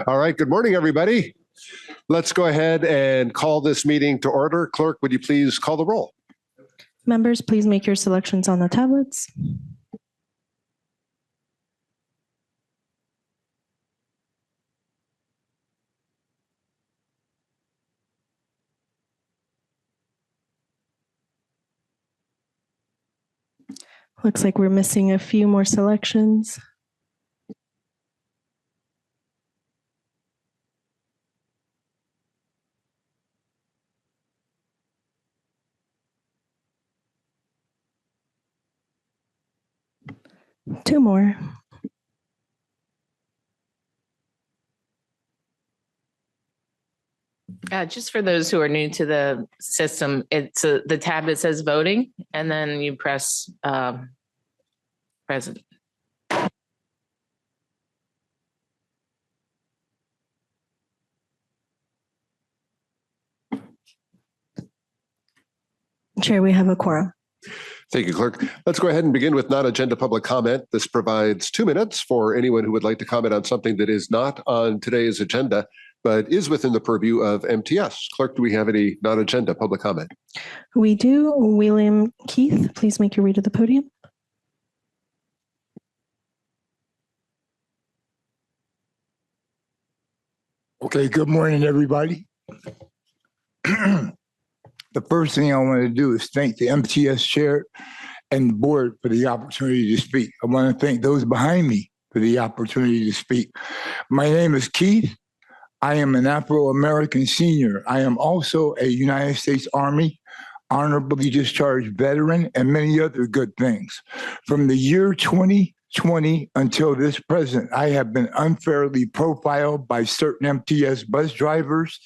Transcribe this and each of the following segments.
All right, good morning, everybody. Let's go ahead and call this meeting to order. Clerk, would you please call the roll? Members, please make your selections on the tablets. Looks like we're missing a few more selections. Two more. Just for those who are new to the system, it's the tab that says voting, and then you press president. Chair, we have a quorum. Thank you, Clerk. Let's go ahead and begin with non-agenda public comment. This provides 2 minutes for anyone who would like to comment on something that is not on today's agenda, but is within the purview of MTS. Clerk, do we have any non-agenda public comment? We do. William Keith, please make your way to the podium. Okay, good morning, everybody. The first thing I want to do is thank the MTS chair and the board for the opportunity to speak. I want to thank those behind me for the opportunity to speak. My name is Keith. I am an Afro-American senior. I am also a United States Army honorably discharged veteran and many other good things. From the year 2020 until this present, I have been unfairly profiled by certain MTS bus drivers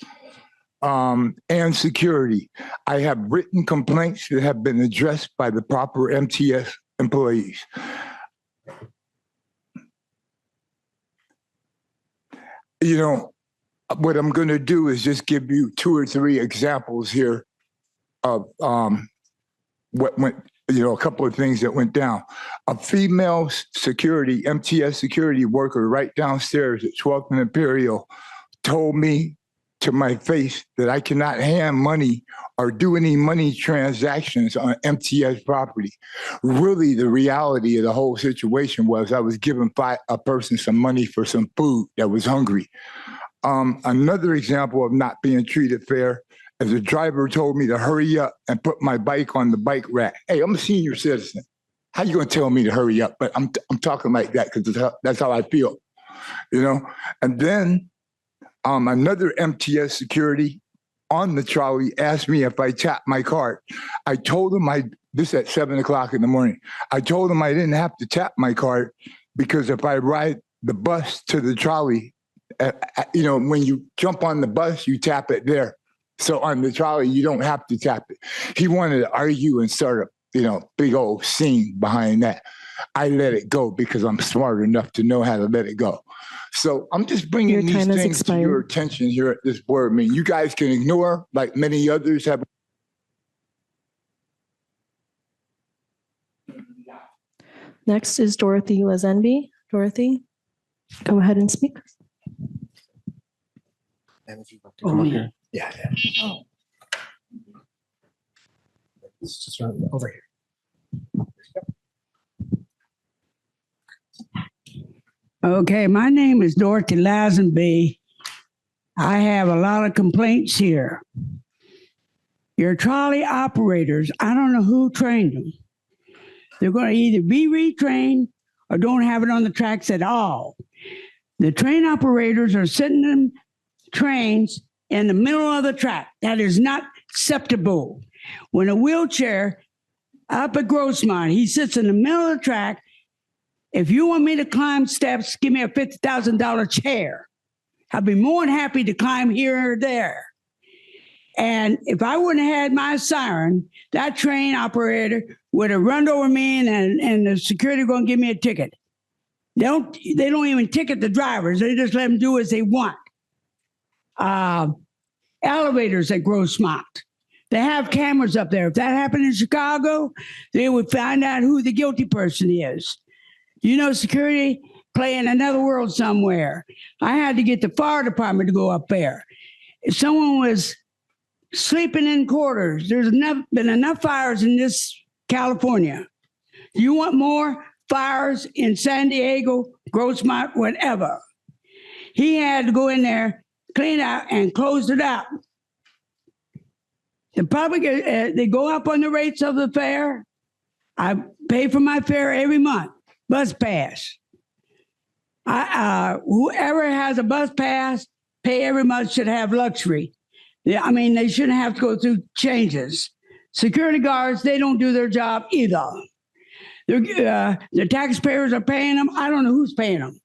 and security. I have written complaints that have been addressed by the proper MTS employees. You know, what I'm going to do is just give you 2 or 3 examples here of what went, a couple of things that went down. A female security, MTS security worker right downstairs at 12th and Imperial told me to my face that I cannot hand money or do any money transactions on MTS property. Really, the reality of the whole situation was I was giving a person some money for some food that was hungry. Another example of not being treated fair is a driver told me to hurry up and put my bike on the bike rack. Hey, I'm a senior citizen. How you gonna tell me to hurry up? But I'm talking like that because that's how I feel, And then another MTS security on the trolley asked me if I tapped my card. I told him this at 7 o'clock in the morning. I told him I didn't have to tap my card because if I ride the bus to the trolley, when you jump on the bus, you tap it there. So on the trolley, you don't have to tap it. He wanted to argue and start a, big old scene behind that. I let it go because I'm smart enough to know how to let it go. So I'm just bringing these things to your attention here at this board meeting. You guys can ignore, like many others have. Next is Dorothy Lazenby. Dorothy, go ahead and speak. And if you want to come up here. Yeah. Oh. It's just right over here. Okay, my name is Dorothy Lazenby. I have a lot of complaints here. Your trolley operators, I don't know who trained them. They're going to either be retrained or don't have it on the tracks at all. The train operators are sitting in trains in the middle of the track. That is not acceptable. When a wheelchair up at Grossmont, he sits in the middle of the track. If you want me to climb steps, give me a $50,000 chair. I'd be more than happy to climb here or there. And if I wouldn't have had my siren, that train operator would have run over me and the security going to give me a ticket. They don't even ticket the drivers. They just let them do as they want. Elevators at Grossmont. They have cameras up there. If that happened in Chicago, they would find out who the guilty person is. Security play in another world somewhere. I had to get the fire department to go up there. If someone was sleeping in quarters, there's been enough fires in this California. You want more fires in San Diego, Grossmont, whatever. He had to go in there, clean out, and close it out. The public, they go up on the rates of the fare. I pay for my fare every month, bus pass. Whoever has a bus pass, pay every month, should have luxury. Yeah, I mean, they shouldn't have to go through changes. Security guards, they don't do their job either. The taxpayers are paying them. I don't know who's paying them.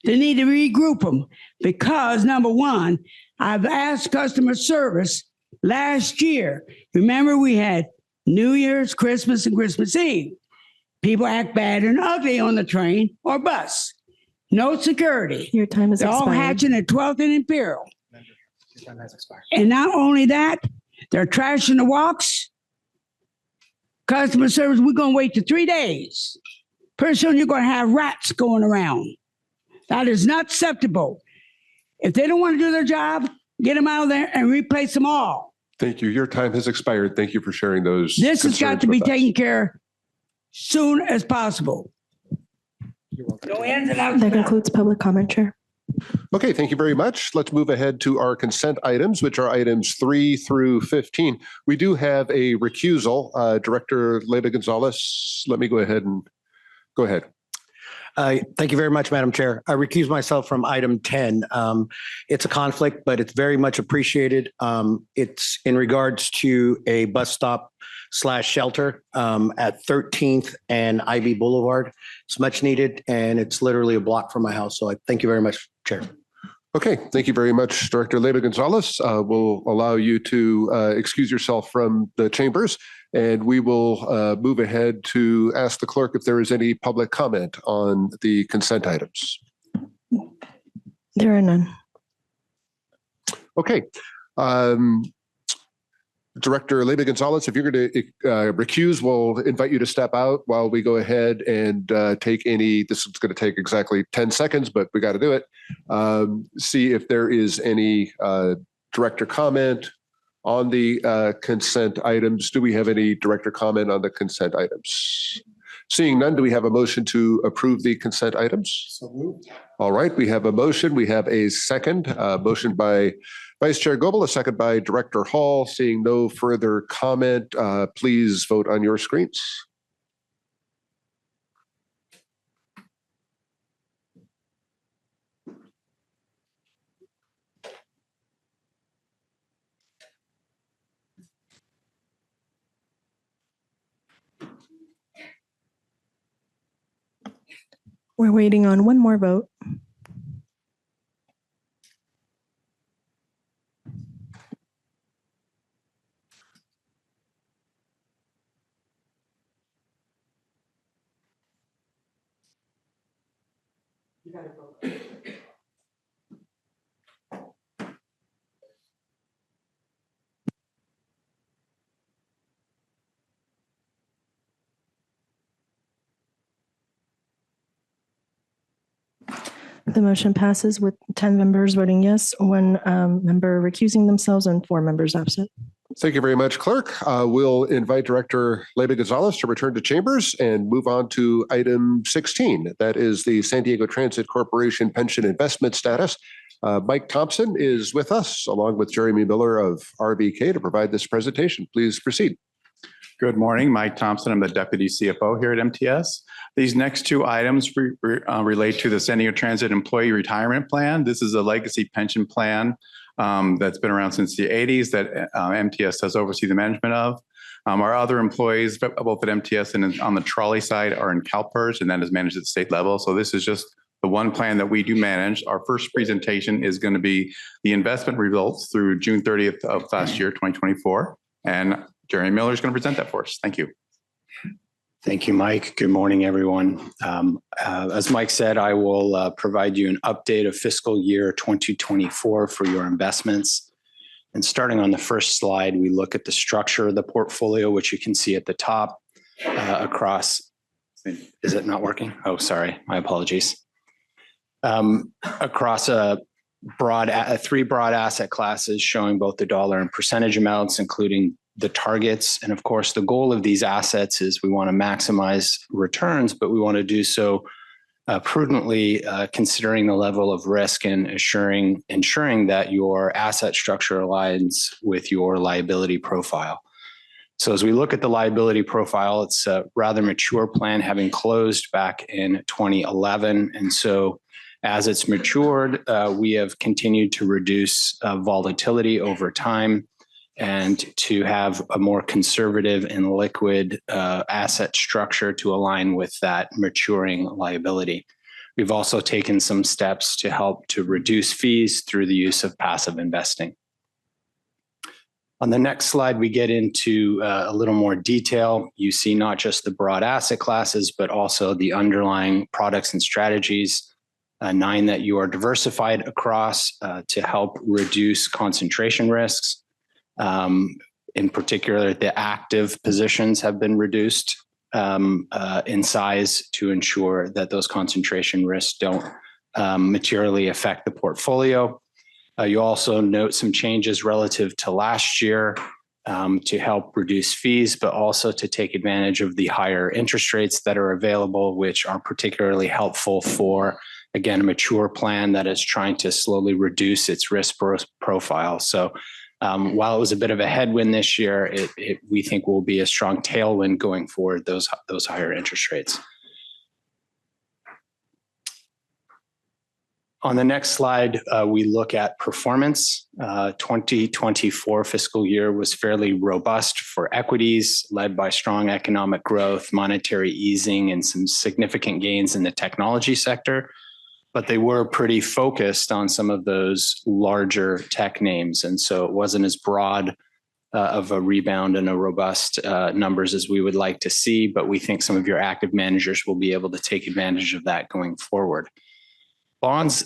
They need to regroup them because, number one, I've asked customer service last year. Remember, we had New Year's, Christmas, and Christmas Eve. People act bad and ugly on the train or bus. No security. Your time is They're all expired. hatching at 12th and Imperial. Your time has expired. And not only that, they're trashing the walks. Customer service, we're going to wait to 3 days. Pretty soon you're going to have rats going around. That is not acceptable. If they don't want to do their job, get them out of there and replace them all. Thank you. Your time has expired. Thank you for sharing those. This has got concerns to be with us. taken care of soon as possible. You're welcome. No ends and outs. That concludes public comment, Chair. Okay, thank you very much. Let's move ahead to our consent items, which are items 3 through 15. We do have a recusal. Director Leda Gonzalez, let me go ahead and go ahead. Thank you very much, Madam Chair. I recuse myself from item 10. It's a conflict, but it's very much appreciated. It's in regards to a bus stop / shelter at 13th and Ivy Boulevard. It's much needed, and it's literally a block from my house. So I thank you very much, Chair. Okay, thank you very much, Director Leda Gonzalez. We'll allow you to excuse yourself from the chambers, and we will move ahead to ask the clerk if there is any public comment on the consent items. There are none. Okay. Director Leda Gonzalez, if you're going to recuse, we'll invite you to step out while we go ahead and take any, this is going to take exactly 10 seconds, but we got to do it. See if there is any director comment on the consent items. Do we have any director comment on the consent items? Seeing none, do we have a motion to approve the consent items? So moved. All right, we have a motion. We have a second motion by Vice Chair Goebel, a second by Director Hall. Seeing no further comment, please vote on your screens. We're waiting on one more vote. The motion passes with 10 members voting yes, 1 member recusing themselves, and 4 members absent. Thank you very much, Clerk. We'll invite Director Leda Gonzalez to return to chambers and move on to item 16. That is the San Diego Transit Corporation pension investment status. Mike Thompson is with us, along with Jeremy Miller of RVK, to provide this presentation. Please proceed. Good morning, Mike Thompson. I'm the Deputy CFO here at MTS. These next 2 items relate to the San Diego Transit Employee Retirement Plan. This is a legacy pension plan that's been around since the 80s that MTS has overseen the management of. Our other employees, both at MTS and on the trolley side, are in CalPERS, and that is managed at the state level. So this is just the one plan that we do manage. Our first presentation is going to be the investment results through June 30th of last year, 2024. And Jeremy Miller is going to present that for us. Thank you. Thank you, Mike. Good morning, everyone. As Mike said, I will provide you an update of fiscal year 2024 for your investments. And starting on the first slide, we look at the structure of the portfolio, which you can see at the top across. Is it not working? Oh, sorry. My apologies. across three broad asset classes showing both the dollar and percentage amounts, including the targets. And of course, the goal of these assets is we want to maximize returns, but we want to do so prudently, considering the level of risk and ensuring that your asset structure aligns with your liability profile. So as we look at the liability profile, it's a rather mature plan, having closed back in 2011. And so as it's matured, we have continued to reduce volatility over time and to have a more conservative and liquid asset structure to align with that maturing liability. We've also taken some steps to help to reduce fees through the use of passive investing. On the next slide, we get into a little more detail. You see not just the broad asset classes, but also the underlying products and strategies. 9 that you are diversified across to help reduce concentration risks. In particular, the active positions have been reduced in size to ensure that those concentration risks don't materially affect the portfolio. You also note some changes relative to last year to help reduce fees, but also to take advantage of the higher interest rates that are available, which are particularly helpful for, again, a mature plan that is trying to slowly reduce its risk profile. So while it was a bit of a headwind this year, we think will be a strong tailwind going forward, those higher interest rates. On the next slide, we look at performance. 2024 fiscal year was fairly robust for equities, led by strong economic growth, monetary easing, and some significant gains in the technology sector. But they were pretty focused on some of those larger tech names. And so it wasn't as broad of a rebound and a robust numbers as we would like to see, but we think some of your active managers will be able to take advantage of that going forward. Bonds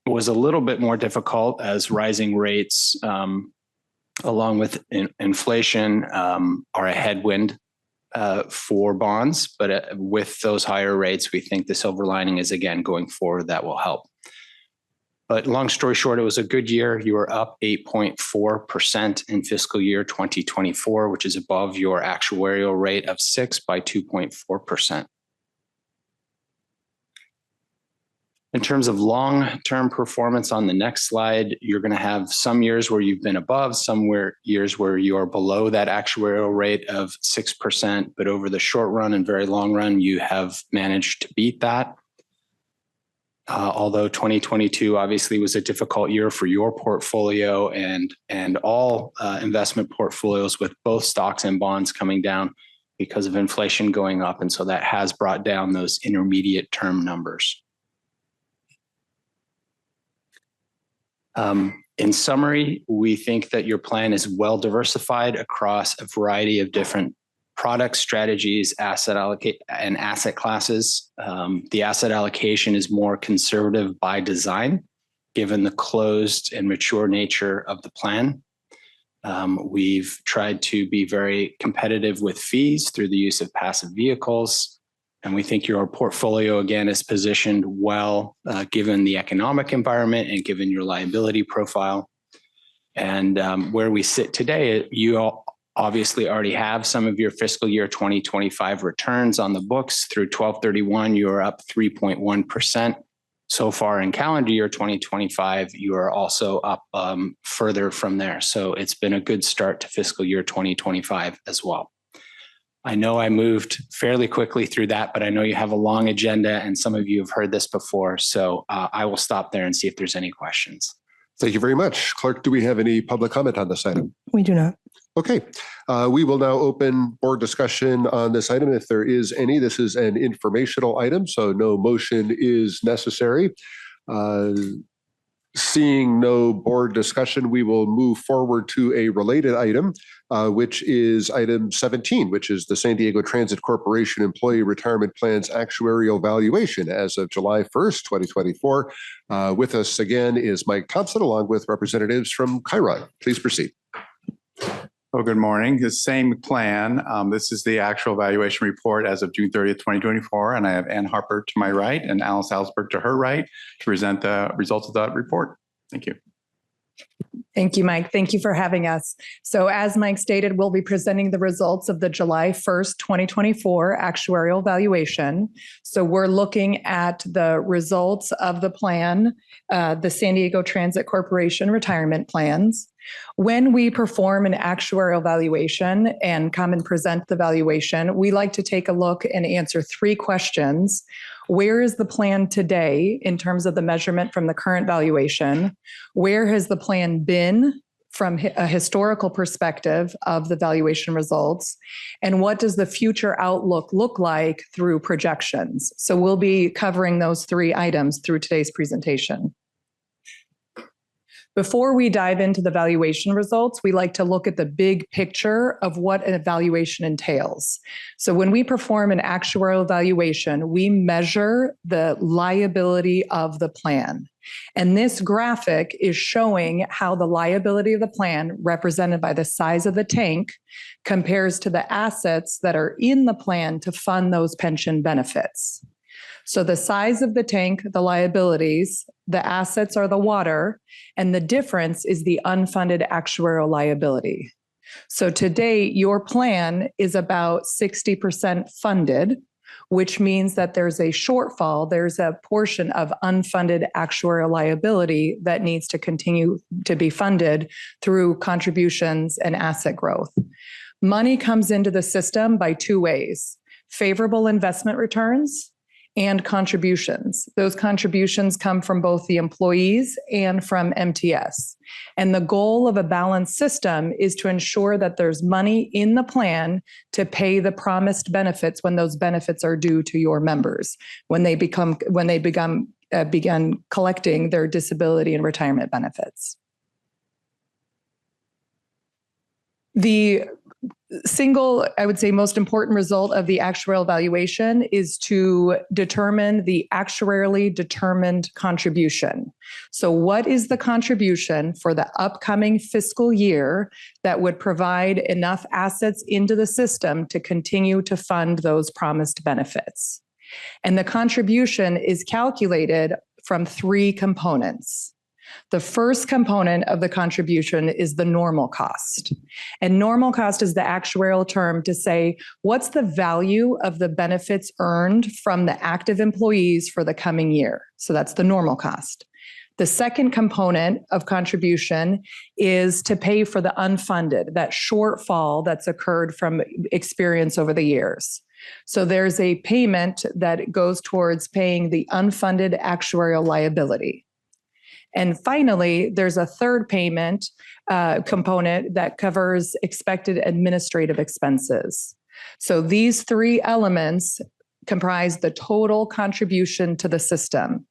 was a little bit more difficult as rising rates, along with inflation, are a headwind for bonds. But with those higher rates, we think the silver lining is, again, going forward, that will help. But long story short, it was a good year. You were up 8.4% in fiscal year 2024, which is above your actuarial rate of 6 by 2.4%. In terms of long-term performance on the next slide, you're going to have some years where you've been above, years where you are below that actuarial rate of 6%. But over the short run and very long run, you have managed to beat that. Although 2022 obviously was a difficult year for your portfolio and all investment portfolios, with both stocks and bonds coming down because of inflation going up. And so that has brought down those intermediate term numbers. In summary, we think that your plan is well diversified across a variety of different product strategies, and asset classes. The asset allocation is more conservative by design, given the closed and mature nature of the plan. We've tried to be very competitive with fees through the use of passive vehicles. And we think your portfolio, again, is positioned well, given the economic environment and given your liability profile. And where we sit today, you all obviously already have some of your fiscal year 2025 returns on the books. Through 12/31, you are up 3.1%. So far in calendar year 2025, you are also up further from there. So it's been a good start to fiscal year 2025 as well. I know I moved fairly quickly through that, but I know you have a long agenda and some of you have heard this before. So I will stop there and see if there's any questions. Thank you very much. Clerk, do we have any public comment on this item? We do not. Okay, we will now open board discussion on this item. If there is any, this is an informational item, so no motion is necessary. Seeing no board discussion, we will move forward to a related item, which is item 17, which is the San Diego Transit Corporation Employee Retirement Plan's actuarial valuation as of July 1st, 2024. With us again is Mike Thompson, along with representatives from Chiron. Please proceed. Oh, good morning. The same plan. This is the actual valuation report as of June 30th, 2024. And I have Ann Harper to my right and Alice Alsberg to her right to present the results of that report. Thank you. Thank you, Mike. Thank you for having us. So as Mike stated, we'll be presenting the results of the July 1st, 2024 actuarial valuation. So we're looking at the results of the plan, the San Diego Transit Corporation retirement plans. When we perform an actuarial valuation and come and present the valuation, we like to take a look and answer three questions. Where is the plan today in terms of the measurement from the current valuation? Where has the plan been from a historical perspective of the valuation results? And what does the future outlook look like through projections? So we'll be covering those three items through today's presentation. Before we dive into the valuation results, we like to look at the big picture of what an evaluation entails. So when we perform an actuarial valuation, we measure the liability of the plan. And this graphic is showing how the liability of the plan, represented by the size of the tank, compares to the assets that are in the plan to fund those pension benefits. So the size of the tank, the liabilities, the assets are the water, and the difference is the unfunded actuarial liability. So today, your plan is about 60% funded, which means that there's a shortfall. There's a portion of unfunded actuarial liability that needs to continue to be funded through contributions and asset growth. Money comes into the system by two ways: favorable investment returns and contributions. Those contributions come from both the employees and from MTS. And the goal of a balanced system is to ensure that there's money in the plan to pay the promised benefits when those benefits are due to your members, when they begin collecting their disability and retirement benefits. The single, I would say, most important result of the actuarial valuation is to determine the actuarially determined contribution. So what is the contribution for the upcoming fiscal year that would provide enough assets into the system to continue to fund those promised benefits? And the contribution is calculated from three components. The first component of the contribution is the normal cost. And normal cost is the actuarial term to say, what's the value of the benefits earned from the active employees for the coming year? So that's the normal cost. The second component of contribution is to pay for the unfunded, that shortfall that's occurred from experience over the years. So there's a payment that goes towards paying the unfunded actuarial liability. And finally, there's a third payment component that covers expected administrative expenses. So these three elements comprise the total contribution to the system.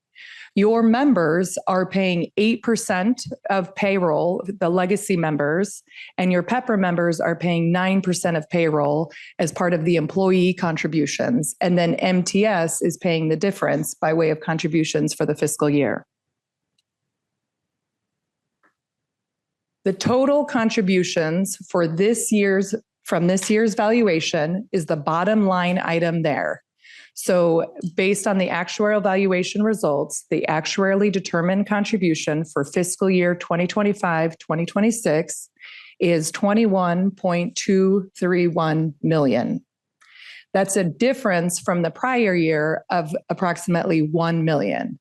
Your members are paying 8% of payroll, the legacy members, and your PEPR members are paying 9% of payroll as part of the employee contributions. And then MTS is paying the difference by way of contributions for the fiscal year. The total contributions for from this year's valuation is the bottom line item there. So based on the actuarial valuation results, the actuarially determined contribution for fiscal year 2025-2026 is $21.231 million. That's a difference from the prior year of approximately $1 million.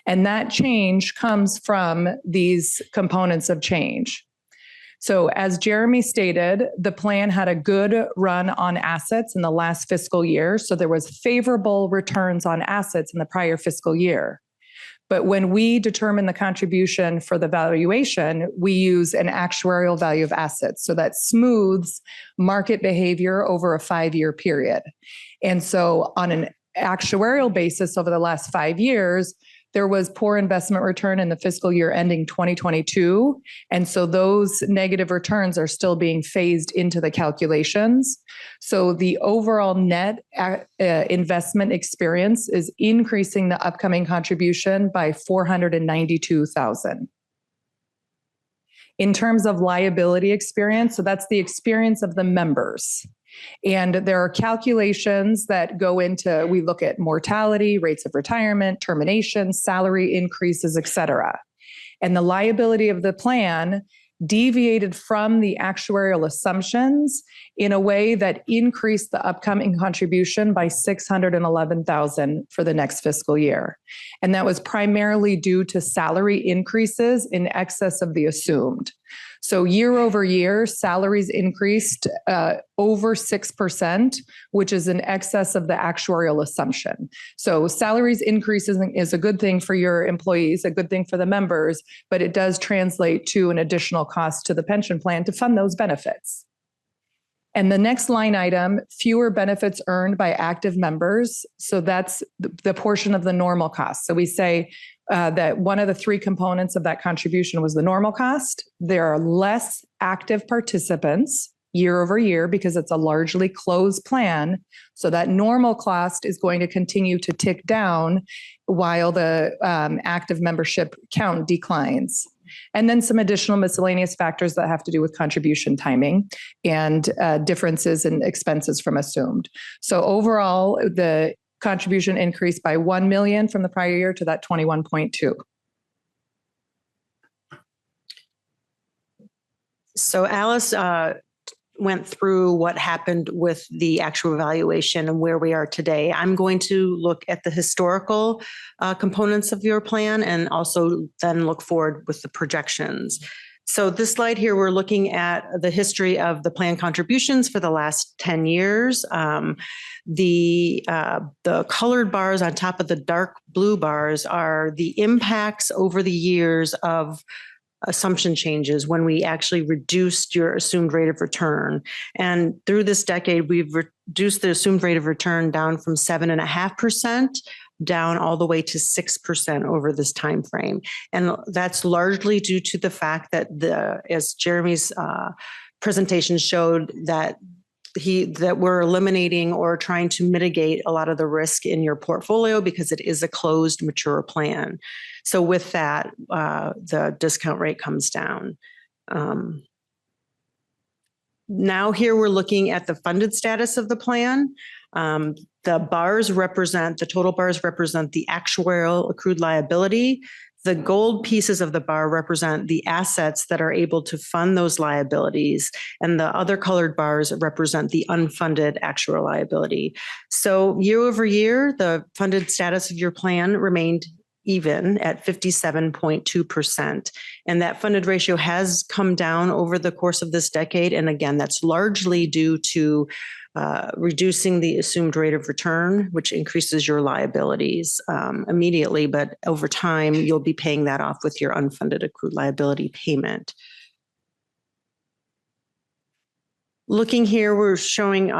And that change comes from these components of change. So as Jeremy stated, the plan had a good run on assets in the last fiscal year. So there was favorable returns on assets in the prior fiscal year. But when we determine the contribution for the valuation, we use an actuarial value of assets. So that smooths market behavior over a 5-year period. And so on an actuarial basis over the last 5 years, there was poor investment return in the fiscal year ending 2022. And so those negative returns are still being phased into the calculations. So the overall net investment experience is increasing the upcoming contribution by $492,000. In terms of liability experience, so that's the experience of the members. And there are calculations that go into, we look at mortality, rates of retirement, termination, salary increases, et cetera. And the liability of the plan deviated from the actuarial assumptions in a way that increased the upcoming contribution by $611,000 for the next fiscal year. And that was primarily due to salary increases in excess of the assumed. So year over year, salaries increased over 6%, which is in excess of the actuarial assumption. So salaries increases is a good thing for your employees, a good thing for the members, but it does translate to an additional cost to the pension plan to fund those benefits. And the next line item, fewer benefits earned by active members. So that's the portion of the normal cost. So we say that one of the three components of that contribution was the normal cost. There are less active participants year over year because it's a largely closed plan. So that normal cost is going to continue to tick down while the active membership count declines. And then some additional miscellaneous factors that have to do with contribution timing and differences in expenses from assumed. So overall, the contribution increased by $1 million from the prior year to that 21.2. So Alice went through what happened with the actual evaluation and where we are today. I'm going to look at the historical components of your plan and also then look forward with the projections. So this slide here, we're looking at the history of the plan contributions for the last 10 years. The colored bars on top of the dark blue bars are the impacts over the years of assumption changes when we actually reduced your assumed rate of return. And through this decade, we've reduced the assumed rate of return down from 7.5% down all the way to 6% over this time frame. And that's largely due to the fact that as Jeremy's presentation showed, that we're eliminating or trying to mitigate a lot of the risk in your portfolio because it is a closed, mature plan. So with that, the discount rate comes down. Now here we're looking at the funded status of the plan. The total bars represent the actuarial accrued liability. The gold pieces of the bar represent the assets that are able to fund those liabilities, and the other colored bars represent the unfunded actual liability. So year over year, the funded status of your plan remained even at 57.2%. And that funded ratio has come down over the course of this decade. And again, that's largely due to reducing the assumed rate of return, which increases your liabilities immediately, but over time, you'll be paying that off with your unfunded accrued liability payment. Looking here, we're showing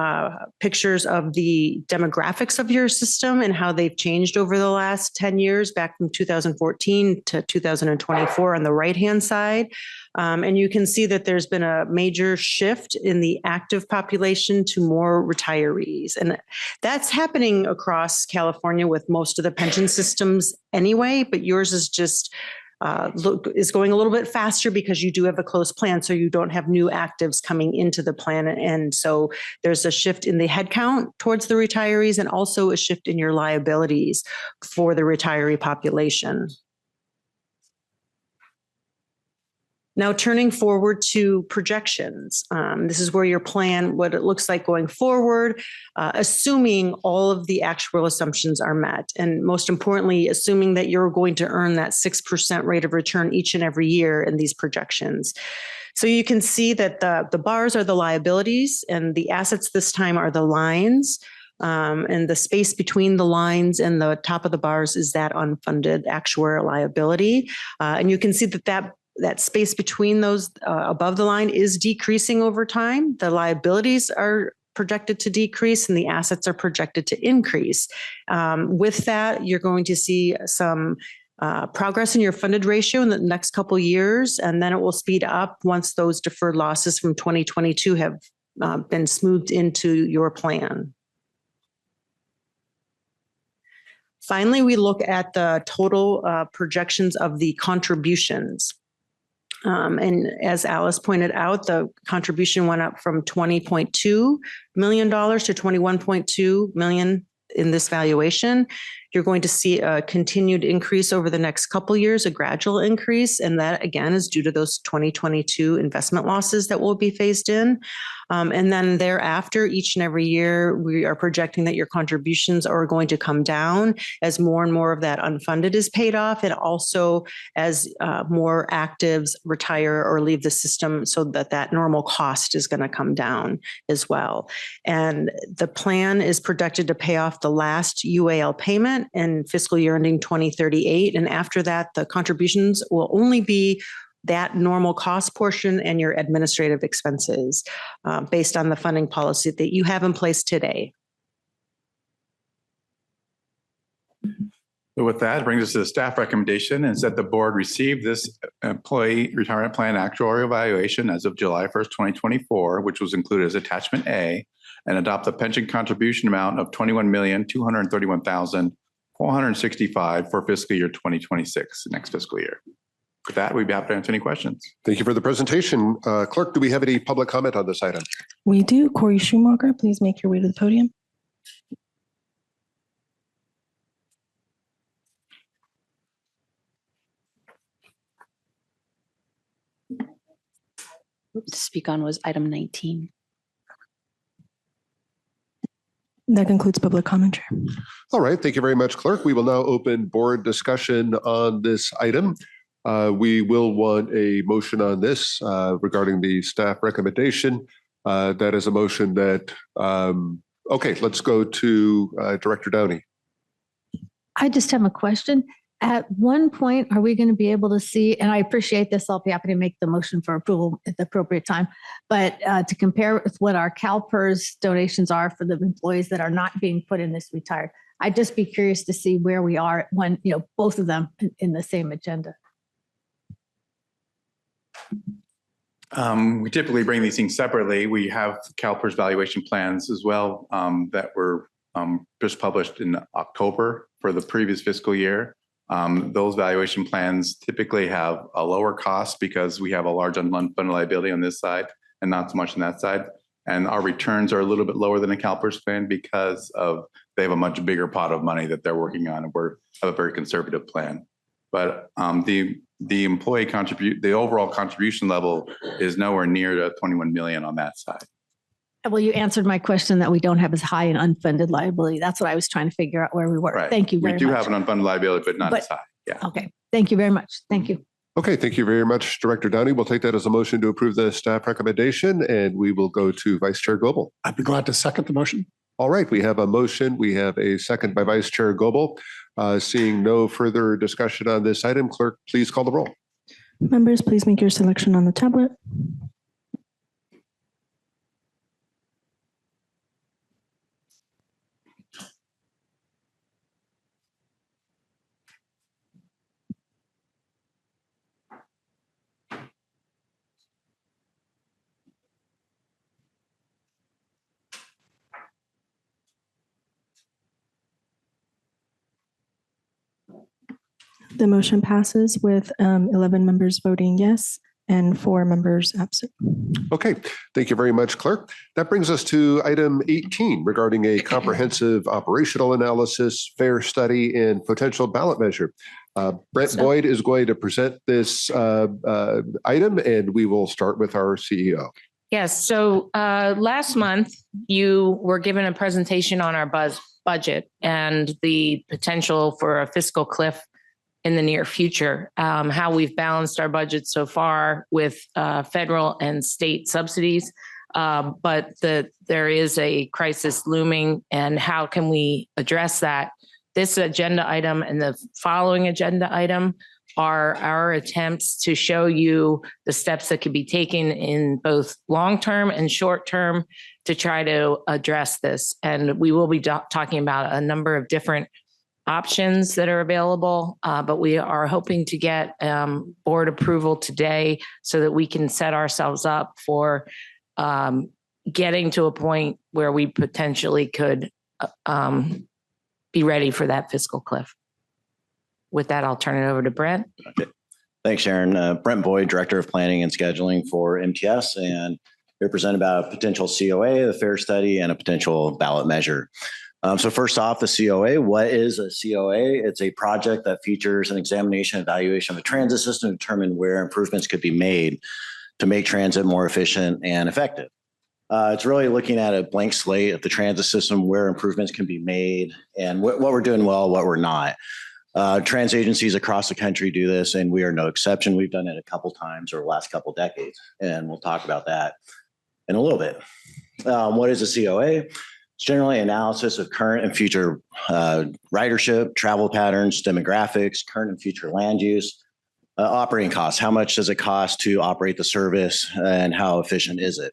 pictures of the demographics of your system and how they've changed over the last 10 years, back from 2014 to 2024 on the right-hand side. And you can see that there's been a major shift in the active population to more retirees. And that's happening across California with most of the pension systems anyway, but yours is just is going a little bit faster because you do have a closed plan, so you don't have new actives coming into the plan. And so there's a shift in the headcount towards the retirees and also a shift in your liabilities for the retiree population. Now, turning forward to projections. This is where your plan, what it looks like going forward, assuming all of the actual assumptions are met. And most importantly, assuming that you're going to earn that 6% rate of return each and every year in these projections. So you can see that the bars are the liabilities and the assets this time are the lines. And the space between the lines and the top of the bars is that unfunded actuarial liability. And you can see that space between those above the line is decreasing over time. The liabilities are projected to decrease and the assets are projected to increase. With that, you're going to see some progress in your funded ratio in the next couple of years, and then it will speed up once those deferred losses from 2022 have been smoothed into your plan. Finally, we look at the total projections of the contributions. And as Alice pointed out, the contribution went up from $20.2 million to $21.2 million in this valuation. You're going to see a continued increase over the next couple years, a gradual increase. And that, again, is due to those 2022 investment losses that will be phased in. And then thereafter, each and every year, we are projecting that your contributions are going to come down as more and more of that unfunded is paid off. And also as more actives retire or leave the system, so that that normal cost is going to come down as well. And the plan is projected to pay off the last UAL payment in fiscal year ending 2038. And after that, the contributions will only be that normal cost portion and your administrative expenses based on the funding policy that you have in place today. So with that, it brings us to the staff recommendation, is that the board receive this employee retirement plan actuarial evaluation as of July 1st, 2024, which was included as attachment A, and adopt the pension contribution amount of $21,231,465 for fiscal year 2026, next fiscal year. With that, we'd be happy to answer any questions. Thank you for the presentation. Clerk, do we have any public comment on this item? We do. Corey Schumacher, please make your way to the podium. To speak on was item 19. That concludes public comment, Chair. All right. Thank you very much, Clerk. We will now open board discussion on this item. We will want a motion on this regarding the staff recommendation. That is a motion that, okay, let's go to Director Downey. I just have a question. At one point, are we going to be able to see, and I appreciate this, I'll be happy to make the motion for approval at the appropriate time, but to compare with what our CalPERS donations are for the employees that are not being put in this retired, I'd just be curious to see where we are when, both of them in the same agenda. We typically bring these things separately. We have CalPERS valuation plans as well that were just published in October for the previous fiscal year. Those valuation plans typically have a lower cost because we have a large unfunded liability on this side and not so much on that side. And our returns are a little bit lower than a CalPERS plan because they have a much bigger pot of money that they're working on, and we have a very conservative plan. But the employee the overall contribution level is nowhere near the 21 million on that side. Well, you answered my question that we don't have as high an unfunded liability. That's what I was trying to figure out where we were. Right. Thank you very much. We do have an unfunded liability, but not as high. Yeah. Okay. Thank you very much. Thank you. Okay, thank you very much, Director Downey. We'll take that as a motion to approve the staff recommendation, and we will go to Vice Chair Goebel. I'd be glad to second the motion. All right, we have a motion. We have a second by Vice Chair Goebel. Seeing no further discussion on this item, Clerk, please call the roll. Members, please make your selection on the tablet. The motion passes with 11 members voting yes and 4 members absent. Okay, thank you very much, Clerk. That brings us to item 18 regarding a comprehensive operational analysis, fair study, and potential ballot measure. Brent Boyd is going to present this item, and we will start with our CEO. Yes. So last month, you were given a presentation on our budget and the potential for a fiscal cliff in the near future, how we've balanced our budget so far with federal and state subsidies, but there is a crisis looming, and how can we address that? This agenda item and the following agenda item are our attempts to show you the steps that could be taken in both long-term and short-term to try to address this. And we will be talking about a number of different options that are available, but we are hoping to get board approval today so that we can set ourselves up for getting to a point where we potentially could be ready for that fiscal cliff. With that, I'll turn it over to Brent. Okay. Thanks, Sharon. Brent Boyd, Director of Planning and Scheduling for MTS, and here present about a potential COA, the FAIR study, and a potential ballot measure. So first off, the COA. What is a COA? It's a project that features an examination and evaluation of the transit system to determine where improvements could be made to make transit more efficient and effective. It's really looking at a blank slate of the transit system, where improvements can be made, and what we're doing well, what we're not. Transit agencies across the country do this, and we are no exception. We've done it a couple times over the last couple decades, and we'll talk about that in a little bit. What is a COA? It's generally analysis of current and future ridership, travel patterns, demographics, current and future land use, operating costs. How much does it cost to operate the service, and how efficient is it?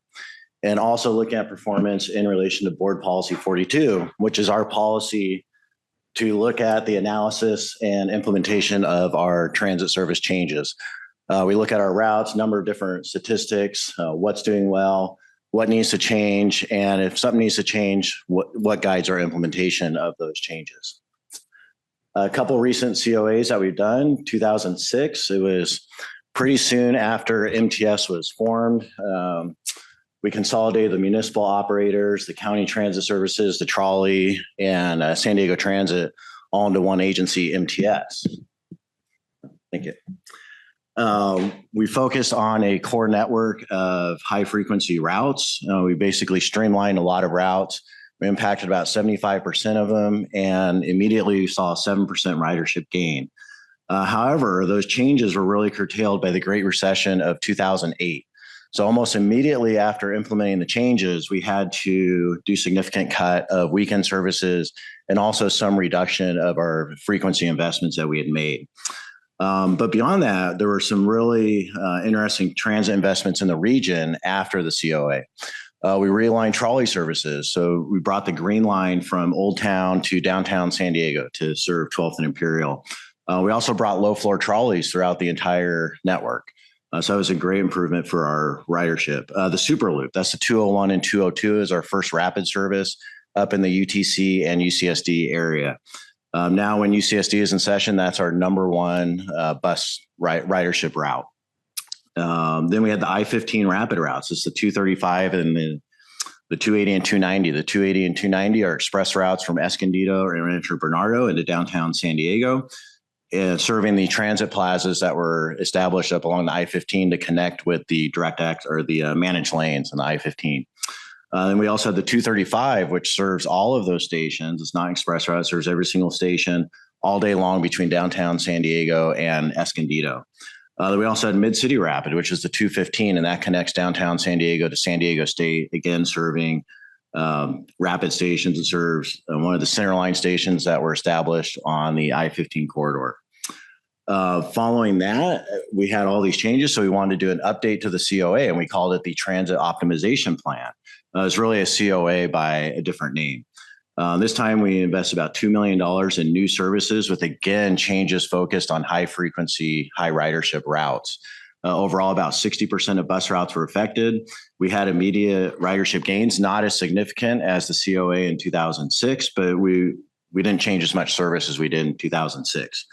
And also looking at performance in relation to Board Policy 42, which is our policy to look at the analysis and implementation of our transit service changes. We look at our routes, number of different statistics, what's doing well, what needs to change, and if something needs to change, what guides our implementation of those changes. A couple recent COAs that we've done, 2006, it was pretty soon after MTS was formed. We consolidated the municipal operators, the county transit services, the trolley, and San Diego Transit all into one agency, MTS. Thank you. We focused on a core network of high frequency routes. We basically streamlined a lot of routes. We impacted about 75% of them, and immediately saw a 7% ridership gain. However, those changes were really curtailed by the Great Recession of 2008. So almost immediately after implementing the changes, we had to do significant cut of weekend services and also some reduction of our frequency investments that we had made. But beyond that, there were some really interesting transit investments in the region after the COA. We realigned trolley services. So we brought the Green Line from Old Town to downtown San Diego to serve 12th and Imperial. We also brought low floor trolleys throughout the entire network. So it was a great improvement for our ridership. The Super Loop, that's the 201 and 202, is our first rapid service up in the UTC and UCSD area. Now when UCSD is in session, that's our number one bus ridership route. Then we had the I-15 rapid routes. It's the 235 and the 280 and 290. The 280 and 290 are express routes from Escondido or Rancho Bernardo into downtown San Diego, and serving the transit plazas that were established up along the I-15 to connect with the direct access or the managed lanes on the I-15. Then we also had the 235, which serves all of those stations. It's not express route, it serves every single station all day long between downtown San Diego and Escondido. We also had Mid-City Rapid, which is the 215, and that connects downtown San Diego to San Diego State, again, serving rapid stations. It serves one of the centerline stations that were established on the I-15 corridor. Following that, we had all these changes, so we wanted to do an update to the COA, and we called it the Transit Optimization Plan. It's really a COA by a different name. This time we invest about $2 million in new services with, again, changes focused on high frequency, high ridership routes. Overall, about 60% of bus routes were affected. We had immediate ridership gains, not as significant as the COA in 2006, but we didn't change as much service as we did in 2006.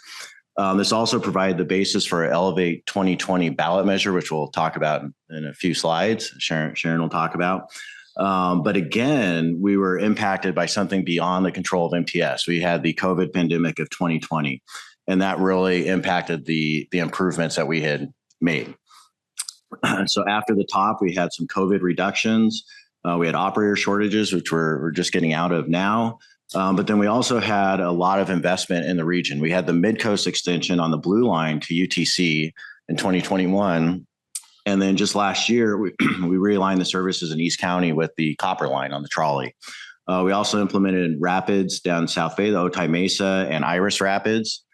This also provided the basis for an Elevate 2020 ballot measure, which we'll talk about in a few slides. Sharon will talk about. But again, we were impacted by something beyond the control of MTS. We had the COVID pandemic of 2020, and that really impacted the improvements that we had made. So after the top, we had some COVID reductions. We had operator shortages, which we're just getting out of now. But then we also had a lot of investment in the region. We had the Mid-Coast extension on the Blue Line to UTC in 2021. And then just last year, we realigned the services in East County with the Copper Line on the trolley. We also implemented rapids down South Bay, the Otay Mesa and Iris Rapids.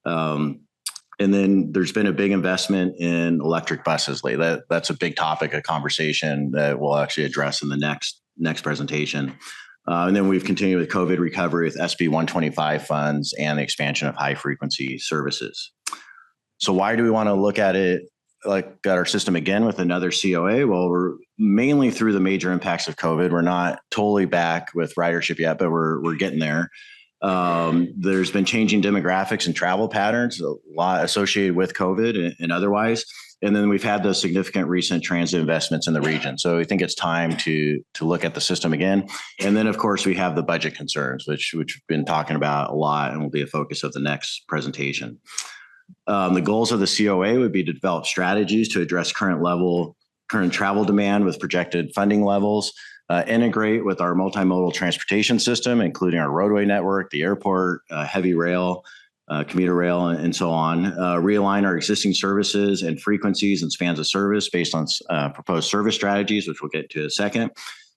And then there's been a big investment in electric buses lately. That's a big topic of conversation that we'll actually address in the next presentation. And then we've continued with COVID recovery with SB 125 funds and the expansion of high frequency services. So why do we want to look at it like got our system again with another COA? Well, we're mainly through the major impacts of COVID. We're not totally back with ridership yet, but we're getting there. There's been changing demographics and travel patterns, a lot associated with COVID and otherwise. And then we've had those significant recent transit investments in the region. So I think it's time to look at the system again. And then, of course, we have the budget concerns, which we've been talking about a lot and will be a focus of the next presentation. The goals of the COA would be to develop strategies to address current travel demand with projected funding levels, integrate with our multimodal transportation system, including our roadway network, the airport, heavy rail, commuter rail, and so on. Realign our existing services and frequencies and spans of service based on proposed service strategies, which we'll get to in a second.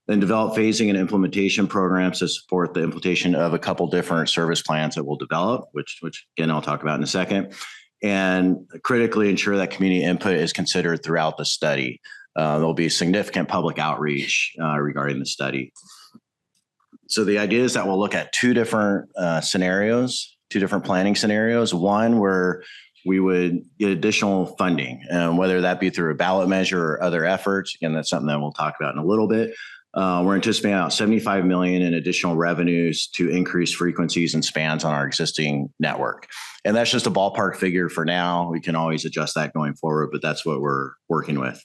Then develop phasing and implementation programs to support the implementation of a couple different service plans that we'll develop, which again, I'll talk about in a second. And critically ensure that community input is considered throughout the study. There'll be significant public outreach regarding the study. So the idea is that we'll look at two different scenarios, two different planning scenarios. One where we would get additional funding, whether that be through a ballot measure or other efforts. Again, that's something that we'll talk about in a little bit. We're anticipating about $75 million in additional revenues to increase frequencies and spans on our existing network. And that's just a ballpark figure for now. We can always adjust that going forward, but that's what we're working with.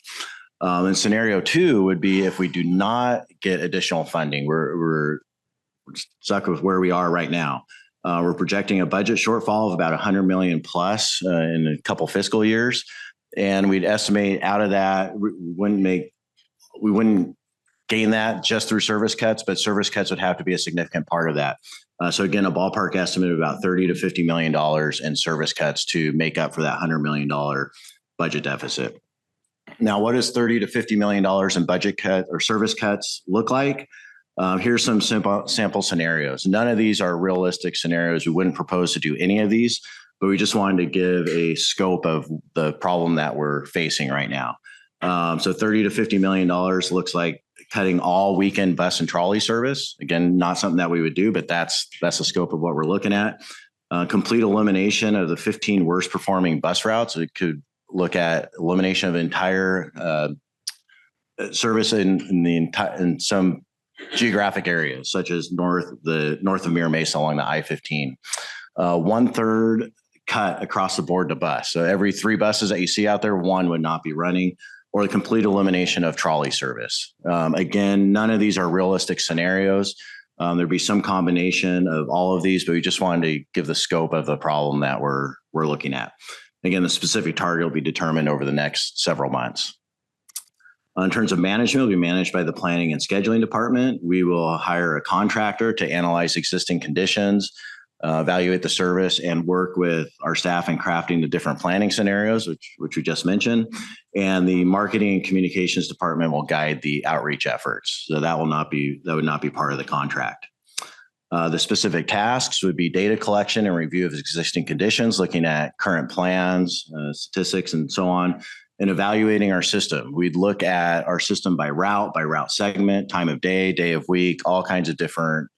And scenario two would be if we do not get additional funding, we're stuck with where we are right now. We're projecting a budget shortfall of about $100 million plus in a couple fiscal years. And we'd estimate out of that, we wouldn't gain that just through service cuts, but service cuts would have to be a significant part of that. So again, a ballpark estimate of about $30 to $50 million in service cuts to make up for that $100 million budget deficit. Now, what does $30 to $50 million in budget cut or service cuts look like? Here's some simple sample scenarios. None of these are realistic scenarios. We wouldn't propose to do any of these, but we just wanted to give a scope of the problem that we're facing right now. So $30 to $50 million looks like cutting all weekend bus and trolley service. Again, not something that we would do, but that's the scope of what we're looking at. Complete elimination of the 15 worst performing bus routes. It could look at elimination of entire service in some geographic areas, such as north of Mira Mesa along the I-15. 1/3 cut across the board to bus. So every 3 buses that you see out there, 1 would not be running, or the complete elimination of trolley service. Again, none of these are realistic scenarios. There'd be some combination of all of these, but we just wanted to give the scope of the problem that we're looking at. Again, the specific target will be determined over the next several months. In terms of management, it'll be managed by the planning and scheduling department. We will hire a contractor to analyze existing conditions, evaluate the service, and work with our staff in crafting the different planning scenarios, which we just mentioned. And the marketing and communications department will guide the outreach efforts. So that would not be part of the contract. The specific tasks would be data collection and review of existing conditions, looking at current plans, statistics, and so on, and evaluating our system. We'd look at our system by route segment, time of day, day of week, all kinds of different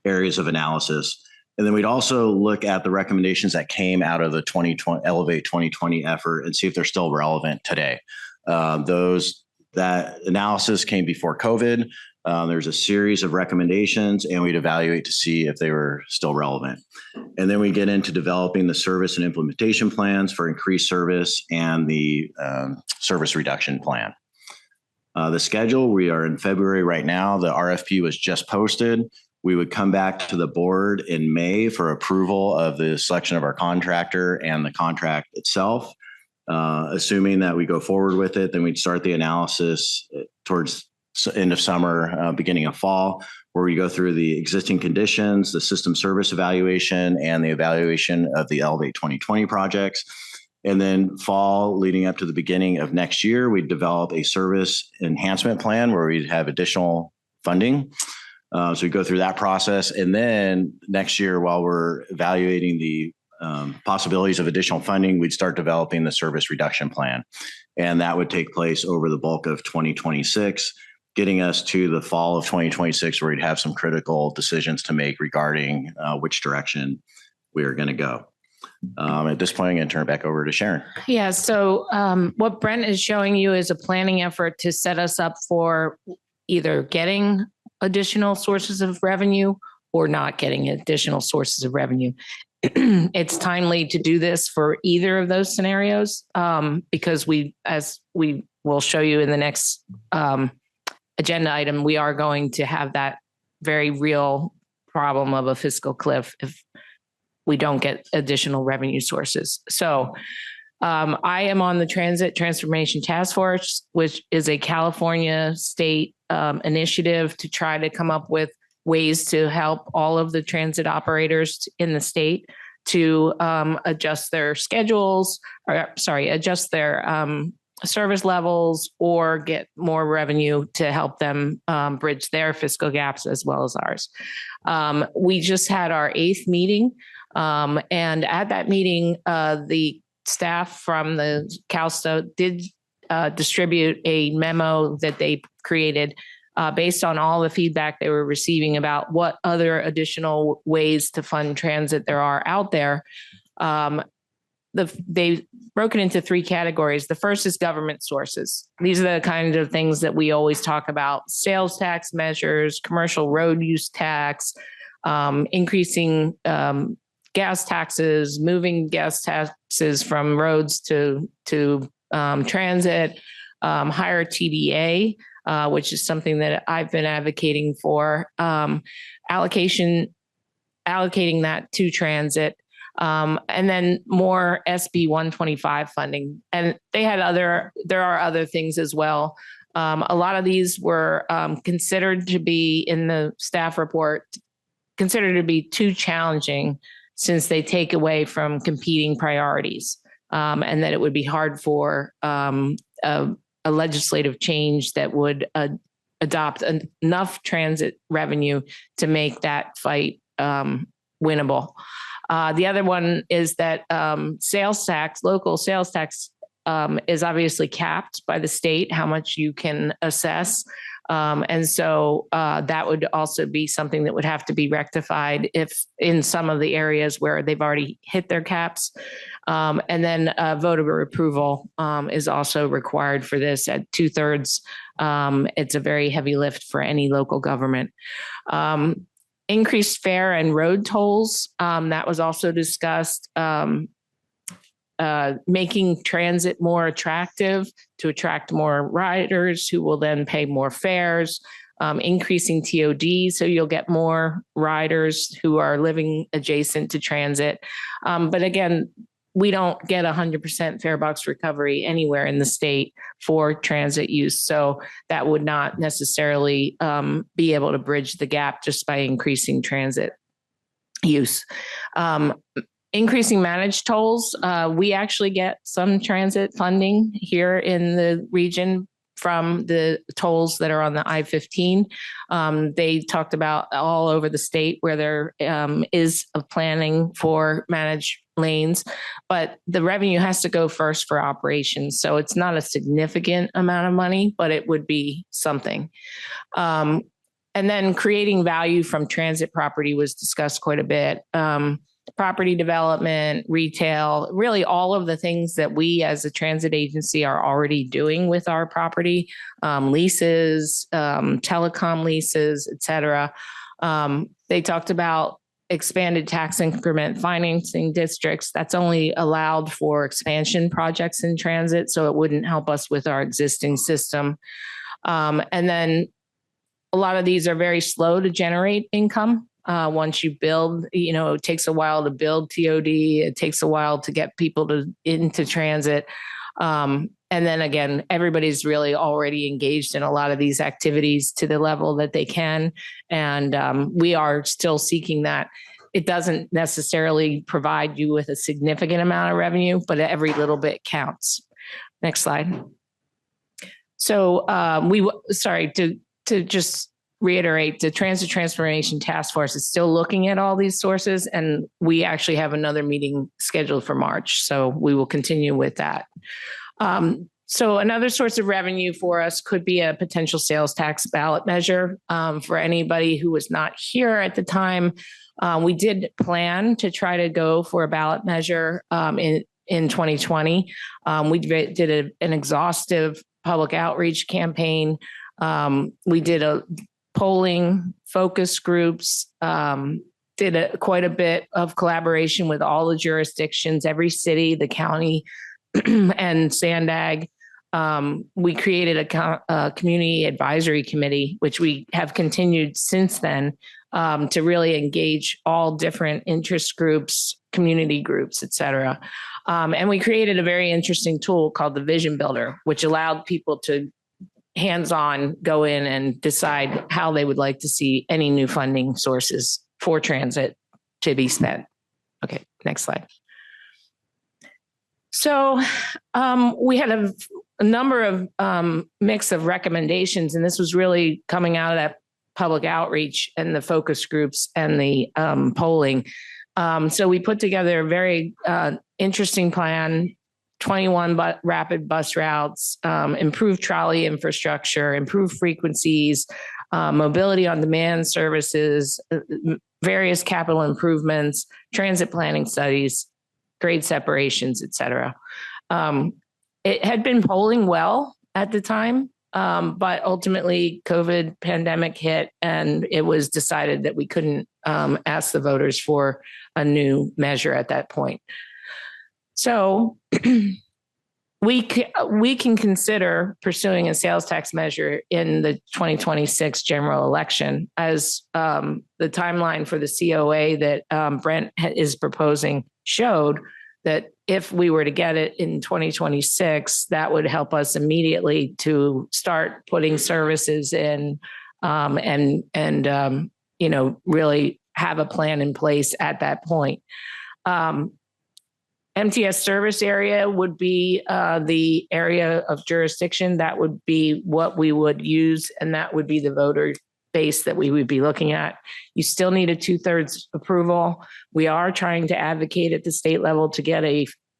areas of analysis. And then we'd also look at the recommendations that came out of the 2020 Elevate 2020 effort and see if they're still relevant today. That analysis came before COVID. There's a series of recommendations, and we'd evaluate to see if they were still relevant. And then we get into developing the service and implementation plans for increased service and the service reduction plan. The schedule, we are in February right now. The RFP was just posted. We would come back to the board in May for approval of the selection of our contractor and the contract itself. Assuming that we go forward with it, then we'd start the analysis towards end of summer, beginning of fall, where we go through the existing conditions, the system service evaluation, and the evaluation of the Elevate 2020 projects. And then fall, leading up to the beginning of next year, we'd develop a service enhancement plan where we'd have additional funding. So we go through that process. And then next year, while we're evaluating the possibilities of additional funding, we'd start developing the service reduction plan. And that would take place over the bulk of 2026, getting us to the fall of 2026, where we'd have some critical decisions to make regarding which direction we are going to go. At this point, I'm going to turn it back over to Sharon. Yeah. So what Brent is showing you is a planning effort to set us up for either getting additional sources of revenue or not getting additional sources of revenue. It's timely to do this for either of those scenarios because as we will show you in the next agenda item, we are going to have that very real problem of a fiscal cliff if we don't get additional revenue sources. So I am on the Transit Transformation Task Force, which is a California state initiative to try to come up with ways to help all of the transit operators in the state to adjust their schedules, or adjust their service levels or get more revenue to help them bridge their fiscal gaps as well as ours. We just had our 8th meeting. And at that meeting, the staff from the CalSTA did distribute a memo that they created based on all the feedback they were receiving about what other additional ways to fund transit there are out there. They broke it into 3 categories. The first is government sources. These are the kind of things that we always talk about: sales tax measures, commercial road use tax, increasing gas taxes, moving gas taxes from roads to transit, higher TDA, which is something that I've been advocating for, allocating that to transit, and then more SB 125 funding. And there are other things as well. A lot of these were considered to be in the staff report, considered to be too challenging since they take away from competing priorities, and that it would be hard for a legislative change that would adopt enough transit revenue to make that fight winnable. The other one is that sales tax, local sales tax, is obviously capped by the state, how much you can assess. And so that would also be something that would have to be rectified if in some of the areas where they've already hit their caps. And then voter approval is also required for this at 2/3. It's a very heavy lift for any local government. Increased fare and road tolls, that was also discussed. Making transit more attractive to attract more riders who will then pay more fares, increasing TOD, so you'll get more riders who are living adjacent to transit. But again, we don't get 100% fare box recovery anywhere in the state for transit use. So that would not necessarily be able to bridge the gap just by increasing transit use. Increasing managed tolls. We actually get some transit funding here in the region from the tolls that are on the I-15. They talked about all over the state where there is a planning for managed lanes, but the revenue has to go first for operations. So it's not a significant amount of money, but it would be something. And then creating value from transit property was discussed quite a bit. Property development, retail, really all of the things that we as a transit agency are already doing with our property, leases, telecom leases, et cetera. They talked about expanded tax increment financing districts. That's only allowed for expansion projects in transit, so it wouldn't help us with our existing system. And then a lot of these are very slow to generate income. Once you build, it takes a while to build TOD. It takes a while to get people into transit. And then again, everybody's really already engaged in a lot of these activities to the level that they can. And we are still seeking that. It doesn't necessarily provide you with a significant amount of revenue, but every little bit counts. Next slide. So to just reiterate, the Transit Transformation Task Force is still looking at all these sources, and we actually have another meeting scheduled for March. So we will continue with that. So another source of revenue for us could be a potential sales tax ballot measure. For anybody who was not here at the time, we did plan to try to go for a ballot measure in 2020. We did an exhaustive public outreach campaign. We did a polling, focus groups, did quite a bit of collaboration with all the jurisdictions, every city, the county, and Sandag. We created a community advisory committee, which we have continued since then, to really engage all different interest groups, community groups, et cetera. And we created a very interesting tool called the Vision Builder, which allowed people to hands-on go in and decide how they would like to see any new funding sources for transit to be spent. Okay, next slide. So we had a number of mix of recommendations, and this was really coming out of that public outreach and the focus groups and the polling. So we put together a very interesting plan, 21 rapid bus routes, improved trolley infrastructure, improved frequencies, mobility on demand services, various capital improvements, transit planning studies, grade separations, et cetera. It had been polling well at the time, but ultimately COVID pandemic hit and it was decided that we couldn't ask the voters for a new measure at that point. So we can consider pursuing a sales tax measure in the 2026 general election, as the timeline for the COA that Brent is proposing showed that if we were to get it in 2026, that would help us immediately to start putting services in and really have a plan in place at that point. MTS service area would be the area of jurisdiction. That would be what we would use, and that would be the voter base that we would be looking at. You still need a 2/3 approval. We are trying to advocate at the state level to get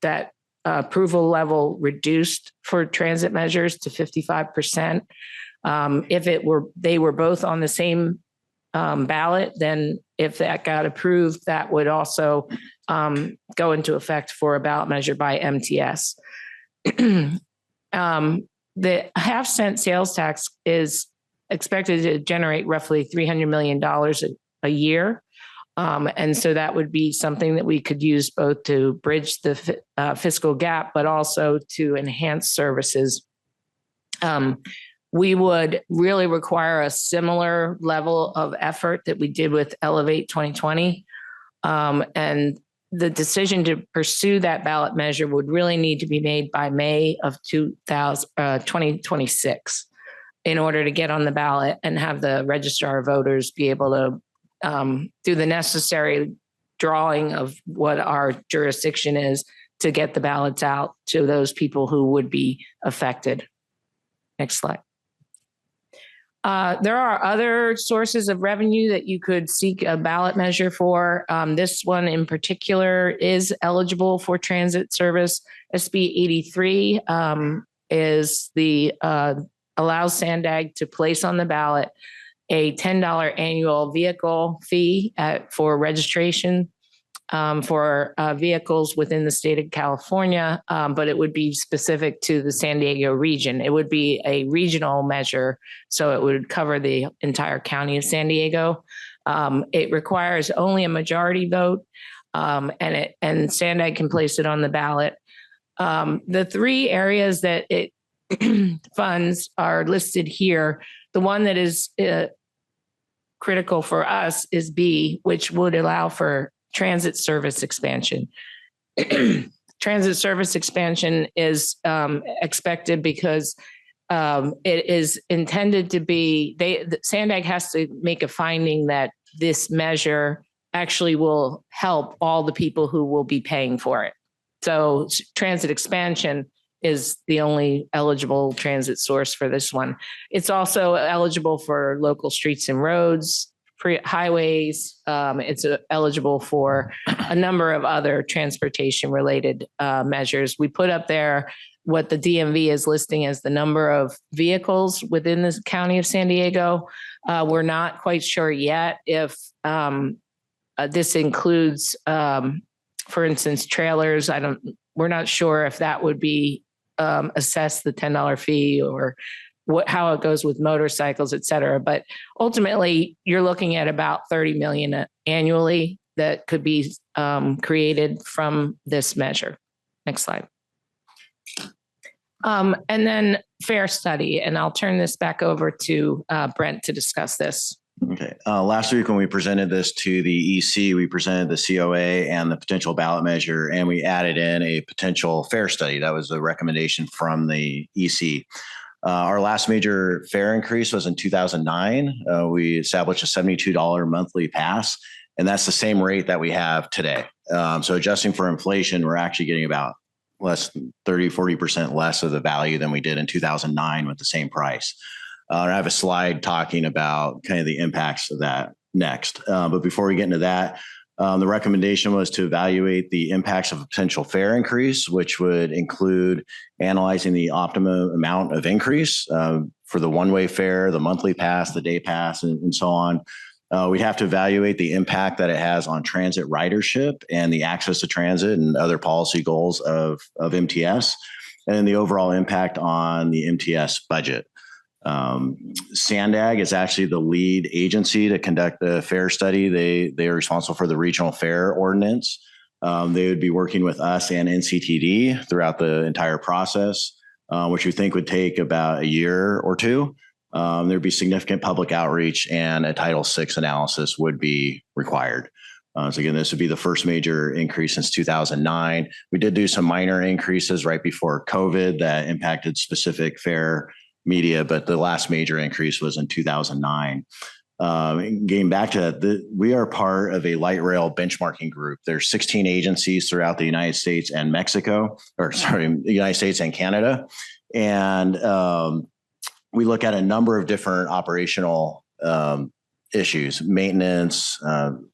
that approval level reduced for transit measures to 55%. If they were both on the same ballot, then if that got approved, that would also go into effect for a ballot measure by MTS. The 1/2-cent sales tax is expected to generate roughly $300 million a year. And so that would be something that we could use both to bridge the fiscal gap, but also to enhance services. We would really require a similar level of effort that we did with Elevate 2020. And the decision to pursue that ballot measure would really need to be made by May of 2026 in order to get on the ballot and have the registrar of voters be able to do the necessary drawing of what our jurisdiction is to get the ballots out to those people who would be affected. Next slide. There are other sources of revenue that you could seek a ballot measure for. This one in particular is eligible for transit service. SB 83 is the allows Sandag to place on the ballot a $10 annual vehicle fee for registration for vehicles within the state of California, but it would be specific to the San Diego region. It would be a regional measure, so it would cover the entire county of San Diego. It requires only a majority vote, and Sandag can place it on the ballot. The 3 areas that it funds are listed here. The one that is critical for us is B, which would allow for transit service expansion. Transit service expansion is expected because it is intended to be, Sandag has to make a finding that this measure actually will help all the people who will be paying for it. So transit expansion is the only eligible transit source for this one. It's also eligible for local streets and roads, highways. It's eligible for a number of other transportation related measures. We put up there what the DMV is listing as the number of vehicles within the county of San Diego. We're not quite sure yet if this includes, for instance, trailers. We're not sure if that would be assessed the $10 fee or how it goes with motorcycles, et cetera. But ultimately, you're looking at about 30 million annually that could be created from this measure. Next slide. And then fair study, and I'll turn this back over to Brent to discuss this. Okay. Last week when we presented this to the EC, we presented the COA and the potential ballot measure, and we added in a potential fare study. That was the recommendation from the EC. Our last major fare increase was in 2009. We established a $72 monthly pass, and that's the same rate that we have today. So adjusting for inflation, we're actually getting about less than 40% less of the value than we did in 2009 with the same price. I have a slide talking about kind of the impacts of that next. But before we get into that, the recommendation was to evaluate the impacts of a potential fare increase, which would include analyzing the optimum amount of increase for the one-way fare, the monthly pass, the day pass, and so on. We'd have to evaluate the impact that it has on transit ridership and the access to transit and other policy goals of MTS, and then the overall impact on the MTS budget. SANDAG is actually the lead agency to conduct the fare study. They are responsible for the regional fare ordinance. They would be working with us and NCTD throughout the entire process, which we think would take about a year or two. There'd be significant public outreach, and a Title VI analysis would be required. So again, this would be the first major increase since 2009. We did do some minor increases right before COVID that impacted specific fare media, but the last major increase was in 2009. Getting back to that, we are part of a light rail benchmarking group. There's 16 agencies throughout the United States and the United States and Canada. And we look at a number of different operational issues, maintenance,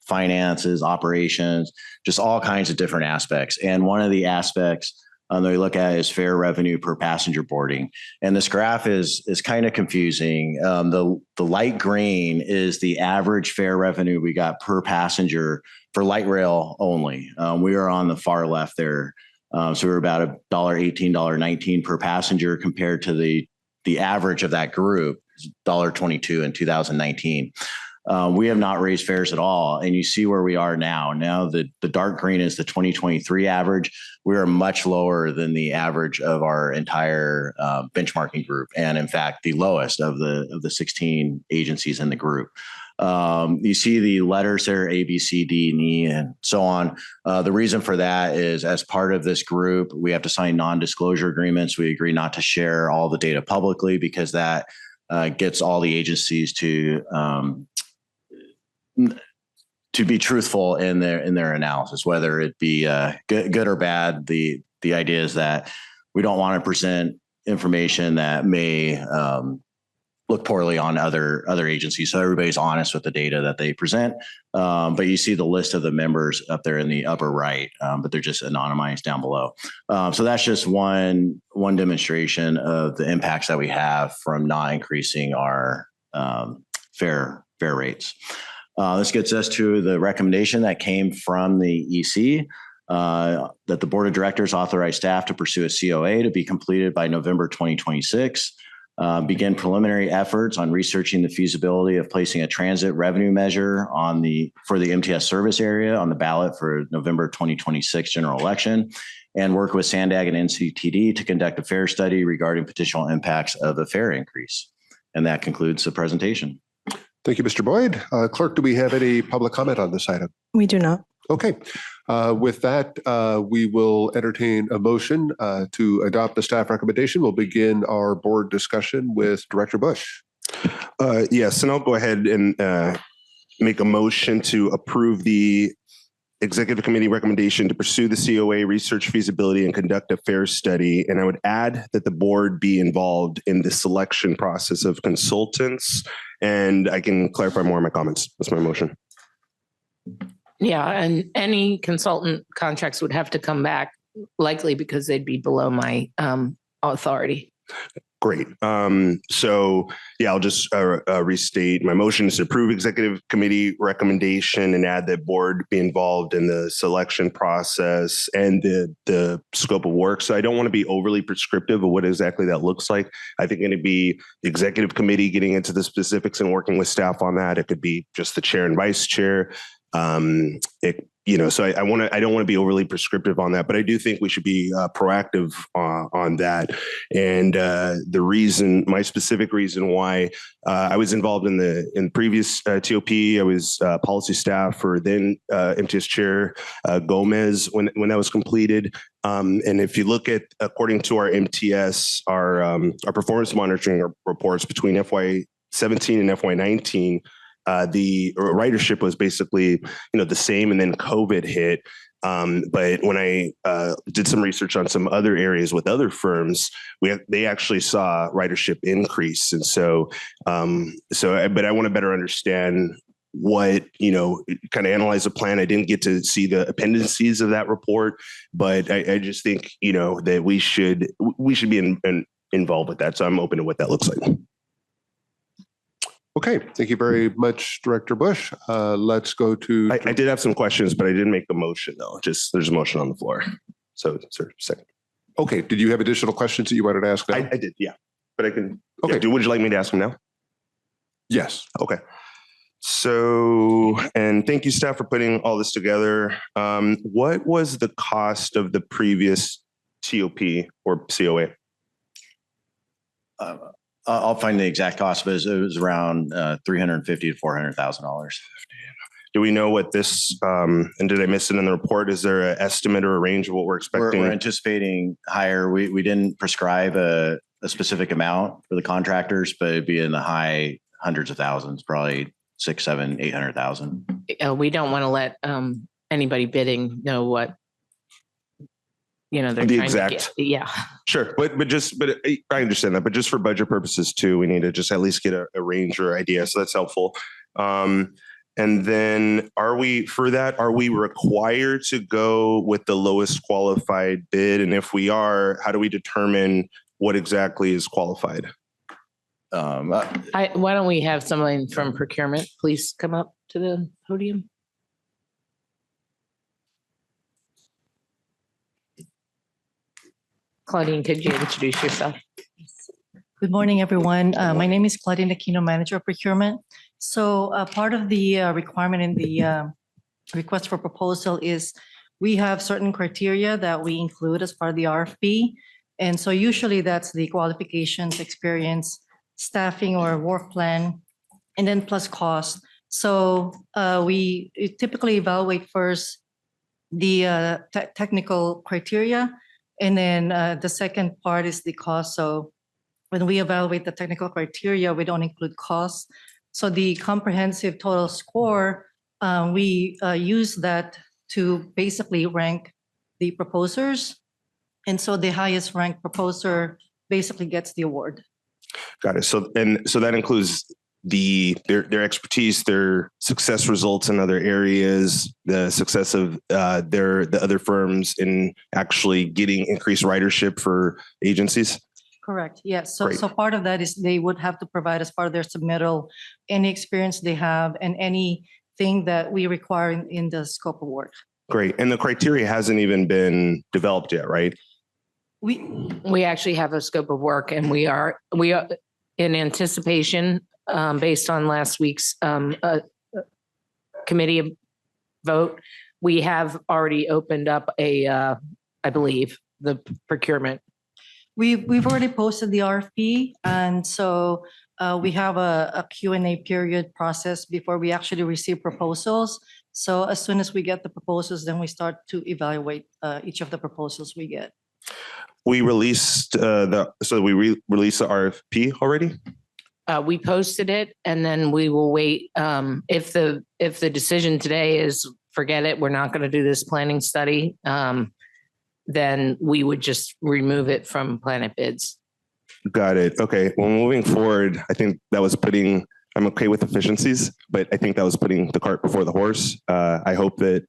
finances, operations, just all kinds of different aspects. And one of the aspects that we look at is fare revenue per passenger boarding. And this graph is kind of confusing. The light green is the average fare revenue we got per passenger for light rail only. We are on the far left there. So we're about $1.18, $1.19 per passenger compared to the average of that group, $1.22 in 2019. We have not raised fares at all. And you see where we are now. Now the dark green is the 2023 average. We are much lower than the average of our entire benchmarking group. And in fact, the lowest of the 16 agencies in the group. You see the letters there, A, B, C, D, and E, and so on. The reason for that is as part of this group, we have to sign non-disclosure agreements. We agree not to share all the data publicly because that gets all the agencies to be truthful in their analysis, whether it be good or bad. The idea is that we don't want to present information that may look poorly on other agencies. So everybody's honest with the data that they present. But you see the list of the members up there in the upper right, but they're just anonymized down below. So that's just one demonstration of the impacts that we have from not increasing our fare rates. This gets us to the recommendation that came from the EC that the board of directors authorized staff to pursue a COA to be completed by November 2026. Begin preliminary efforts on researching the feasibility of placing a transit revenue measure for the MTS service area on the ballot for November 2026 general election, and work with SANDAG and NCTD to conduct a fare study regarding potential impacts of a fare increase. And that concludes the presentation. Thank you, Mr. Boyd. Clerk, do we have any public comment on this item? We do not. Okay. With that, we will entertain a motion to adopt the staff recommendation. We'll begin our board discussion with Director Bush. Yes, and I'll go ahead and make a motion to approve the executive committee recommendation to pursue the COA research feasibility and conduct a fare study. And I would add that the board be involved in the selection process of consultants. And I can clarify more in my comments. That's my motion. Yeah, and any consultant contracts would have to come back likely because they'd be below my authority. Great. So yeah, I'll just restate. My motion is to approve executive committee recommendation and add that board be involved in the selection process and the scope of work. So I don't want to be overly prescriptive of what exactly that looks like. I think it'd be the executive committee getting into the specifics and working with staff on that. It could be just the chair and vice chair. So I don't want to be overly prescriptive on that, but I do think we should be proactive on that. And my specific reason why I was involved in the previous TOP, I was policy staff for then MTS Chair Gomez when that was completed. And if you look at, according to our MTS, our performance monitoring reports between FY17 and FY19, the ridership was basically, the same, and then COVID hit. But when I did some research on some other areas with other firms, they actually saw ridership increase. And but I want to better understand what, kind of analyze the plan. I didn't get to see the appendices of that report, but I just think, that we should be involved with that. So I'm open to what that looks like. Okay, thank you very much, Director Bush. Let's go to. I did have some questions, but I didn't make the motion though. There's a motion on the floor. So, sir, second. Okay, did you have additional questions that you wanted to ask now? I did, yeah. But I can. Okay. Yeah, would you like me to ask them now? Yes. Okay. So, and thank you, staff, for putting all this together. What was the cost of the previous TOP or COA? I'll find the exact cost, but it was around $350,000 to $400,000. Do we know what this, and did I miss it in the report? Is there an estimate or a range of what we're expecting? We're anticipating higher. We didn't prescribe a specific amount for the contractors, but it'd be in the high hundreds of thousands, probably 6, 7, 800,000. We don't want to let anybody bidding know what, they're the trying exact. to get. Yeah. Sure. But I understand that, but just for budget purposes too, we need to just at least get a range or idea. So that's helpful. And then are we required to go with the lowest qualified bid? And if we are, how do we determine what exactly is qualified? Why don't we have someone from procurement please come up to the podium? Claudine, could you introduce yourself? Good morning, everyone. My name is Claudine Aquino, Manager of Procurement. So part of the requirement in the request for proposal is we have certain criteria that we include as part of the RFP. And so usually that's the qualifications, experience, staffing or work plan, and then plus cost. So we typically evaluate first the technical criteria, and then the second part is the cost. So when we evaluate the technical criteria, we don't include costs. So the comprehensive total score, we use that to basically rank the proposers. And so the highest ranked proposer basically gets the award. Got it. So that includes their expertise, their success results in other areas, the success of the other firms in actually getting increased ridership for agencies. Correct. Yes. So part of that is they would have to provide as part of their submittal any experience they have and anything that we require in the scope of work. Great. And the criteria hasn't even been developed yet, right? We actually have a scope of work, and we are in anticipation based on last week's committee vote. We have already opened up I believe, the procurement. We've already posted the RFP, and so we have a Q&A period process before we actually receive proposals. So as soon as we get the proposals, then we start to evaluate each of the proposals we get. We released released the RFP already? We posted it, and then we will wait. If the decision today is forget it, we're not going to do this planning study, then we would just remove it from Planet Bids. Got it. Okay. Well, moving forward, I think that was I'm okay with efficiencies, but I think that was putting the cart before the horse. I hope that,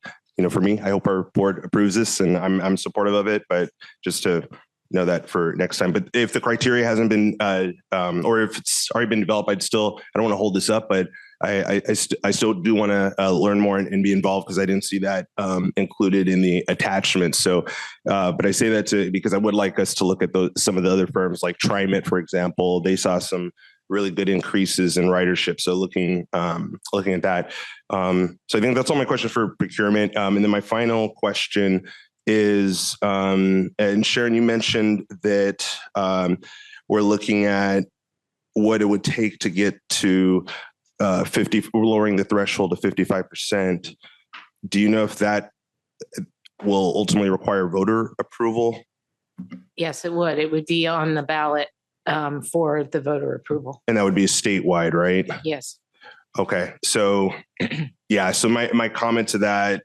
for me, I hope our board approves this, and I'm supportive of it, but just to, know that for next time. But if the criteria hasn't been, or if it's already been developed, I don't want to hold this up, but I still do want to learn more and be involved because I didn't see that included in the attachment. So, but I say that because I would like us to look at some of the other firms like TriMet, for example. They saw some really good increases in ridership. So looking at that. So I think that's all my questions for procurement. And then my final question is, and Sharon, you mentioned that we're looking at what it would take to get to lowering the threshold to 55%. Do you know if that will ultimately require voter approval? Yes, it would. It would be on the ballot for the voter approval. And that would be statewide, right? Yes. Okay. So yeah. So my comment to that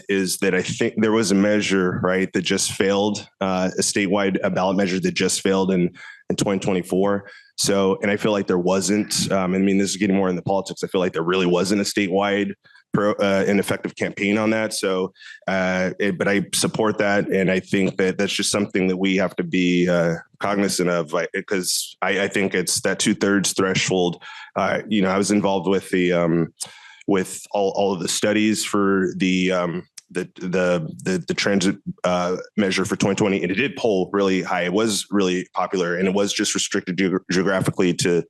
is that I think there was a measure, right, that just failed, a statewide ballot measure that just failed in 2024. So, and I feel like there wasn't, I mean, this is getting more into politics. I feel like there really wasn't a statewide an effective campaign on that. So, but I support that. And I think that that's just something that we have to be cognizant of, because I think it's that 2/3 threshold. I was involved with with all of the studies for the transit measure for 2020, and it did poll really high. It was really popular, and it was just restricted geographically to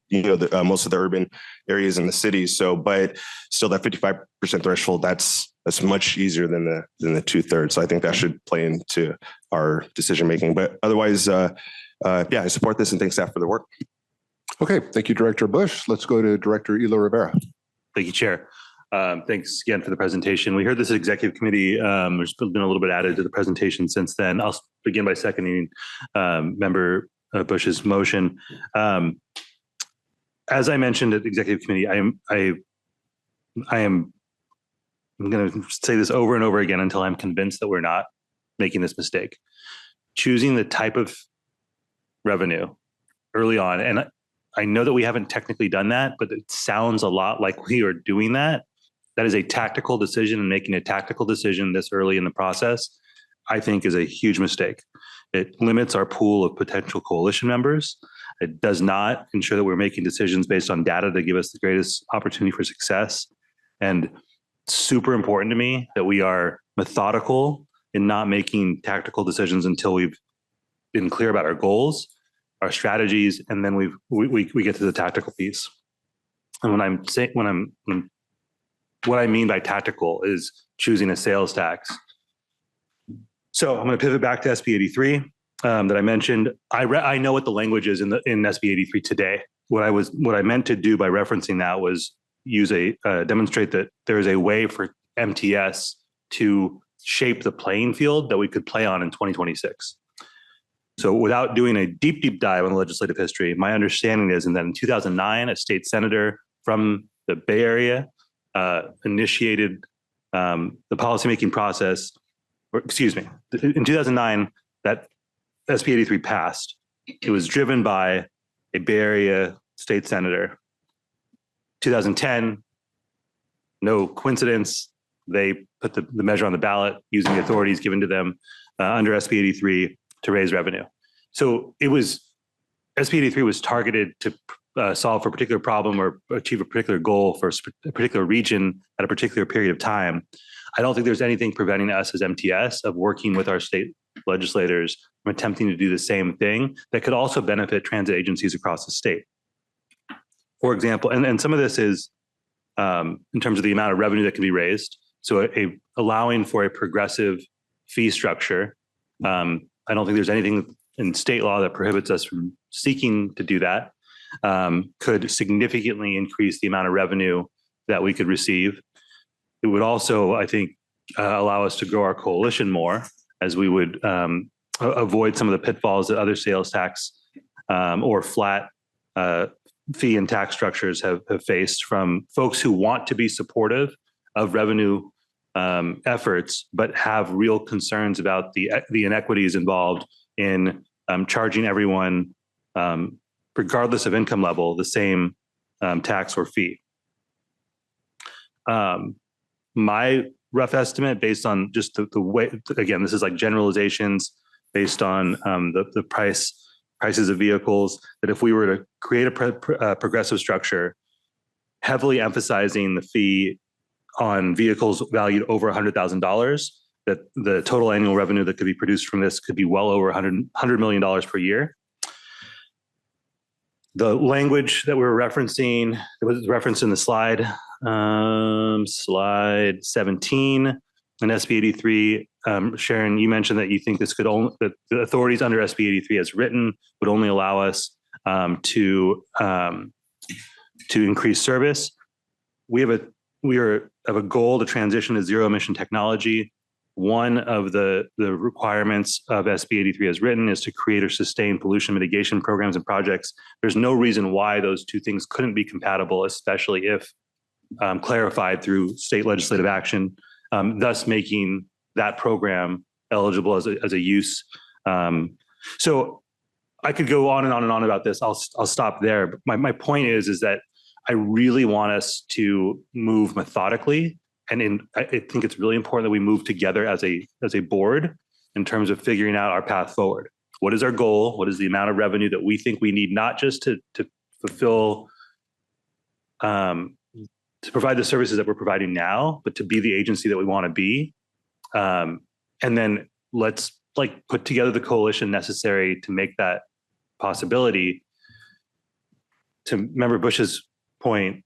most of the urban areas in the cities. So, but still, that 55% threshold, that's much easier than the 2/3. So I think that should play into our decision making. But otherwise, yeah, I support this and thanks staff for the work. Okay, thank you, Director Bush. Let's go to Director Elo Rivera. Thank you, Chair. Thanks again for the presentation. We heard this at Executive Committee. There's been a little bit added to the presentation since then. I'll begin by seconding Member Bush's motion. As I mentioned at Executive Committee, I'm going to say this over and over again until I'm convinced that we're not making this mistake. Choosing the type of revenue early on, and I know that we haven't technically done that, but it sounds a lot like we are doing that. That is a tactical decision, and making a tactical decision this early in the process, I think, is a huge mistake. It limits our pool of potential coalition members. It does not ensure that we're making decisions based on data that give us the greatest opportunity for success. And it's super important to me that we are methodical in not making tactical decisions until we've been clear about our goals, our strategies, and then we get to the tactical piece. And what I mean by tactical is choosing a sales tax. So I'm going to pivot back to SB 83 that I mentioned. I know what the language is in SB 83 today. What I meant to do by referencing that was demonstrate that there is a way for MTS to shape the playing field that we could play on in 2026. So without doing a deep dive on the legislative history, my understanding is that in 2009, a state senator from the Bay Area initiated the policymaking process, in 2009, that SB 83 passed. It was driven by a Bay Area state senator. 2010, no coincidence, they put the measure on the ballot using the authorities given to them under SB 83 to raise revenue. So SB 83 was targeted to solve for a particular problem or achieve a particular goal for a particular region at a particular period of time. I don't think there's anything preventing us as MTS of working with our state legislators from attempting to do the same thing that could also benefit transit agencies across the state. For example, and some of this is in terms of the amount of revenue that can be raised. So allowing for a progressive fee structure. I don't think there's anything in state law that prohibits us from seeking to do that. Could significantly increase the amount of revenue that we could receive. It would also, I think, allow us to grow our coalition more, as we would avoid some of the pitfalls that other sales tax or flat fee and tax structures have faced from folks who want to be supportive of revenue efforts, but have real concerns about the inequities involved in charging everyone, regardless of income level, the same tax or fee. My rough estimate, based on just the way, again, this is like generalizations, based on the prices of vehicles, that if we were to create a progressive structure, heavily emphasizing the fee on vehicles valued over $100,000, that the total annual revenue that could be produced from this could be well over $100 million per year. The language that we're referencing, that was referenced in the slide, slide 17 in SB 83. Sharon, you mentioned that you think this could only, that the authorities under SB 83 as written would only allow us to increase service. We have a goal to transition to zero emission technology. One of the requirements of SB 83 as written is to create or sustain pollution mitigation programs and projects. There's no reason why those two things couldn't be compatible, especially if clarified through state legislative action, thus making that program eligible as a use. So I could go on and on and on about this. I'll stop there. But my point is that I really want us to move methodically. And I think it's really important that we move together as a board in terms of figuring out our path forward. What is our goal? What is the amount of revenue that we think we need, not just to fulfill, to provide the services that we're providing now, but to be the agency that we want to be. And then let's put together the coalition necessary to make that possibility. To Member Bush's point,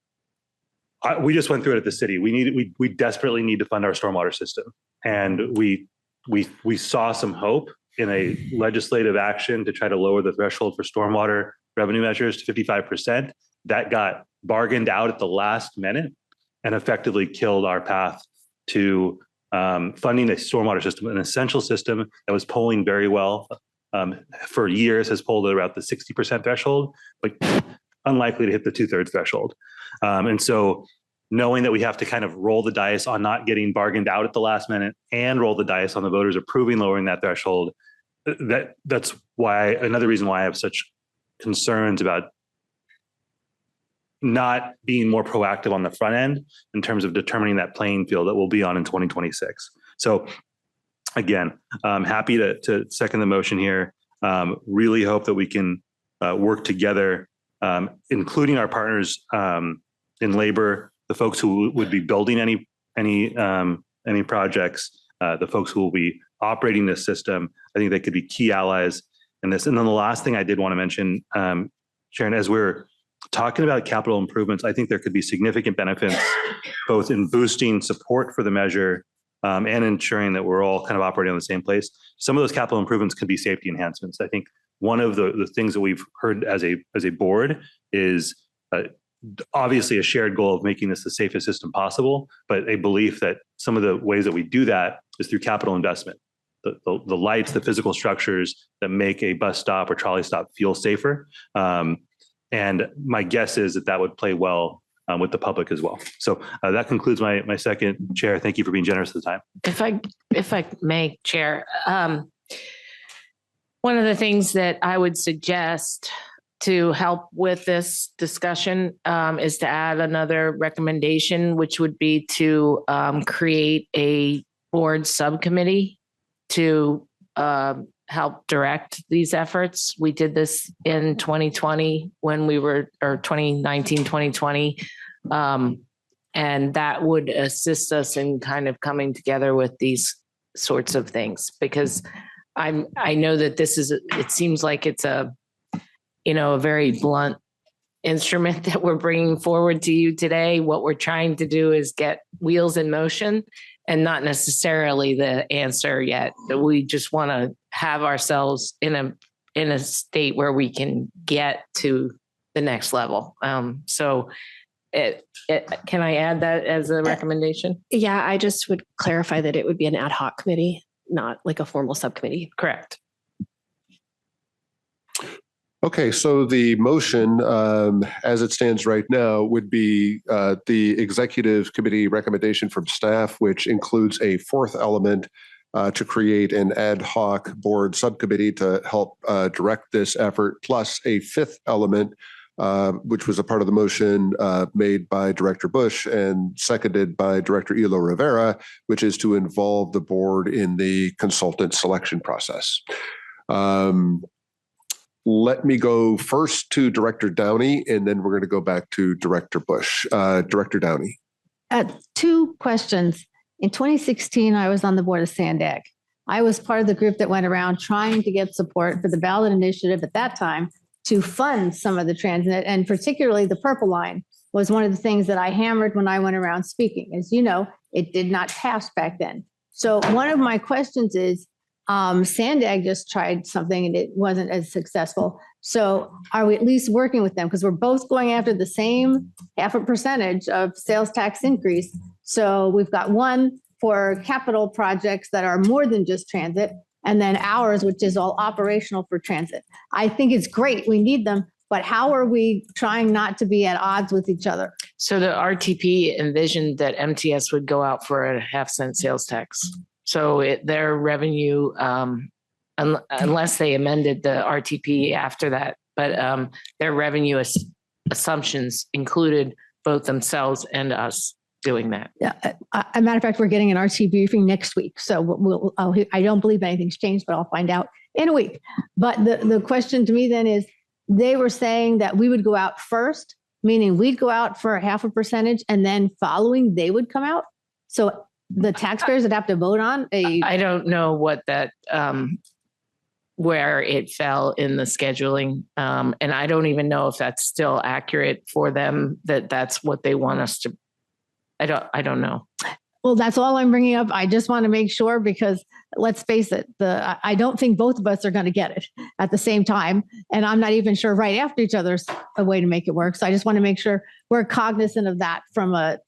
we just went through it at the city. We desperately need to fund our stormwater system. And we saw some hope in a legislative action to try to lower the threshold for stormwater revenue measures to 55%. That got bargained out at the last minute and effectively killed our path to funding a stormwater system, an essential system that was polling very well for years, has polled at about the 60% threshold, but unlikely to hit the 2/3 threshold. And so knowing that we have to kind of roll the dice on not getting bargained out at the last minute and roll the dice on the voters approving lowering that threshold, that's why, another reason why I have such concerns about not being more proactive on the front end in terms of determining that playing field that we'll be on in 2026. So again, I'm happy to second the motion here. Really hope that we can work together, including our partners in labor, the folks who would be building any projects, the folks who will be operating this system. I think they could be key allies in this. And then the last thing I did want to mention, Sharon, as we're talking about capital improvements, I think there could be significant benefits both in boosting support for the measure and ensuring that we're all kind of operating on the same place. Some of those capital improvements could be safety enhancements. I think one of the things that we've heard as a board is obviously a shared goal of making this the safest system possible, but a belief that some of the ways that we do that is through capital investment. The lights, the physical structures that make a bus stop or trolley stop feel safer. And my guess is that would play well with the public as well. So that concludes my second, Chair. Thank you for being generous with the time. If I may, Chair, one of the things that I would suggest to help with this discussion is to add another recommendation, which would be to create a board subcommittee to help direct these efforts. We did this in 2020 or 2019, 2020. And that would assist us in kind of coming together with these sorts of things, because I know that it seems like it's a very blunt instrument that we're bringing forward to you today. What we're trying to do is get wheels in motion and not necessarily the answer yet. We just want to have ourselves in a state where we can get to the next level. So can I add that as a recommendation? Yeah, I just would clarify that it would be an ad hoc committee, not like a formal subcommittee. Correct. Okay, so the motion as it stands right now would be the executive committee recommendation from staff, which includes a fourth element to create an ad hoc board subcommittee to help direct this effort, plus a fifth element which was a part of the motion made by Director Bush and seconded by Director Elo Rivera, which is to involve the board in the consultant selection process. Let me go first to Director Downey, and then we're going to go back to Director Bush. Director Downey. 2 questions. In 2016, I was on the board of Sandag. I was part of the group that went around trying to get support for the ballot initiative at that time to fund some of the transit, and particularly the Purple Line was one of the things that I hammered when I went around speaking. As you know, it did not pass back then. So one of my questions is, Sandag just tried something and it wasn't as successful. So are we at least working with them? Because we're both going after the same 0.5% of sales tax increase. So we've got one for capital projects that are more than just transit, and then ours, which is all operational for transit. I think it's great. We need them. But how are we trying not to be at odds with each other? So the RTP envisioned that MTS would go out for a 0.5 sales tax. So their revenue, unless they amended the RTP after that, but their revenue assumptions included both themselves and us doing that. Yeah, a matter of fact, we're getting an RTP briefing next week. So I don't believe anything's changed, but I'll find out in a week. But the question to me then is, they were saying that we would go out first, meaning we'd go out for 0.5%, and then following they would come out. So the taxpayers would have to vote on I don't know what that, where it fell in the scheduling. And I don't even know if that's still accurate for them, that's what they want us to, I don't know. Well, that's all I'm bringing up. I just want to make sure, because let's face it, I don't think both of us are going to get it at the same time. And I'm not even sure right after each other's a way to make it work. So I just want to make sure we're cognizant of that from a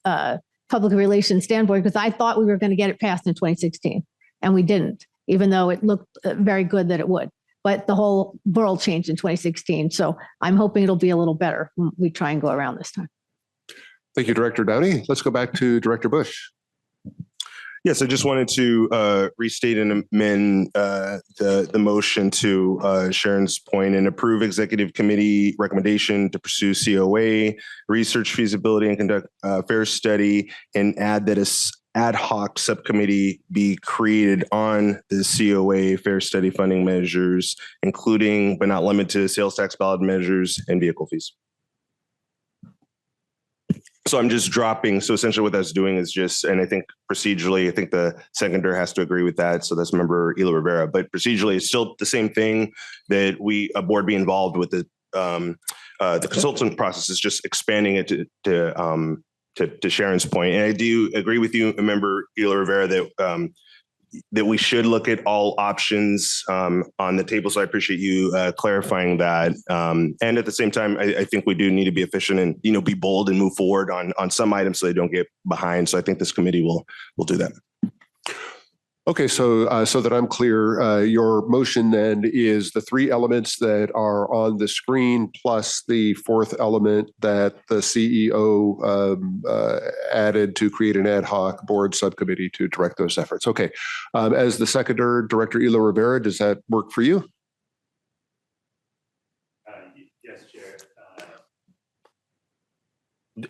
public relations standpoint, because I thought we were going to get it passed in 2016 and we didn't, even though it looked very good that it would. But the whole world changed in 2016. So I'm hoping it'll be a little better when we try and go around this time. Thank you, Director Downey. Let's go back to Director Bush. Yes, I just wanted to restate and amend the motion to Sharon's point and approve executive committee recommendation to pursue COA, research feasibility and conduct a fair study, and add that a ad hoc subcommittee be created on the COA fair study funding measures, including but not limited to sales tax ballot measures and vehicle fees. So I'm just dropping. So essentially what that's doing is just, and I think procedurally, I think the seconder has to agree with that. So that's member Elo Rivera, but procedurally it's still the same thing, that a board be involved with the consultant process, is just expanding it to Sharon's point. And I do agree with you, member Elo Rivera, that we should look at all options on the table. So I appreciate you clarifying that. And at the same time, I think we do need to be efficient and, be bold and move forward on some items so they don't get behind. So I think this committee will do that. Okay, so that I'm clear, your motion then is the 3 elements that are on the screen plus the 4th element that the CEO added to create an ad hoc board subcommittee to direct those efforts. Okay, as the seconder, Director Elo Rivera, does that work for you? Yes, Chair.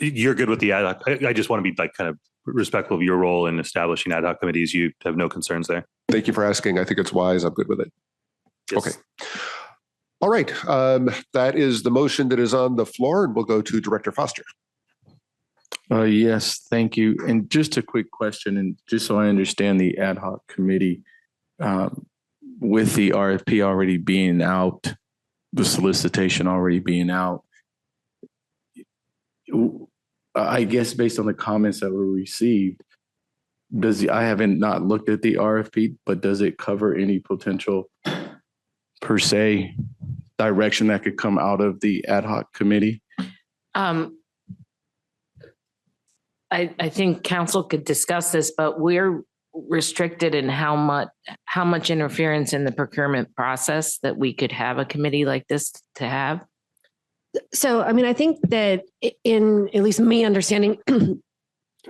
You're good with the ad hoc. I just want to be kind of respectful of your role in establishing ad hoc committees. You have no concerns there. Thank you for asking. I think it's wise. I'm good with it. Yes. Okay. All right. That is the motion that is on the floor, and we'll go to Director Foster. Yes, thank you. And just a quick question, and just so I understand the ad hoc committee, with the RFP already being out, the solicitation already being out, I guess based on the comments that were received, I haven't not looked at the RFP, but does it cover any potential per se direction that could come out of the ad hoc committee? I think council could discuss this, but we're restricted in how much interference in the procurement process that we could have a committee like this to have. So, I mean, I think that in at least me understanding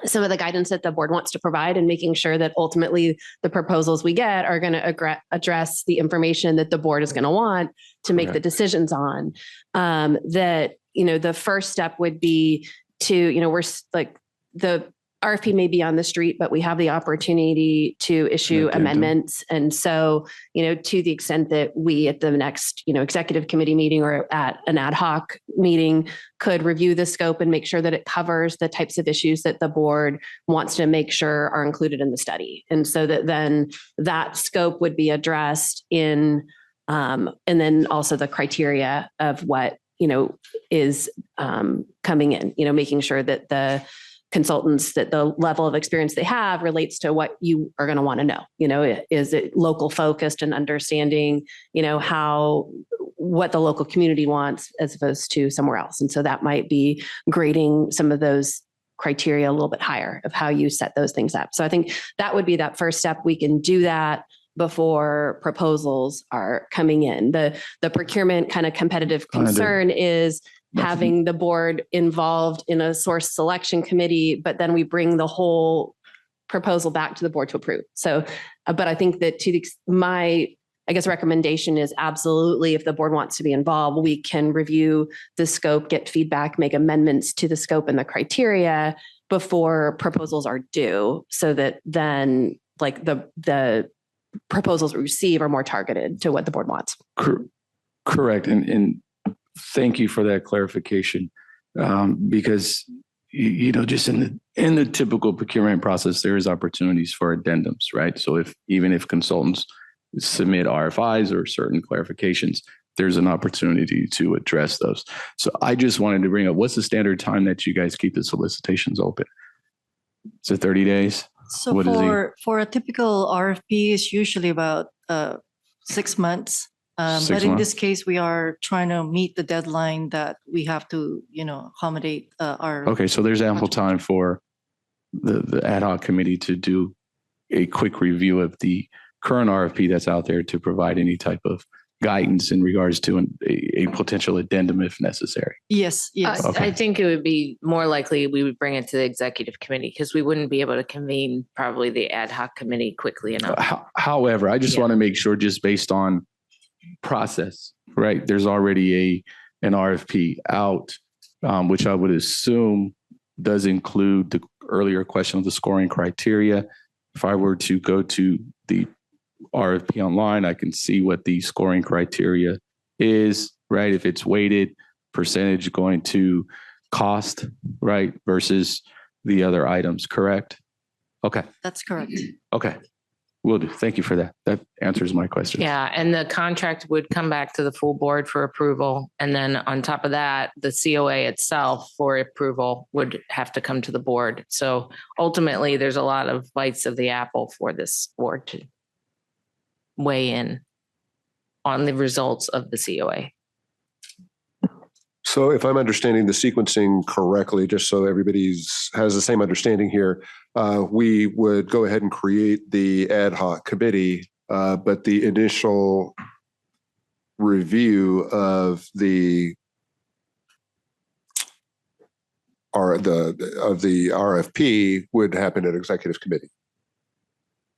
some of the guidance that the board wants to provide and making sure that ultimately the proposals we get are going to address the information that the board is going to want to make the decisions on, that the first step would be to, we're like the RFP may be on the street, but we have the opportunity to issue amendments. And so, to the extent that we at the next, executive committee meeting or at an ad hoc meeting could review the scope and make sure that it covers the types of issues that the board wants to make sure are included in the study. And so that then that scope would be addressed in, and then also the criteria of what, is coming in, making sure that the consultants, that the level of experience they have relates to what you are going to want to know. Is it local focused and understanding, what the local community wants as opposed to somewhere else. And so that might be grading some of those criteria a little bit higher of how you set those things up. So I think that would be that first step. We can do that before proposals are coming in. The procurement kind of competitive concern is having the board involved in a source selection committee, but then we bring the whole proposal back to the board to approve. So, but I think that my recommendation is absolutely, if the board wants to be involved, we can review the scope, get feedback, make amendments to the scope and the criteria before proposals are due, so that then like the proposals we receive are more targeted to what the board wants. Correct. And thank you for that clarification, because just in the typical procurement process, there is opportunities for addendums, right? So even if consultants submit RFIs or certain clarifications, there's an opportunity to address those. So I just wanted to bring up, what's the standard time that you guys keep the solicitations open? Is it 30 days? So for a typical RFP, it's usually about 6 months. But in this case, we are trying to meet the deadline that we have to, accommodate our. Okay, so there's ample time for the ad hoc committee to do a quick review of the current RFP that's out there to provide any type of guidance in regards to a potential addendum if necessary. Yes. I think it would be more likely we would bring it to the executive committee because we wouldn't be able to convene probably the ad hoc committee quickly enough. However, I just want to make sure, just based on process, right? There's already an RFP out, which I would assume does include the earlier question of the scoring criteria. If I were to go to the RFP online, I can see what the scoring criteria is, right? If it's weighted percentage going to cost, right, versus the other items, correct? Okay. That's correct. Okay. Will do. Thank you for that. That answers my question. Yeah, and the contract would come back to the full board for approval. And then on top of that, the COA itself for approval would have to come to the board. So ultimately, there's a lot of bites of the apple for this board to weigh in on the results of the COA. So if I'm understanding the sequencing correctly, just so everybody has the same understanding here, we would go ahead and create the ad hoc committee, but the initial review of the RFP would happen at executive committee.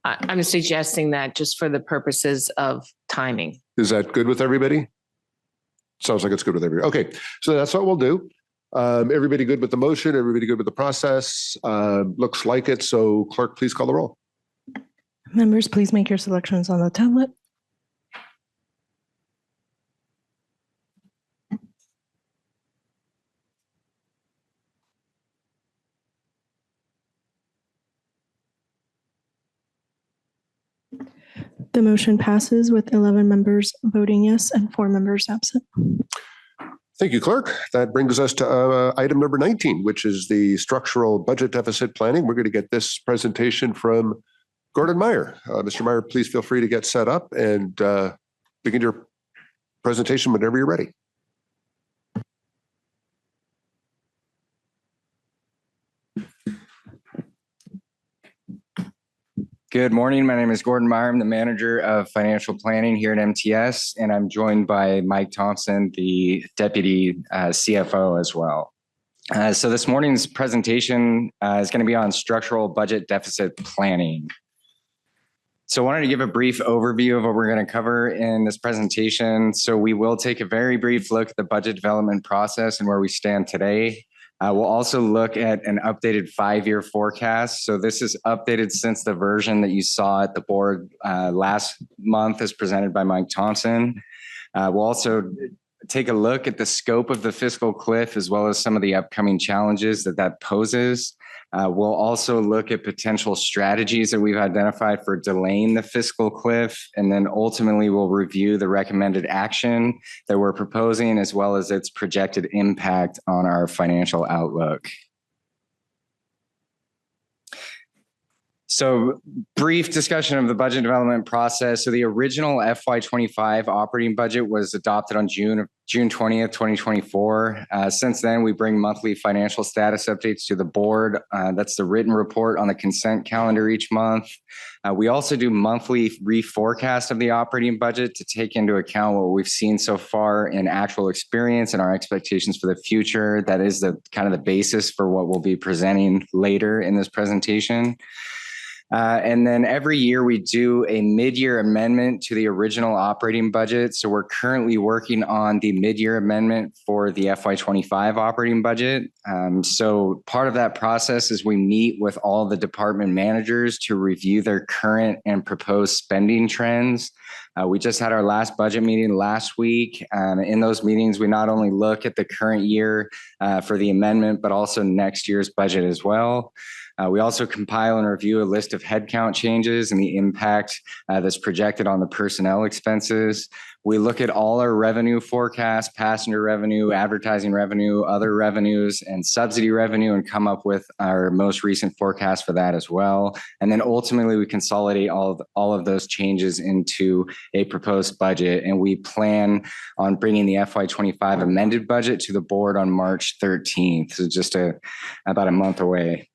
I'm suggesting that just for the purposes of timing. Is that good with everybody? Sounds like it's good with everybody. Okay, so that's what we'll do. Everybody good with the motion? Everybody good with the process? Looks like it. So clerk, please call the roll. Members, please make your selections on the tablet. The motion passes with 11 members voting yes and 4 members absent. Thank you, clerk. That brings us to item number 19, which is the structural budget deficit planning. We're going to get this presentation from Gordon Meyer. Mr. Meyer, please feel free to get set up and begin your presentation whenever you're ready. Good morning. My name is Gordon Meyer. I'm the manager of financial planning here at MTS, and I'm joined by Mike Thompson, the deputy CFO as well. So this morning's presentation is going to be on structural budget deficit planning. So I wanted to give a brief overview of what we're going to cover in this presentation. So we will take a very brief look at the budget development process and where we stand today. We'll also look at an updated 5-year forecast. So this is updated since the version that you saw at the board last month as presented by Mike Thompson. We'll also take a look at the scope of the fiscal cliff as well as some of the upcoming challenges that poses. We'll also look at potential strategies that we've identified for delaying the fiscal cliff. And then ultimately we'll review the recommended action that we're proposing as well as its projected impact on our financial outlook. So brief discussion of the budget development process. So the original FY25 operating budget was adopted on June 20th, 2024. Since then, we bring monthly financial status updates to the board. That's the written report on the consent calendar each month. We also do monthly reforecast of the operating budget to take into account what we've seen so far in actual experience and our expectations for the future. That is the kind of the basis for what we'll be presenting later in this presentation. And then every year we do a mid-year amendment to the original operating budget. So we're currently working on the mid-year amendment for the FY25 operating budget. So part of that process is we meet with all the department managers to review their current and proposed spending trends. We just had our last budget meeting last week. In those meetings, we not only look at the current year for the amendment, but also next year's budget as well. We also compile and review a list of headcount changes and the impact that's projected on the personnel expenses. We look at all our revenue forecasts, passenger revenue, advertising revenue, other revenues, and subsidy revenue, and come up with our most recent forecast for that as well. And then ultimately, we consolidate all of those changes into a proposed budget. And we plan on bringing the FY25 amended budget to the board on March 13th, so just about a month away.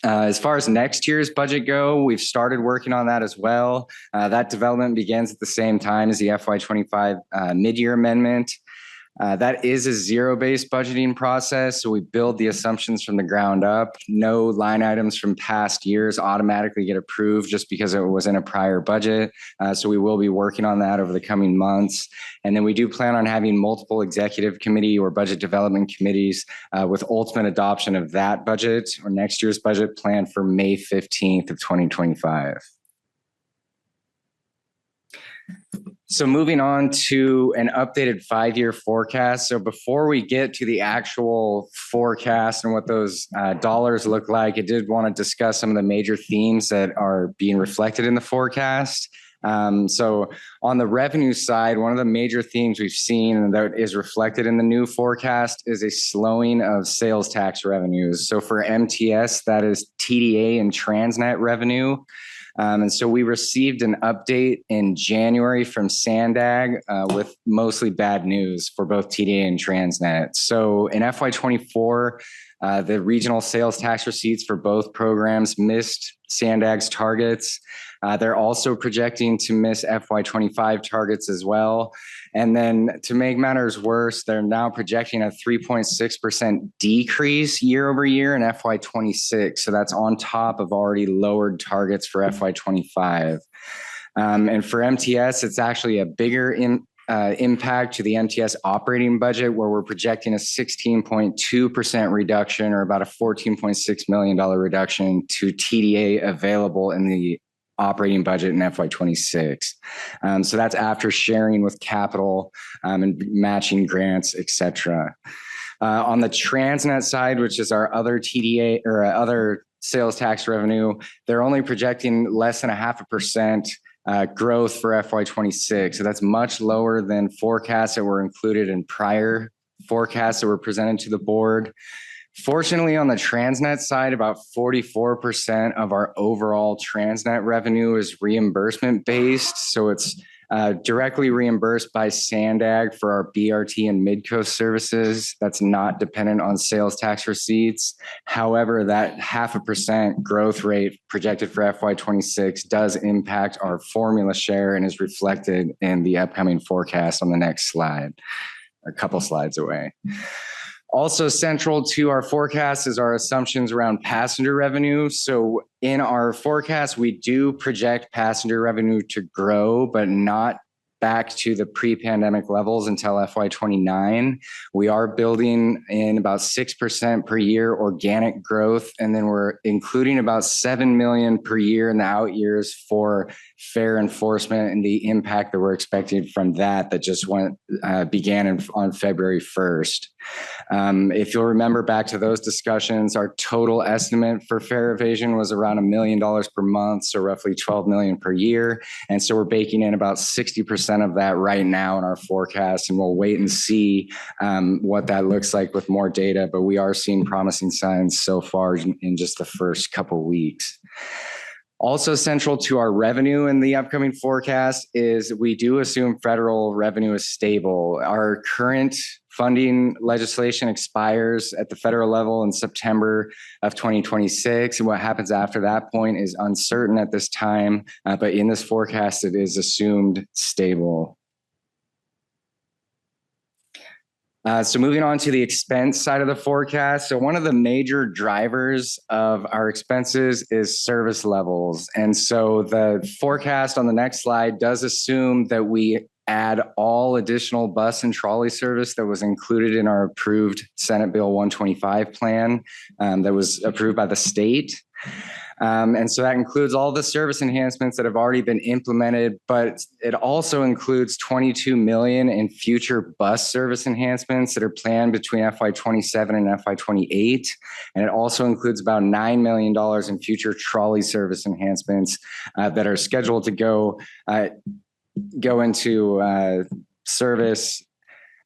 As far as next year's budget go, we've started working on that as well. That development begins at the same time as the FY25 mid-year amendment. That is a zero-based budgeting process. So we build the assumptions from the ground up. No line items from past years automatically get approved just because it was in a prior budget. So we will be working on that over the coming months. And then we do plan on having multiple executive committee or budget development committees with ultimate adoption of that budget or next year's budget planned for May 15th of 2025. So moving on to an updated 5-year forecast. So before we get to the actual forecast and what those dollars look like, I did want to discuss some of the major themes that are being reflected in the forecast. So on the revenue side, one of the major themes we've seen that is reflected in the new forecast is a slowing of sales tax revenues. So for MTS, that is TDA and Transnet revenue. And so we received an update in January from Sandag with mostly bad news for both TDA and Transnet. So in FY24, the regional sales tax receipts for both programs missed Sandag's targets. They're also projecting to miss FY25 targets as well. And then to make matters worse, they're now projecting a 3.6% decrease year over year in FY26. So that's on top of already lowered targets for FY25. And for MTS, it's actually a bigger impact to the MTS operating budget, where we're projecting a 16.2% reduction, or about a $14.6 million reduction to TDA available in the operating budget in FY26. So that's after sharing with capital and matching grants, et cetera. On the Transnet side, which is our other TDA or other sales tax revenue, they're only projecting less than 0.5% growth for FY26. So that's much lower than forecasts that were included in prior forecasts that were presented to the board. Fortunately, on the Transnet side, about 44% of our overall Transnet revenue is reimbursement based. So it's directly reimbursed by Sandag for our BRT and Midcoast services. That's not dependent on sales tax receipts. However, that 0.5% growth rate projected for FY26 does impact our formula share and is reflected in the upcoming forecast on the next slide, a couple slides away. Also central to our forecast is our assumptions around passenger revenue. So in our forecast, we do project passenger revenue to grow, but not back to the pre-pandemic levels until FY29. We are building in about 6% per year organic growth, and then we're including about 7 million per year in the out years for fare enforcement and the impact that we're expecting from that just began on February 1st. If you'll remember back to those discussions, our total estimate for fare evasion was around $1 million per month, so roughly 12 million per year. And so we're baking in about 60% of that right now in our forecast, and we'll wait and see what that looks like with more data, but we are seeing promising signs so far in just the first couple weeks. Also central to our revenue in the upcoming forecast is we do assume federal revenue is stable. Our current funding legislation expires at the federal level in September of 2026. And what happens after that point is uncertain at this time, but in this forecast, it is assumed stable. So moving on to the expense side of the forecast. So one of the major drivers of our expenses is service levels. And so the forecast on the next slide does assume that we add all additional bus and trolley service that was included in our approved Senate Bill 125 plan that was approved by the state. And so that includes all the service enhancements that have already been implemented, but it also includes 22 million in future bus service enhancements that are planned between FY27 and FY28. And it also includes about $9 million in future trolley service enhancements that are scheduled to go into service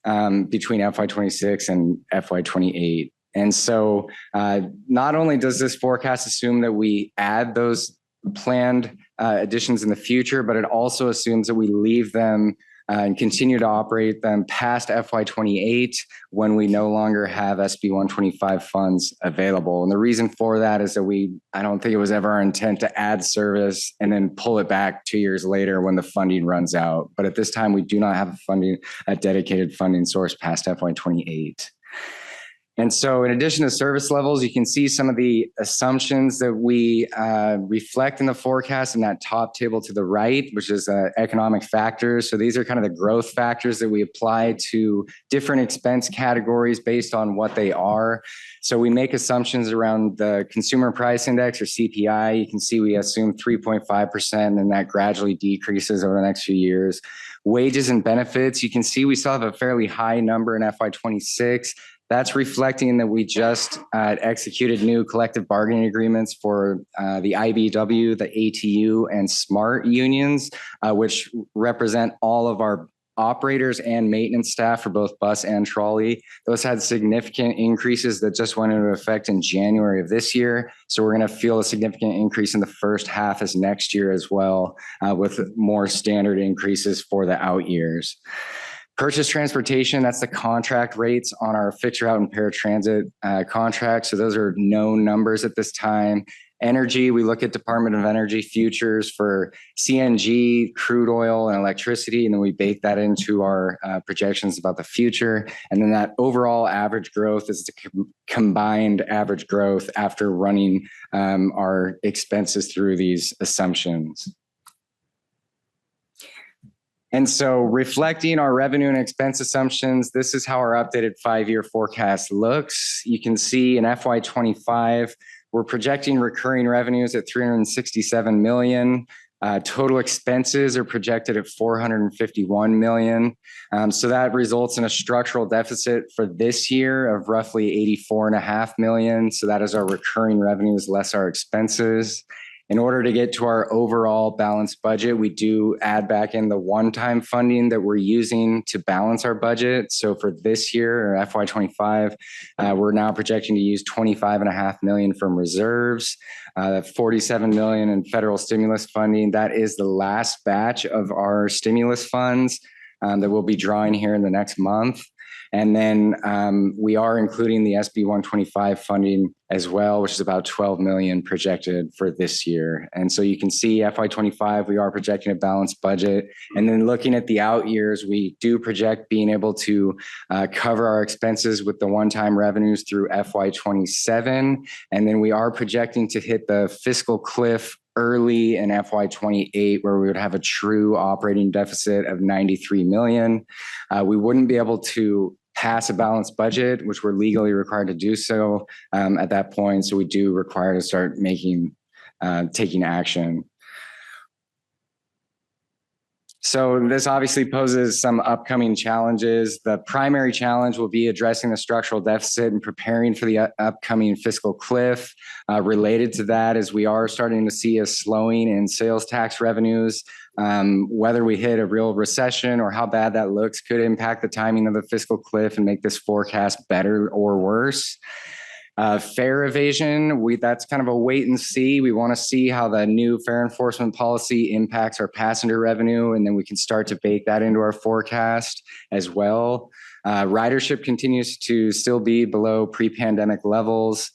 between FY26 and FY28. And so not only does this forecast assume that we add those planned additions in the future, but it also assumes that we leave them and continue to operate them past FY28 when we no longer have SB 125 funds available. And the reason for that is that I don't think it was ever our intent to add service and then pull it back 2 years later when the funding runs out. But at this time, we do not have a dedicated funding source past FY28. And so in addition to service levels, you can see some of the assumptions that we reflect in the forecast in that top table to the right, which is economic factors. So these are kind of the growth factors that we apply to different expense categories based on what they are. So we make assumptions around the consumer price index or CPI. You can see we assume 3.5%, and that gradually decreases over the next few years. Wages and benefits, you can see we still have a fairly high number in FY26. That's reflecting that we just executed new collective bargaining agreements for the IBW, the ATU, and SMART unions, which represent all of our operators and maintenance staff for both bus and trolley. Those had significant increases that just went into effect in January of this year. So we're going to feel a significant increase in the first half as next year as well, with more standard increases for the out years. Purchase transportation, that's the contract rates on our fixed route and paratransit contracts. So those are known numbers at this time. Energy, we look at Department of Energy futures for CNG, crude oil, and electricity, and then we bake that into our projections about the future. And then that overall average growth is the combined average growth after running our expenses through these assumptions. And so reflecting our revenue and expense assumptions, this is how our updated 5-year forecast looks. You can see in FY25, we're projecting recurring revenues at 367 million. Total expenses are projected at 451 million. So that results in a structural deficit for this year of roughly 84.5 million. So that is our recurring revenues less our expenses. In order to get to our overall balanced budget, we do add back in the one-time funding that we're using to balance our budget. So for this year, or FY25, we're now projecting to use 25.5 million from reserves, 47 million in federal stimulus funding. That is the last batch of our stimulus funds that we'll be drawing here in the next month. And then we are including the SB 125 funding as well, which is about 12 million projected for this year. And so you can see FY25, we are projecting a balanced budget. And then looking at the out years, we do project being able to cover our expenses with the one-time revenues through FY27. And then we are projecting to hit the fiscal cliff early in FY28, where we would have a true operating deficit of 93 million. We wouldn't be able to pass a balanced budget, which we're legally required to do so at that point. So we do require to start taking action. So this obviously poses some upcoming challenges. The primary challenge will be addressing the structural deficit and preparing for the upcoming fiscal cliff. Related to that is we are starting to see a slowing in sales tax revenues. Whether we hit a real recession or how bad that looks could impact the timing of the fiscal cliff and make this forecast better or worse. Fare evasion, that's kind of a wait and see. We want to see how the new fare enforcement policy impacts our passenger revenue, and then we can start to bake that into our forecast as well. Ridership continues to still be below pre-pandemic levels.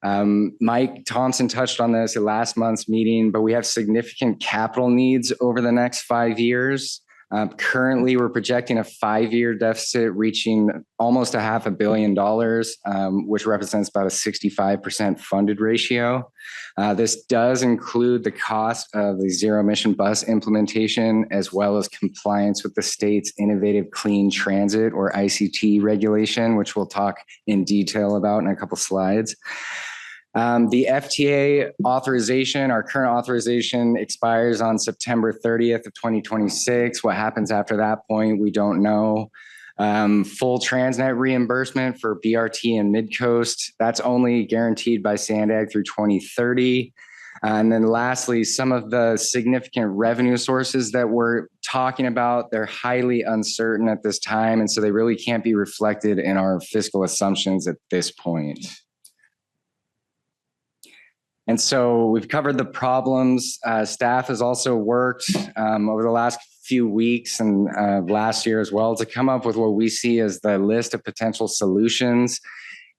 Mike Thompson touched on this at last month's meeting, but we have significant capital needs over the next 5 years. Currently, we're projecting a 5-year deficit reaching almost $500 million, which represents about a 65% funded ratio. This does include the cost of the zero-emission bus implementation, as well as compliance with the state's Innovative Clean Transit, or ICT regulation, which we'll talk in detail about in a couple slides. The FTA authorization, our current authorization expires on September 30th of 2026. What happens after that point, we don't know. Full Transnet reimbursement for BRT and Midcoast, that's only guaranteed by SANDAG through 2030. And then lastly, some of the significant revenue sources that we're talking about, they're highly uncertain at this time. And so they really can't be reflected in our fiscal assumptions at this point. And so we've covered the problems. Staff has also worked over the last few weeks and last year as well to come up with what we see as the list of potential solutions.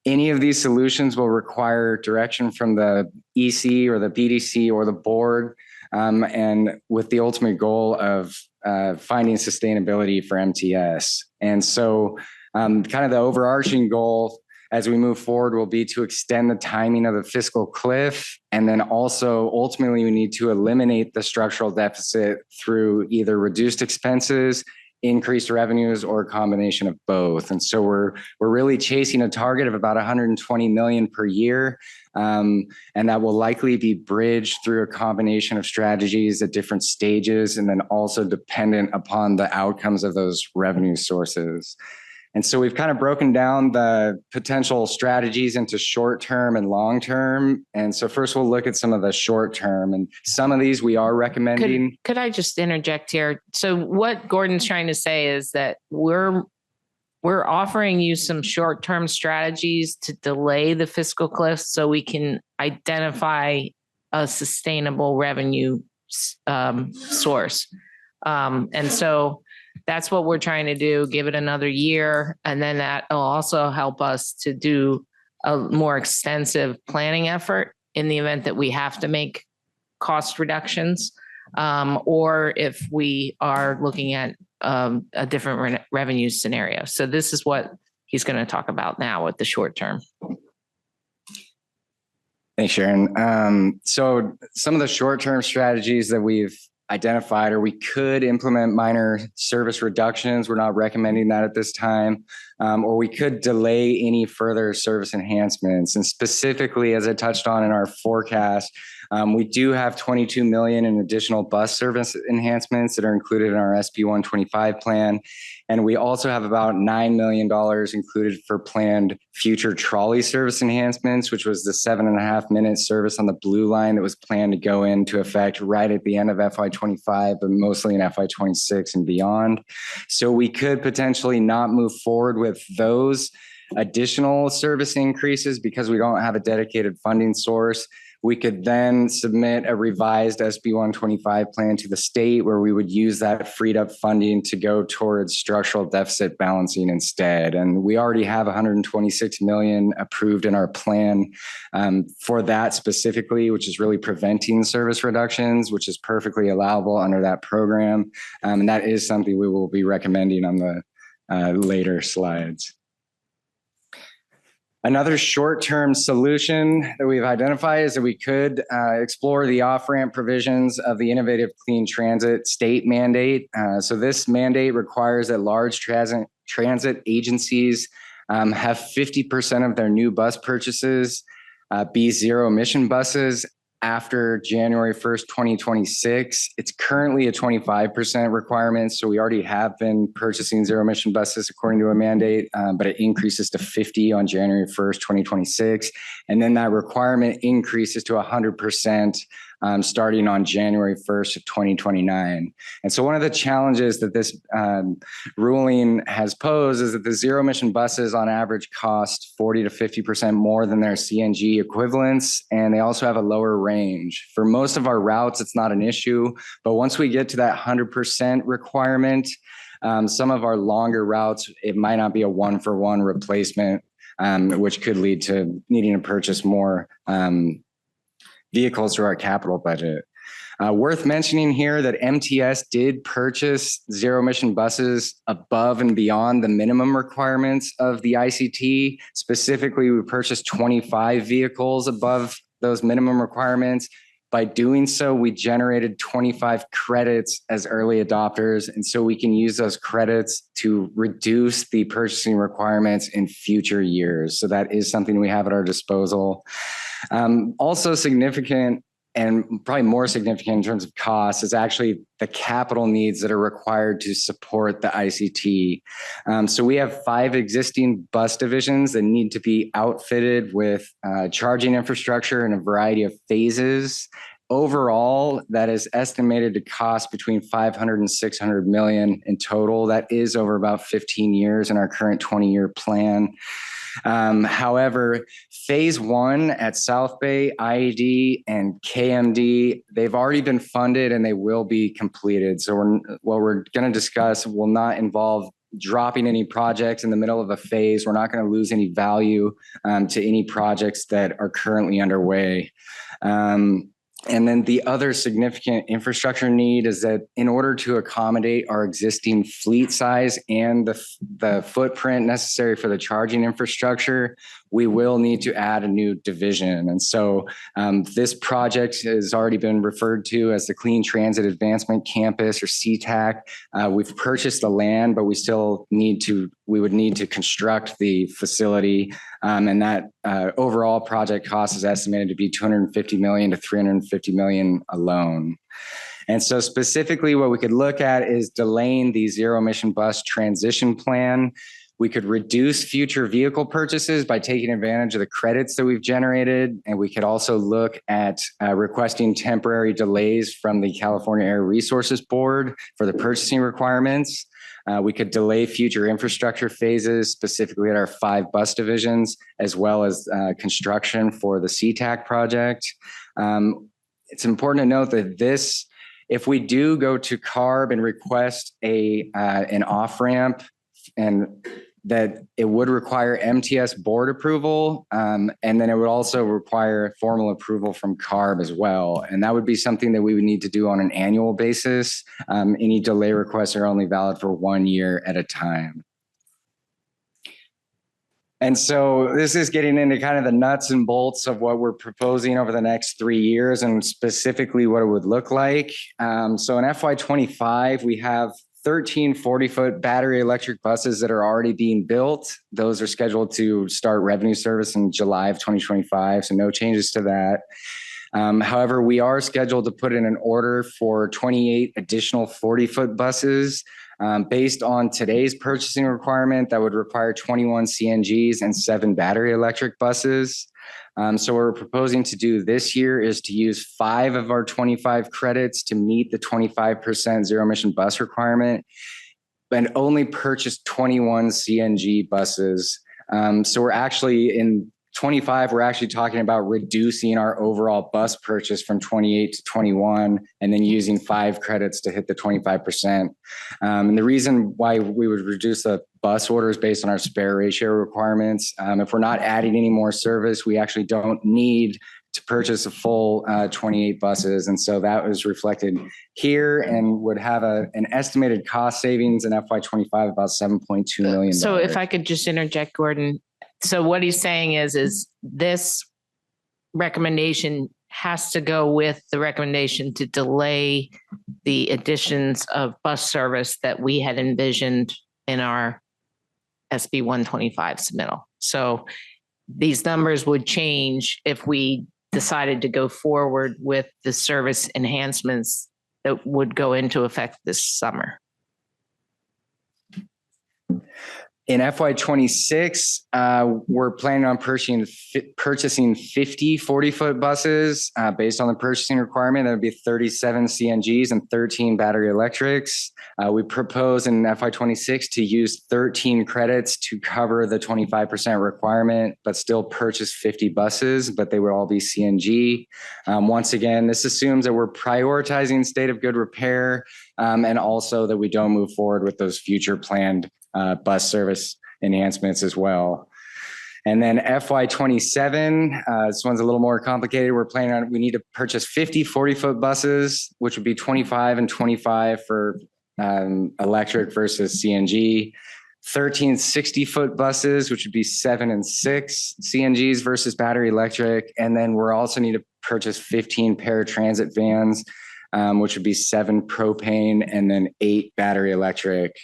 Any of these solutions will require direction from the EC or the BDC or the board, and with the ultimate goal of finding sustainability for MTS. And so kind of the overarching goal as we move forward will be to extend the timing of the fiscal cliff. And then also ultimately we need to eliminate the structural deficit through either reduced expenses, increased revenues, or a combination of both. And so we're really chasing a target of about 120 million per year. And that will likely be bridged through a combination of strategies at different stages, and then also dependent upon the outcomes of those revenue sources. And so we've kind of broken down the potential strategies into short-term and long-term. And so first we'll look at some of the short-term, and some of these we are recommending. Could I just interject here? So what Gordon's trying to say is that we're offering you some short-term strategies to delay the fiscal cliff so we can identify a sustainable revenue source. And so that's what we're trying to do, give it another year. And then that will also help us to do a more extensive planning effort in the event that we have to make cost reductions, or if we are looking at a different revenue scenario. So this is what he's going to talk about now with the short term. Thanks, Sharon. So some of the short-term strategies that we've identified, or we could implement minor service reductions. We're not recommending that at this time. Or we could delay any further service enhancements. And specifically, as I touched on in our forecast, we do have 22 million in additional bus service enhancements that are included in our SB 125 plan. And we also have about $9 million included for planned future trolley service enhancements, which was the 7.5-minute service on the Blue Line that was planned to go into effect right at the end of FY25, but mostly in FY26 and beyond. So we could potentially not move forward with those additional service increases because we don't have a dedicated funding source. We could then submit a revised SB 125 plan to the state where we would use that freed up funding to go towards structural deficit balancing instead. And we already have 126 million approved in our plan for that specifically, which is really preventing service reductions, which is perfectly allowable under that program. And that is something we will be recommending on the later slides. Another short-term solution that we've identified is that we could explore the off-ramp provisions of the Innovative Clean Transit state mandate. So this mandate requires that large transit agencies have 50% of their new bus purchases be zero emission buses after January 1st, 2026. It's currently a 25% requirement. So we already have been purchasing zero emission buses according to a mandate, but it increases to 50 on January 1st, 2026. And then that requirement increases to 100% starting on January 1st of 2029. And so one of the challenges that this ruling has posed is that the zero emission buses on average cost 40 to 50% more than their CNG equivalents, and they also have a lower range. For most of our routes, it's not an issue, but once we get to that 100% requirement, some of our longer routes, it might not be a one-for-one replacement, which could lead to needing to purchase more vehicles through our capital budget. Worth mentioning here that MTS did purchase zero emission buses above and beyond the minimum requirements of the ICT. Specifically, we purchased 25 vehicles above those minimum requirements. By doing so, we generated 25 credits as early adopters. And so we can use those credits to reduce the purchasing requirements in future years. So that is something we have at our disposal. Also significant, and probably more significant in terms of cost, is actually the capital needs that are required to support the ICT. So we have 5 existing bus divisions that need to be outfitted with charging infrastructure in a variety of phases. Overall, that is estimated to cost between 500 and 600 million in total. That is over about 15 years in our current 20-year plan. However, phase 1 at South Bay, IED, and KMD, they've already been funded and they will be completed. So what we're going to discuss will not involve dropping any projects in the middle of a phase. We're not going to lose any value to any projects that are currently underway. And then the other significant infrastructure need is that in order to accommodate our existing fleet size and the footprint necessary for the charging infrastructure, we will need to add a new division. And so this project has already been referred to as the Clean Transit Advancement Campus, or CTAC. We've purchased the land, but we would need to construct the facility. And that overall project cost is estimated to be 250 million to 350 million alone. And so specifically what we could look at is delaying the zero emission bus transition plan. We could reduce future vehicle purchases by taking advantage of the credits that we've generated. And we could also look at requesting temporary delays from the California Air Resources Board for the purchasing requirements. We could delay future infrastructure phases, specifically at our 5 bus divisions, as well as construction for the CTAC project. It's important to note that if we do go to CARB and request an off-ramp, and that it would require MTS board approval, and then it would also require formal approval from CARB as well. And that would be something that we would need to do on an annual basis. Any delay requests are only valid for 1 year at a time. And so this is getting into kind of the nuts and bolts of what we're proposing over the next 3 years, and specifically what it would look like. So in FY25, we have 13 40-foot battery electric buses that are already being built. Those are scheduled to start revenue service in July of 2025, so no changes to that. However, we are scheduled to put in an order for 28 additional 40-foot buses. Based on today's purchasing requirement, that would require 21 CNGs and 7 battery electric buses. So what we're proposing to do this year is to use 5 of our 25 credits to meet the 25% zero emission bus requirement, and only purchase 21 CNG buses. So we're actually 25, we're actually talking about reducing our overall bus purchase from 28 to 21, and then using 5 credits to hit the 25%. And the reason why we would reduce the bus orders based on our spare ratio requirements, if we're not adding any more service, we actually don't need to purchase a full 28 buses. And so that was reflected here and would have an estimated cost savings in FY25 about $7.2 million. So if I could just interject, Gordon. So what he's saying is this recommendation has to go with the recommendation to delay the additions of bus service that we had envisioned in our SB 125 submittal. So these numbers would change if we decided to go forward with the service enhancements that would go into effect this summer. In FY26, we're planning on purchasing 50 40-foot buses based on the purchasing requirement. That would be 37 CNGs and 13 battery electrics. We propose in FY26 to use 13 credits to cover the 25% requirement, but still purchase 50 buses, but they would all be CNG. Once again, this assumes that we're prioritizing state of good repair and also that we don't move forward with those future planned bus service enhancements as well. And then FY27, this one's a little more complicated. We're planning on, we need to purchase 50 40-foot buses, which would be 25 and 25 for electric versus CNG. 13 60-foot buses, which would be 7 and 6 CNGs versus battery electric. And then we're also need to purchase 15 paratransit vans, which would be 7 propane and then 8 battery electric.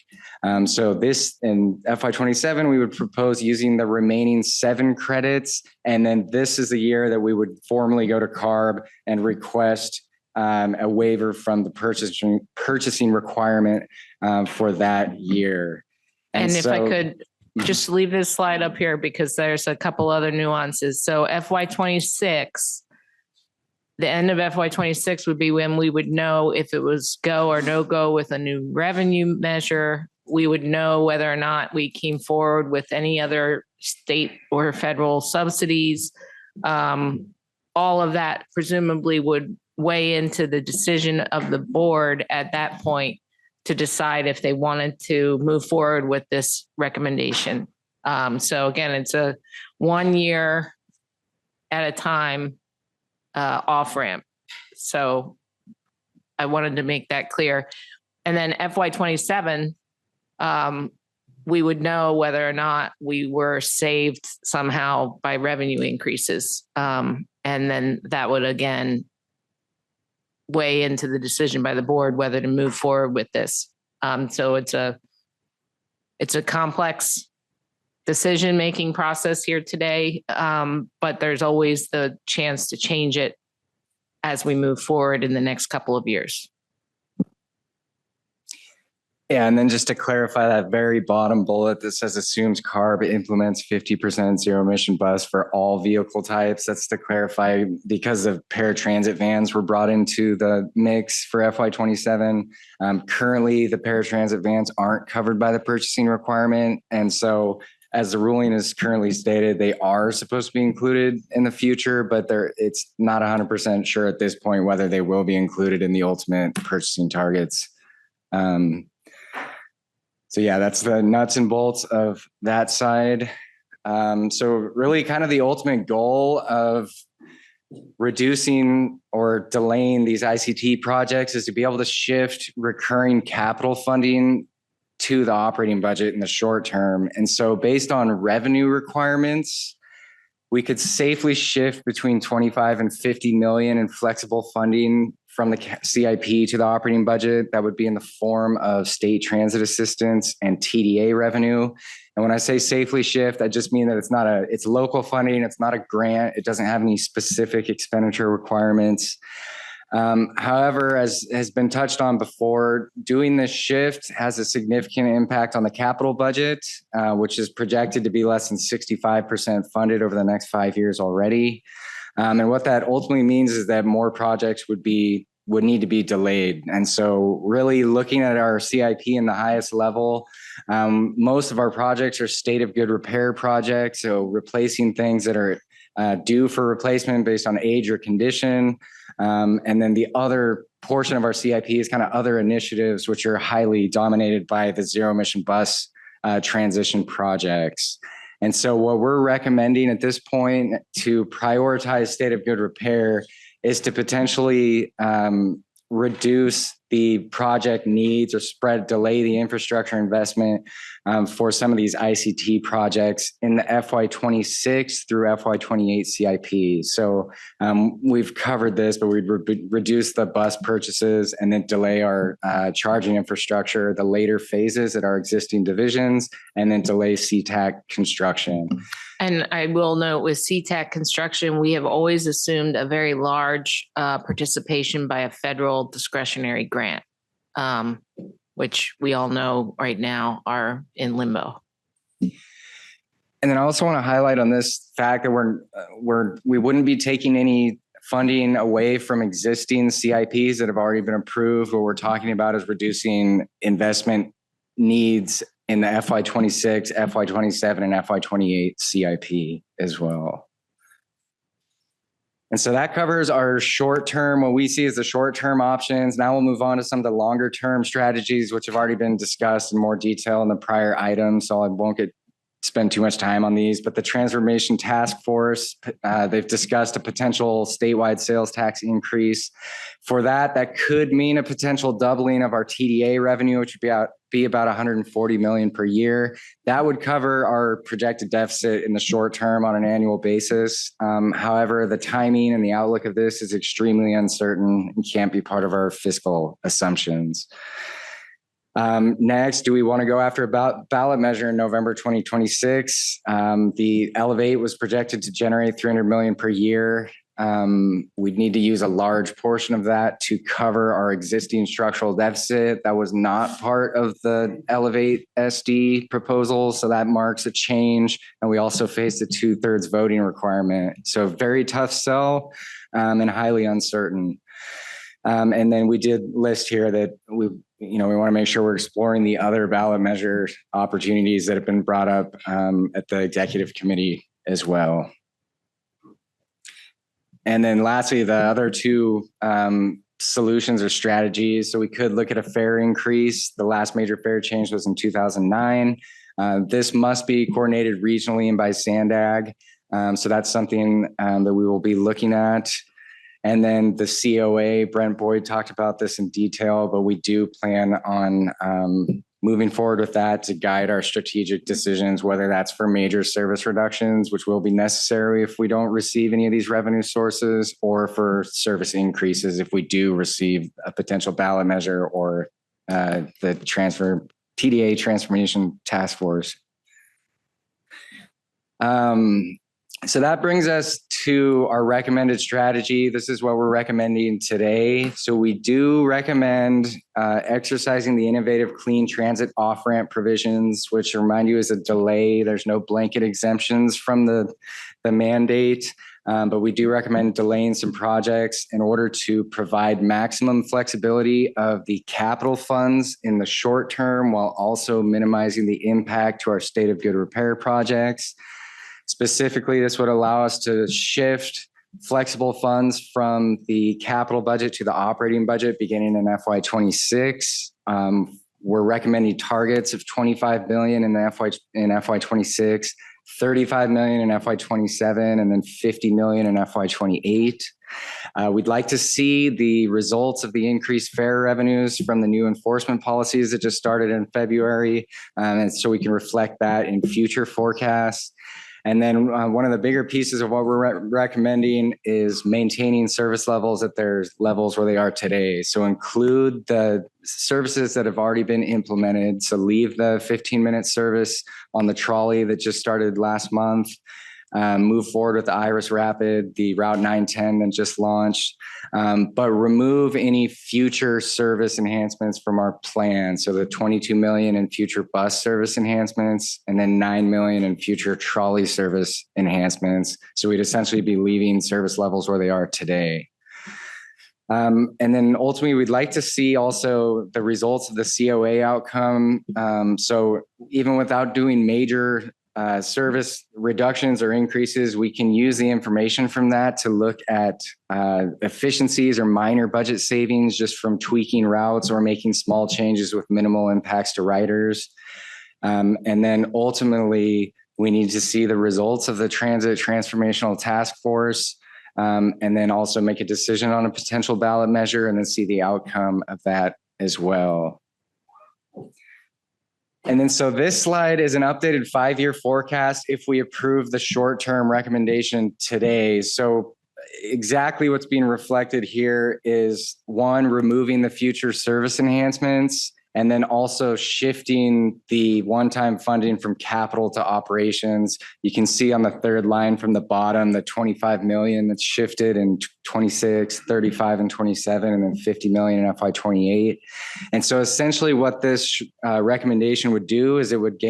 So this in FY27, we would propose using the remaining 7 credits. And then this is the year that we would formally go to CARB and request a waiver from the purchasing requirement for that year. And if I could just leave this slide up here because there's a couple other nuances. So FY26, the end of FY26 would be when we would know if it was go or no go with a new revenue measure. We would know whether or not we came forward with any other state or federal subsidies. All of that presumably would weigh into the decision of the board at that point to decide if they wanted to move forward with this recommendation. So again, it's a 1 year at a time off ramp. So I wanted to make that clear. And then FY27, we would know whether or not we were saved somehow by revenue increases. And then that would again weigh into the decision by the board whether to move forward with this. So it's a complex decision-making process here today, but there's always the chance to change it as we move forward in the next couple of years. Yeah, and then just to clarify that very bottom bullet that says assumes CARB implements 50% zero emission bus for all vehicle types. That's to clarify because of paratransit vans were brought into the mix for FY27. Currently, the paratransit vans aren't covered by the purchasing requirement. And so as the ruling is currently stated, they are supposed to be included in the future, but it's not 100% sure at this point whether they will be included in the ultimate purchasing targets. So yeah, that's the nuts and bolts of that side. So really kind of the ultimate goal of reducing or delaying these ICT projects is to be able to shift recurring capital funding to the operating budget in the short term. And so based on revenue requirements, we could safely shift between 25 and 50 million in flexible funding from the CIP to the operating budget. That would be in the form of state transit assistance and TDA revenue. And when I say safely shift, I just mean that it's local funding. It's not a grant. It doesn't have any specific expenditure requirements. However, as has been touched on before, doing this shift has a significant impact on the capital budget, which is projected to be less than 65% funded over the next 5 years already. And what that ultimately means is that more projects would be would need to be delayed. And so really looking at our CIP in the highest level, most of our projects are state of good repair projects. So replacing things that are due for replacement based on age or condition. And then the other portion of our CIP is kind of other initiatives, which are highly dominated by the zero emission bus transition projects. And so what we're recommending at this point to prioritize state of good repair is to potentially reduce the project needs or delay the infrastructure investment for some of these ICT projects in the FY26 through FY28 CIP. So we've covered this, but we'd reduce the bus purchases and then delay our charging infrastructure, the later phases at our existing divisions, and then delay CTAC construction. And I will note with CTAC construction, we have always assumed a very large participation by a federal discretionary grant, which we all know right now are in limbo. And then I also want to highlight on this fact that we wouldn't be taking any funding away from existing CIPs that have already been approved. What we're talking about is reducing investment needs in the FY26, FY27, and FY28 CIP as well. And so that covers our short-term, what we see as the short-term options. Now we'll move on to some of the longer-term strategies, which have already been discussed in more detail in the prior items. So I won't spend too much time on these, but the Transformation Task Force, they've discussed a potential statewide sales tax increase. For that could mean a potential doubling of our TDA revenue, which would be about 140 million per year. That would cover our projected deficit in the short term on an annual basis. However, the timing and the outlook of this is extremely uncertain and can't be part of our fiscal assumptions. Next, do we want to go after a ballot measure in November 2026? The Elevate was projected to generate 300 million per year. We'd need to use a large portion of that to cover our existing structural deficit. That was not part of the Elevate SD proposal, so that marks a change. And we also faced a 2/3 voting requirement. So very tough sell and highly uncertain. And then we did list here that we want to make sure we're exploring the other ballot measure opportunities that have been brought up at the executive committee as well. And then lastly, the other two solutions or strategies. So we could look at a fare increase. The last major fare change was in 2009. This must be coordinated regionally and by SANDAG. So that's something that we will be looking at. And then the COA, Brent Boyd talked about this in detail, but we do plan on moving forward with that to guide our strategic decisions, whether that's for major service reductions, which will be necessary if we don't receive any of these revenue sources, or for service increases if we do receive a potential ballot measure or the TDA Transformation Task Force. So that brings us to our recommended strategy. This is what we're recommending today. So we do recommend exercising the innovative clean transit off-ramp provisions, which remind you is a delay. There's no blanket exemptions from the mandate, but we do recommend delaying some projects in order to provide maximum flexibility of the capital funds in the short term, while also minimizing the impact to our state of good repair projects. Specifically, this would allow us to shift flexible funds from the capital budget to the operating budget beginning in FY26. We're recommending targets of 25 billion in FY26, 35 million in FY27, and then 50 million in FY28. We'd like to see the results of the increased fare revenues from the new enforcement policies that just started in February, and so we can reflect that in future forecasts. And then one of the bigger pieces of what we're recommending is maintaining service levels at their levels where they are today. So include the services that have already been implemented. So leave the 15-minute service on the trolley that just started last month. Move forward with the Iris Rapid, the Route 910 that just launched, but remove any future service enhancements from our plan. So the 22 million in future bus service enhancements, and then 9 million in future trolley service enhancements. So we'd essentially be leaving service levels where they are today. And then ultimately, we'd like to see also the results of the COA outcome. So even without doing major service reductions or increases, we can use the information from that to look at efficiencies or minor budget savings just from tweaking routes or making small changes with minimal impacts to riders. And then ultimately, we need to see the results of the Transit Transformational Task Force, and then also make a decision on a potential ballot measure and then see the outcome of that as well. And then so this slide is an updated 5-year forecast if we approve the short-term recommendation today. So exactly what's being reflected here is, one, removing the future service enhancements, and then also shifting the one-time funding from capital to operations. You can see on the third line from the bottom, the 25 million that's shifted in 26, 35 and 27, and then 50 million in FY28. And so essentially what this recommendation would do is it would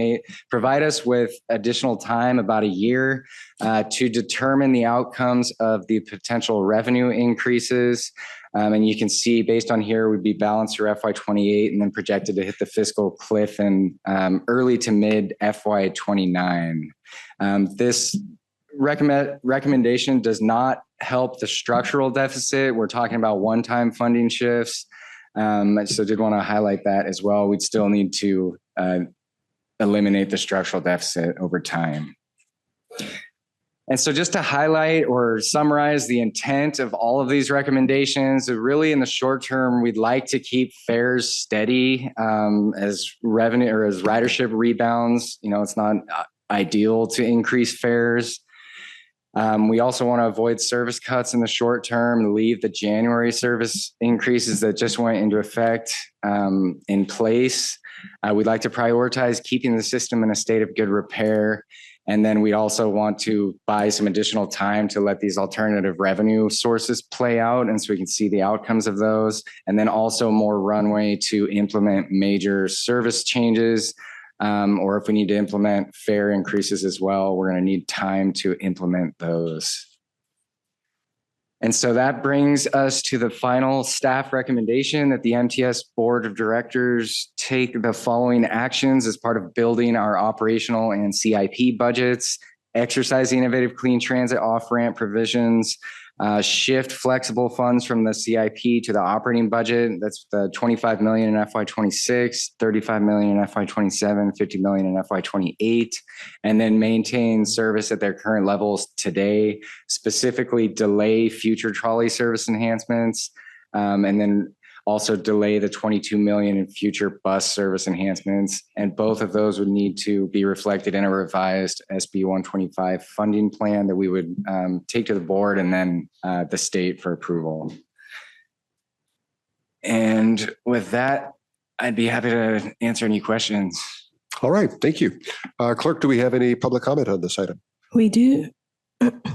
provide us with additional time, about a year, to determine the outcomes of the potential revenue increases. And you can see based on here, we'd be balanced through FY28 and then projected to hit the fiscal cliff in early to mid FY29. This recommendation does not help the structural deficit. We're talking about one-time funding shifts. So did want to highlight that as well. We'd still need to eliminate the structural deficit over time. And so just to highlight or summarize the intent of all of these recommendations, really in the short term, we'd like to keep fares steady as revenue or as ridership rebounds. You know, it's not ideal to increase fares. We also want to avoid service cuts in the short term, leave the January service increases that just went into effect in place. We'd like to prioritize keeping the system in a state of good repair. And then we also want to buy some additional time to let these alternative revenue sources play out. And so we can see the outcomes of those. And then also more runway to implement major service changes. Or if we need to implement fare increases as well, we're going to need time to implement those. And so that brings us to the final staff recommendation that the MTS Board of Directors take the following actions as part of building our operational and CIP budgets: exercise the innovative clean transit off-ramp provisions, shift flexible funds from the CIP to the operating budget. That's the 25 million in FY26, 35 million in FY27, 50 million in FY28, and then maintain service at their current levels today, specifically delay future trolley service enhancements, and then also delay the 22 million in future bus service enhancements. And both of those would need to be reflected in a revised SB 125 funding plan that we would take to the board and then the state for approval. And with that, I'd be happy to answer any questions. All right, thank you. Clerk, do we have any public comment on this item? We do.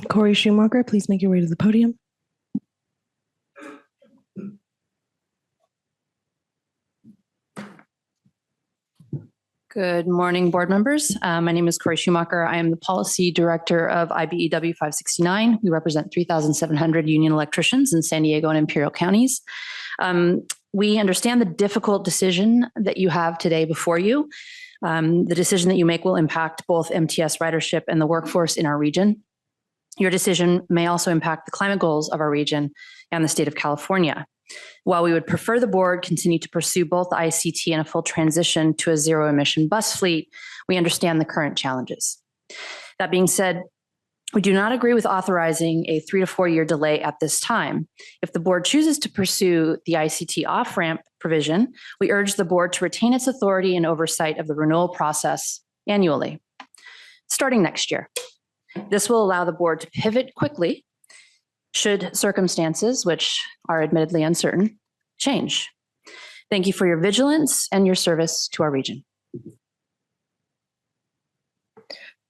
Corey Schumacher, please make your way to the podium. Good morning, board members. My name is Corey Schumacher. I am the policy director of IBEW 569. We represent 3,700 union electricians in San Diego and Imperial counties. We understand the difficult decision that you have today before you. The decision that you make will impact both MTS ridership and the workforce in our region. Your decision may also impact the climate goals of our region and the state of California. While we would prefer the board continue to pursue both the ICT and a full transition to a zero emission bus fleet, we understand the current challenges. That being said, we do not agree with authorizing a 3 to 4 year delay at this time. If the board chooses to pursue the ICT off-ramp provision, we urge the board to retain its authority and oversight of the renewal process annually, starting next year. This will allow the board to pivot quickly should circumstances, which are admittedly uncertain, change. Thank you for your vigilance and your service to our region.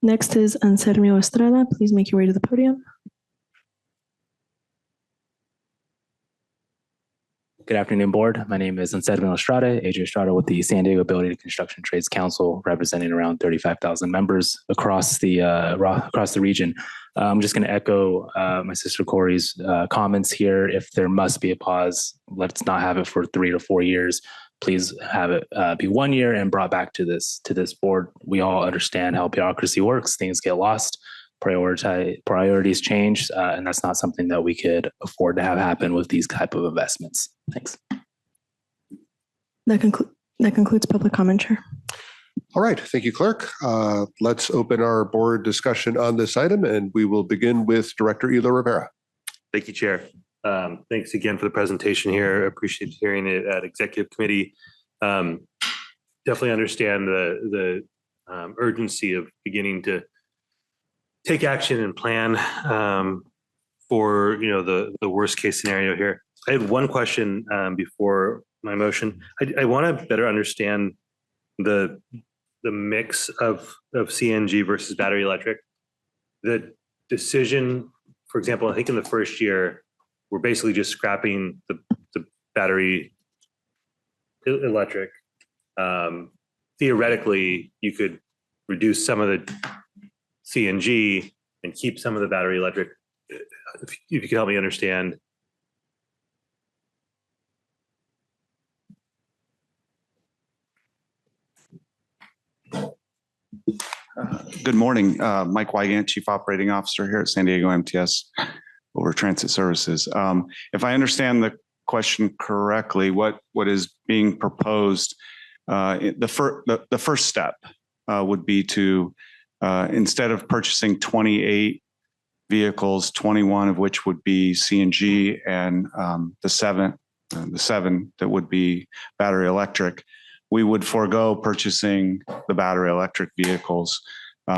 Next is Anselmo Estrada. Please make your way to the podium. Good afternoon, board. My name is Anselmo Estrada, Adrian Estrada with the San Diego Ability Construction Trades Council, representing around 35,000 members across the region. I'm just going to echo my sister Corey's comments here. If there must be a pause, let's not have it for 3 to 4 years. Please have it be 1 year and brought back to this board. We all understand how bureaucracy works. Things get lost. Priorities change, and that's not something that we could afford to have happen with these type of investments. Thanks. That concludes public comment, Chair. All right. Thank you, Clerk. Let's open our board discussion on this item, and we will begin with Director Elo Rivera. Thank you, Chair. Thanks again for the presentation here. I appreciate hearing it at Executive Committee. Definitely understand the urgency of beginning to take action and plan for the worst case scenario here. I had one question before my motion. I want to better understand the mix of CNG versus battery electric. The decision, for example, I think in the first year, we're basically just scrapping the battery electric. Theoretically, you could reduce some of the CNG and keep some of the battery electric. If you could help me understand. Good morning, Mike Wygant, Chief Operating Officer here at San Diego MTS over Transit Services. If I understand the question correctly, what is being proposed, the first step would be to instead of purchasing 28 vehicles, 21 of which would be CNG and the seven that would be battery electric, we would forego purchasing the battery electric vehicles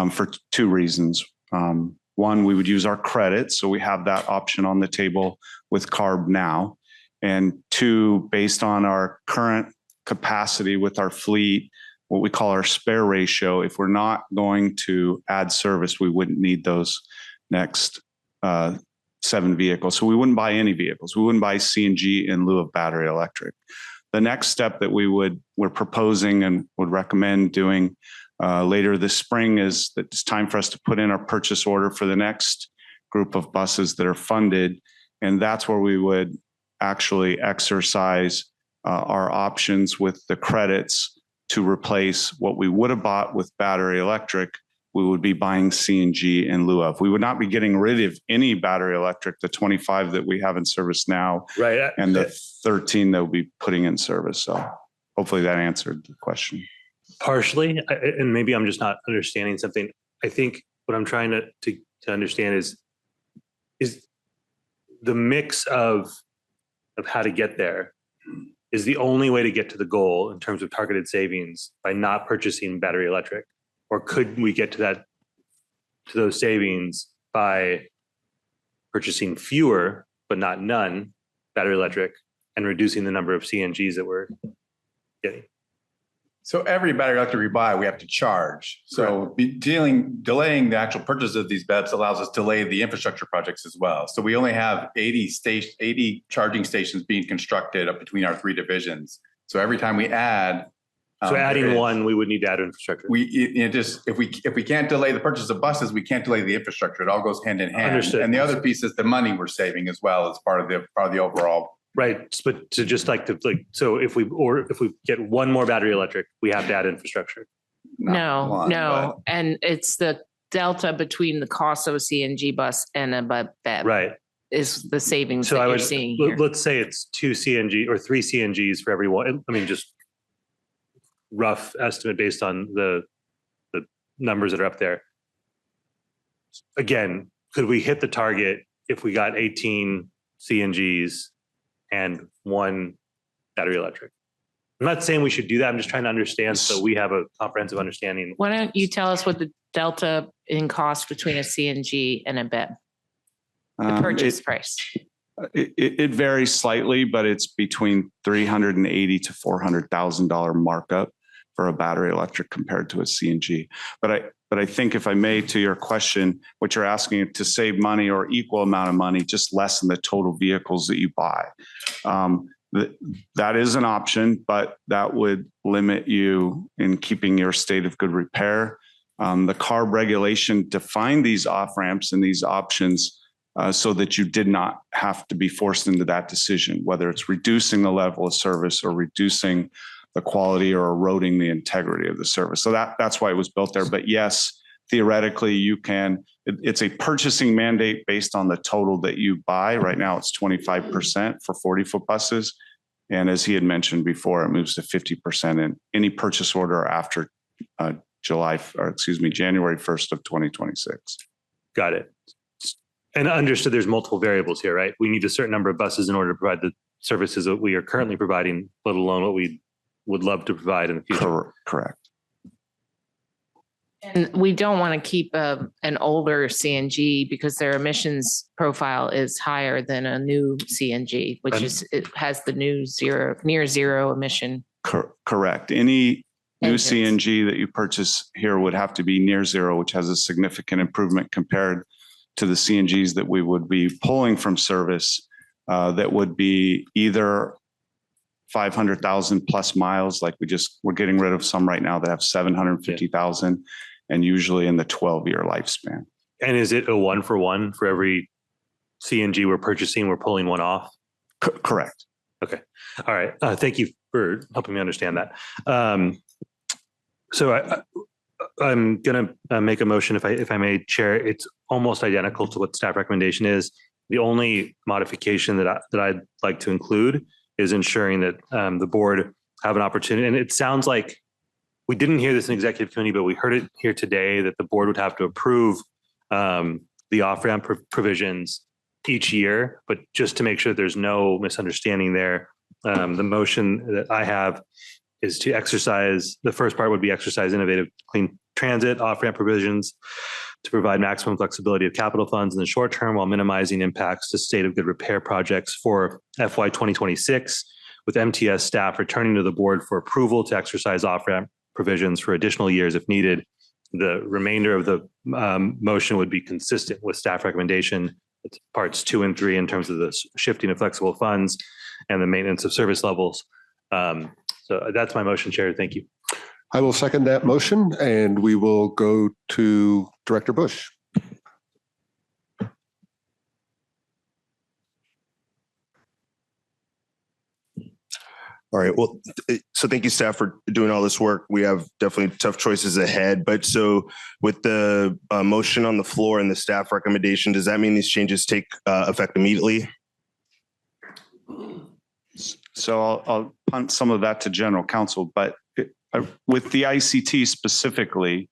for 2 reasons. One, we would use our credit, so we have that option on the table with CARB now. And 2, based on our current capacity with our fleet, what we call our spare ratio, if we're not going to add service, we wouldn't need those next 7 vehicles. So we wouldn't buy any vehicles. We wouldn't buy CNG in lieu of battery electric. The next step that we're proposing and would recommend doing later this spring is that it's time for us to put in our purchase order for the next group of buses that are funded. And that's where we would actually exercise our options with the credits to replace what we would have bought with battery electric. We would be buying CNG in lieu of. We would not be getting rid of any battery electric, the 25 that we have in service now, right, and the 13 that we'll be putting in service. So hopefully that answered the question. Partially, and maybe I'm just not understanding something. I think what I'm trying to understand is the mix of how to get there is the only way to get to the goal in terms of targeted savings by not purchasing battery electric, or could we get to those savings by purchasing fewer but not none battery electric and reducing the number of CNGs that we're getting? So every battery electric we buy, we have to charge. So delaying the actual purchase of these BEVs allows us to delay the infrastructure projects as well. So we only have 80 charging stations being constructed up between our 3 divisions. So every time we add, so adding one, we would need to add infrastructure. If we can't delay the purchase of buses, we can't delay the infrastructure. It all goes hand in hand. Understood. And the other piece is the money we're saving as well as part of the overall. Right, but to just so if we get one more battery electric, we have to add infrastructure. No, and it's the delta between the cost of a CNG bus and a BEV. Right, is the savings so that you're seeing here. Let's say it's 2 CNG or 3 CNGs for every one. I mean, just rough estimate based on the numbers that are up there. Again, could we hit the target if we got 18 CNGs and 1 battery electric? I'm not saying we should do that. I'm just trying to understand so we have a comprehensive understanding. Why don't you tell us what the delta in cost between a CNG and a BEV? The purchase price. It varies slightly, but it's between $380,000 to $400,000 markup for a battery electric compared to a CNG. But I think, if I may, to your question, what you're asking to save money or equal amount of money, just lessen the total vehicles that you buy. that is an option, but that would limit you in keeping your state of good repair. The CARB regulation defined these off-ramps and these options so that you did not have to be forced into that decision, whether it's reducing the level of service or reducing the quality or eroding the integrity of the service. So that's why it was built there. But yes, theoretically, you can, it's a purchasing mandate based on the total that you buy. Right now, it's 25% for 40-foot buses. And as he had mentioned before, it moves to 50% in any purchase order after January 1st of 2026. Got it. And understood there's multiple variables here, right? We need a certain number of buses in order to provide the services that we are currently providing, let alone what we would love to provide in the future. Correct. And we don't want to keep an older CNG because their emissions profile is higher than a new CNG, which it has the new near zero emission. Correct. Any new engines. CNG that you purchase here would have to be near zero, which has a significant improvement compared to the CNGs that we would be pulling from service that would be either 500,000 plus miles, like we're getting rid of some right now that have 750,000 and usually in the 12-year lifespan. And is it a 1-for-1 for every CNG we're purchasing, we're pulling one off? Correct. Okay. All right. Thank you for helping me understand that. So I'm going to make a motion, if I may, Chair. It's almost identical to what staff recommendation is. The only modification that I'd like to include is ensuring that the board have an opportunity. And it sounds like we didn't hear this in executive committee, but we heard it here today that the board would have to approve the off-ramp provisions each year. But just to make sure there's no misunderstanding there, the motion that I have is to exercise, the first part would be exercise innovative clean transit off-ramp provisions to provide maximum flexibility of capital funds in the short term while minimizing impacts to state of good repair projects for FY 2026, with MTS staff returning to the board for approval to exercise off-ramp provisions for additional years if needed. The remainder of the motion would be consistent with staff recommendation. It's parts 2 and 3 in terms of the shifting of flexible funds and the maintenance of service levels. So that's my motion, Chair. Thank you. I will second that motion, and we will go to Director Bush. All right. Well, so thank you, staff, for doing all this work. We have definitely tough choices ahead. But so with the motion on the floor and the staff recommendation, does that mean these changes take effect immediately? So I'll punt some of that to general counsel, but with the ICT specifically,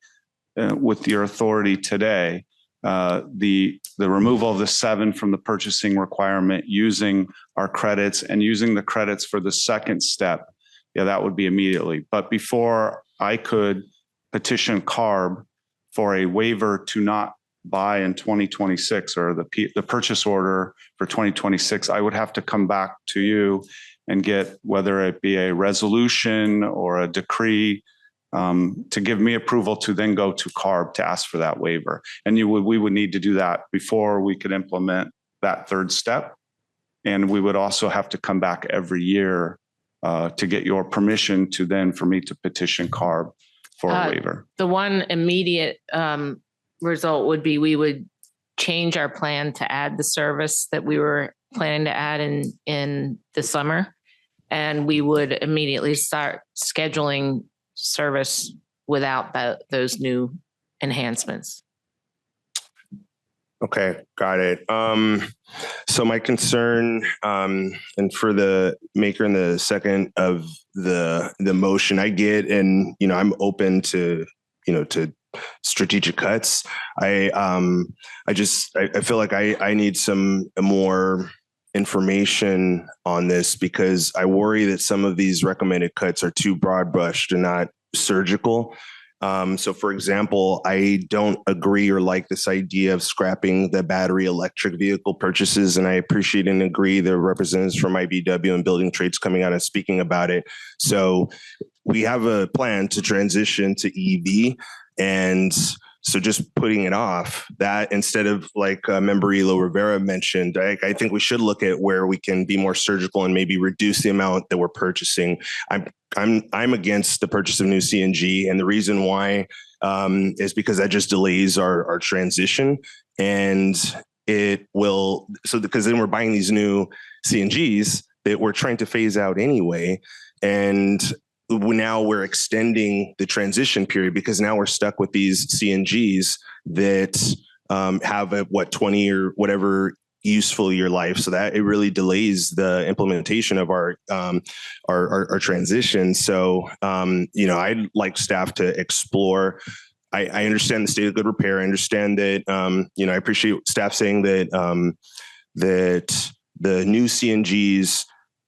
with your authority today, the removal of the 7 from the purchasing requirement, using our credits and using the credits for the second step, that would be immediately. But before I could petition CARB for a waiver to not buy in 2026 or the purchase order for 2026, I would have to come back to you and get, whether it be a resolution or a decree, to give me approval to then go to CARB to ask for that waiver. And we would need to do that before we could implement that third step. And we would also have to come back every year to get your permission for me to petition CARB for a waiver. The one immediate result would be we would change our plan to add the service that we were planning to add in the summer. And we would immediately start scheduling service without those new enhancements. Okay, got it. So my concern, and for the maker and the second of the motion, I get, and I'm open to to strategic cuts. I feel like I need some more information on this, because I worry that some of these recommended cuts are too broad brushed and not surgical. So for example, I don't agree or like this idea of scrapping the battery electric vehicle purchases. And I appreciate and agree the representatives from IBEW and building trades coming out and speaking about it. So we have a plan to transition to EV, and So just putting it off, that instead of like Member Elo Rivera mentioned, I think we should look at where we can be more surgical and maybe reduce the amount that we're purchasing. I'm against the purchase of new CNG, and the reason why is because that just delays our transition, and it will. So because then we're buying these new CNGs that we're trying to phase out anyway, and now we're extending the transition period because now we're stuck with these CNGs that have a 20 or whatever useful year life. So that it really delays the implementation of our transition. So I'd like staff to explore. I understand the state of good repair. I understand that I appreciate staff saying that that the new CNGs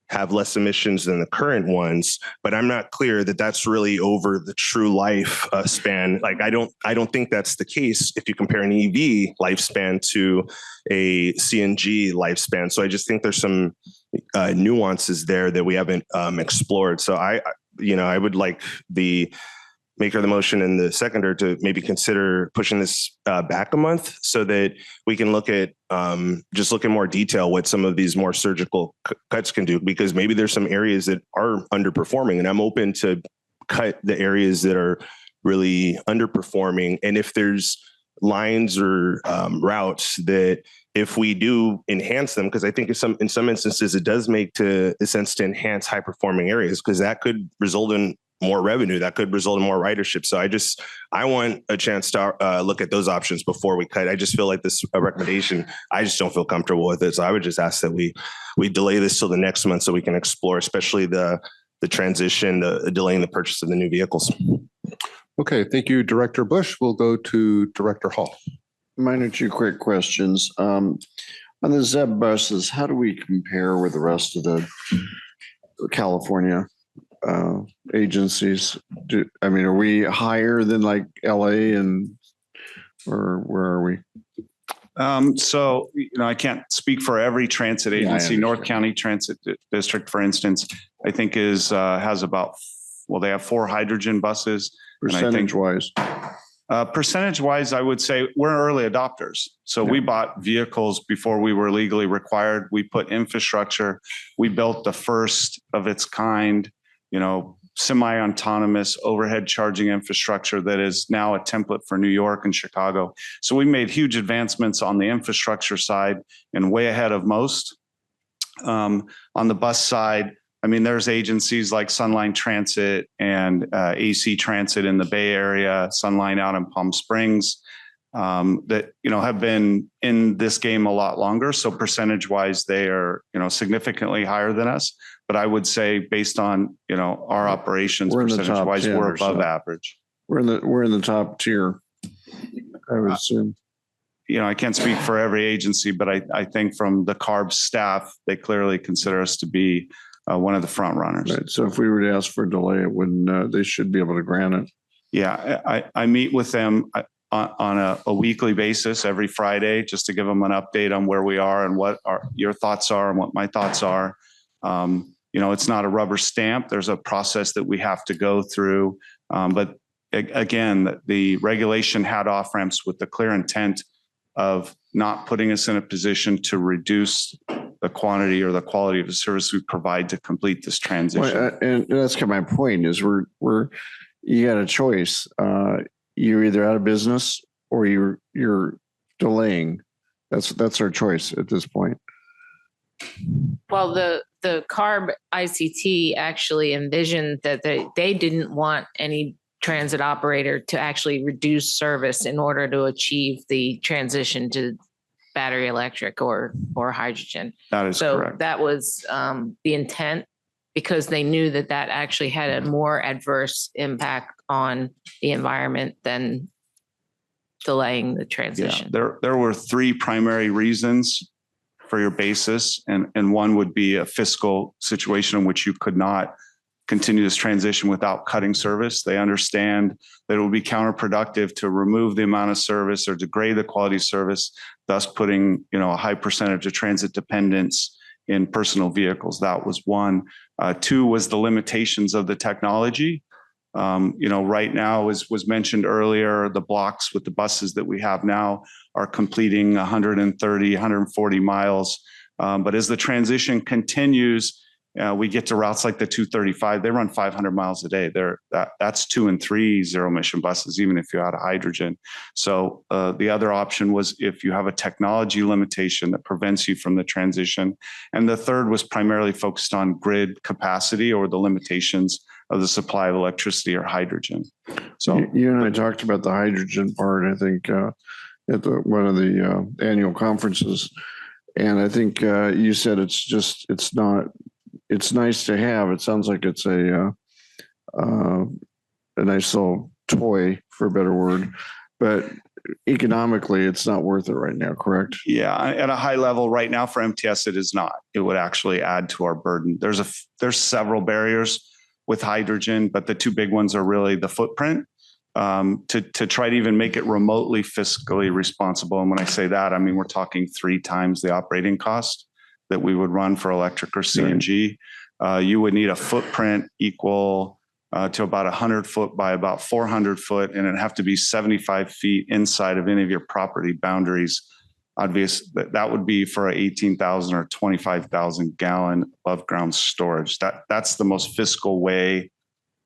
have less emissions than the current ones, but I'm not clear that that's really over the true life span. Like I don't think that's the case if you compare an EV lifespan to a CNG lifespan. So I just think there's some nuances there that we haven't explored. So I would like the maker of the motion and the seconder to maybe consider pushing this back a month so that we can look at just look in more detail what some of these more surgical cuts can do, because maybe there's some areas that are underperforming, and I'm open to cut the areas that are really underperforming. And if there's lines or routes that if we do enhance them, because I think in some instances it does make sense to enhance high performing areas, because that could result in more revenue, that could result in more ridership. So I want a chance to look at those options before we cut. I just feel like this recommendation, I just don't feel comfortable with it. So I would just ask that we delay this till the next month so we can explore, especially the transition, delaying the purchase of the new vehicles. Okay, thank you, Director Bush. We'll go to Director Hall. Mine are two quick questions. On the ZEB buses, how do we compare with the rest of the California agencies? Are we higher than like LA or where are we? I can't speak for every transit agency. North County Transit District, for instance, I think has about, they have 4 hydrogen buses. Percentage-wise? Percentage-wise, I would say we're early adopters. So we bought vehicles before we were legally required. We put infrastructure. We built the first of its kind, semi-autonomous overhead charging infrastructure that is now a template for New York and Chicago. So we made huge advancements on the infrastructure side and way ahead of most. On the bus side, there's agencies like Sunline Transit and AC Transit in the Bay Area, Sunline out in Palm Springs, that have been in this game a lot longer. So percentage-wise, they are significantly higher than us. But I would say, based on our operations, percentage-wise, we're above average. We're in the top tier, I would assume. I can't speak for every agency, but I think from the CARB staff, they clearly consider us to be one of the front runners. Right. So if we were to ask for a delay, it wouldn't. They should be able to grant it. Yeah, I meet with them on a weekly basis every Friday, just to give them an update on where we are and what your thoughts are and what my thoughts are. It's not a rubber stamp. There's a process that we have to go through. But again, the regulation had off-ramps with the clear intent of not putting us in a position to reduce the quantity or the quality of the service we provide to complete this transition. Well, and that's kind of my point is you got a choice. You're either out of business or you're delaying. That's our choice at this point. Well, the CARB ICT actually envisioned that they didn't want any transit operator to actually reduce service in order to achieve the transition to battery electric or hydrogen. That is correct. That was the intent, because they knew that actually had a more adverse impact on the environment than delaying the transition. Yeah, there were 3 primary reasons for your basis, and one would be a fiscal situation in which you could not continue this transition without cutting service. They understand that it would be counterproductive to remove the amount of service or degrade the quality of service, thus putting a high percentage of transit dependence in personal vehicles. That was one. 2 was the limitations of the technology. Right now, as was mentioned earlier, the blocks with the buses that we have now are completing 130, 140 miles. But as the transition continues, we get to routes like the 235. They run 500 miles a day. That's 2 and 3 zero emission buses, even if you're out of hydrogen. So the other option was if you have a technology limitation that prevents you from the transition. And the third was primarily focused on grid capacity or the limitations of the supply of electricity or hydrogen. So you and I talked about the hydrogen part, I think, at one of the annual conferences. And I think you said it's nice to have. It sounds like it's a nice little toy, for a better word, but economically it's not worth it right now, correct? Yeah, at a high level right now for MTS, it is not. It would actually add to our burden. There's several barriers with hydrogen, but the two big ones are really the footprint to try to even make it remotely fiscally responsible. And when I say that, I mean, we're talking 3 times the operating cost that we would run for electric or CNG. You would need a footprint equal to about 100 foot by about 400 foot, and it'd have to be 75 feet inside of any of your property boundaries. Obvious that would be for a 18,000 or 25,000 gallon above ground storage. That's the most fiscal way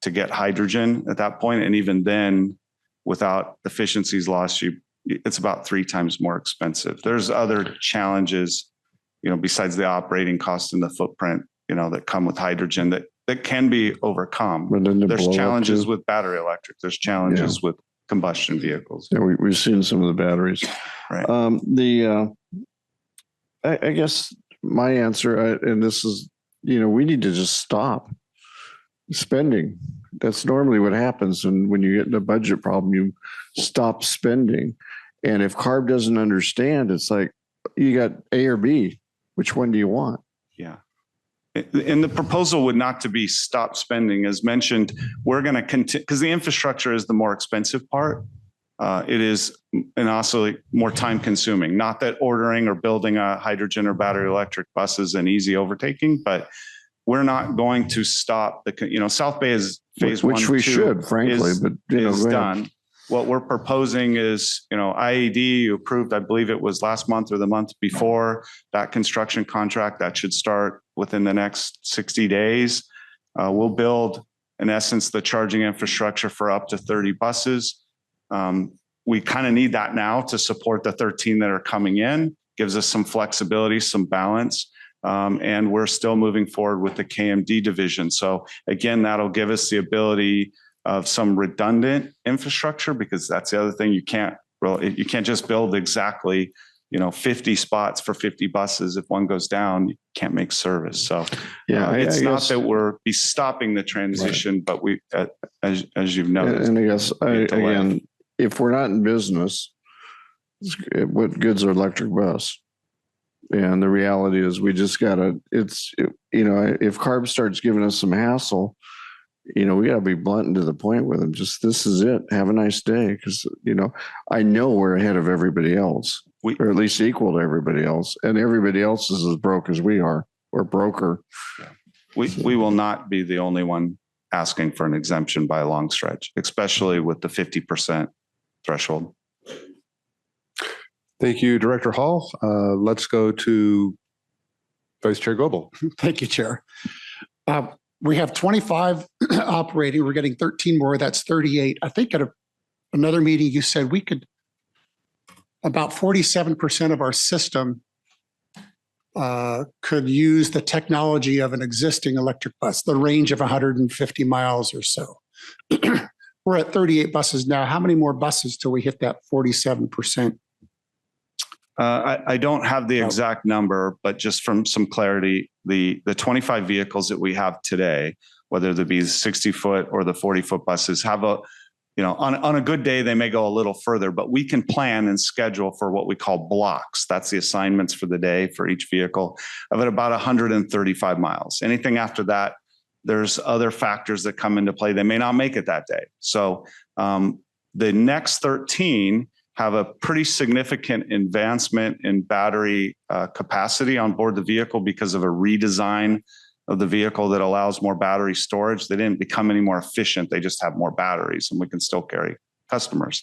to get hydrogen at that point. And even then, without efficiencies lost, it's about 3 times more expensive. There's other challenges, besides the operating cost and the footprint, that come with hydrogen that can be overcome. There's challenges with battery electric. There's challenges with combustion vehicles. Yeah, we've seen some of the batteries. Right. I guess my answer, and this is, we need to just stop spending. That's normally what happens. And when you get in a budget problem, you stop spending. And if CARB doesn't understand, it's like, you got A or B. Which one do you want? Yeah. And the proposal would not to be stop spending. As mentioned, we're going to continue because the infrastructure is the more expensive part. It is, and also more time consuming. Not that ordering or building a hydrogen or battery electric bus is an easy overtaking, but we're not going to stop South Bay is phase which 1, we 2 should, frankly, but is go ahead. done. What we're proposing is, IAD, you approved, I believe it was last month or the month before, that construction contract that should start within the next 60 days. We'll build, in essence, the charging infrastructure for up to 30 buses. We kind of need that now to support the 13 that are coming in, gives us some flexibility, some balance. And we're still moving forward with the KMD division. So again, that'll give us the ability of some redundant infrastructure, because that's the other thing. You can't just build exactly 50 spots for 50 buses. If one goes down, you can't make service. So it's not that we're stopping the transition, but we, as you've noticed. And I guess, again, if we're not in business, what good's our electric bus? And the reality is we just gotta, if CARB starts giving us some hassle, we got to be blunt and to the point with them. Just, this is it. Have a nice day. Because, I know we're ahead of everybody else, or at least equal to everybody else. And everybody else is as broke as we are, or broker. We will not be the only one asking for an exemption by a long stretch, especially with the 50% threshold. Thank you, Director Hall. Let's go to Vice Chair Goebel. Thank you, Chair. We have 25 operating. We're getting 13 more. That's 38. I think at another meeting, you said we could, about 47% of our system could use the technology of an existing electric bus, the range of 150 miles or so. We're at 38 buses now. How many more buses till we hit that 47%? I don't have the exact number, but just from some clarity, the 25 vehicles that we have today, whether they be the 60-foot or the 40-foot buses, have on a good day, they may go a little further, but we can plan and schedule for what we call blocks. That's the assignments for the day for each vehicle of about 135 miles. Anything after that, there's other factors that come into play. They may not make it that day. So the next 13 have a pretty significant advancement in battery capacity on board the vehicle because of a redesign of the vehicle that allows more battery storage. They didn't become any more efficient. They just have more batteries, and we can still carry customers.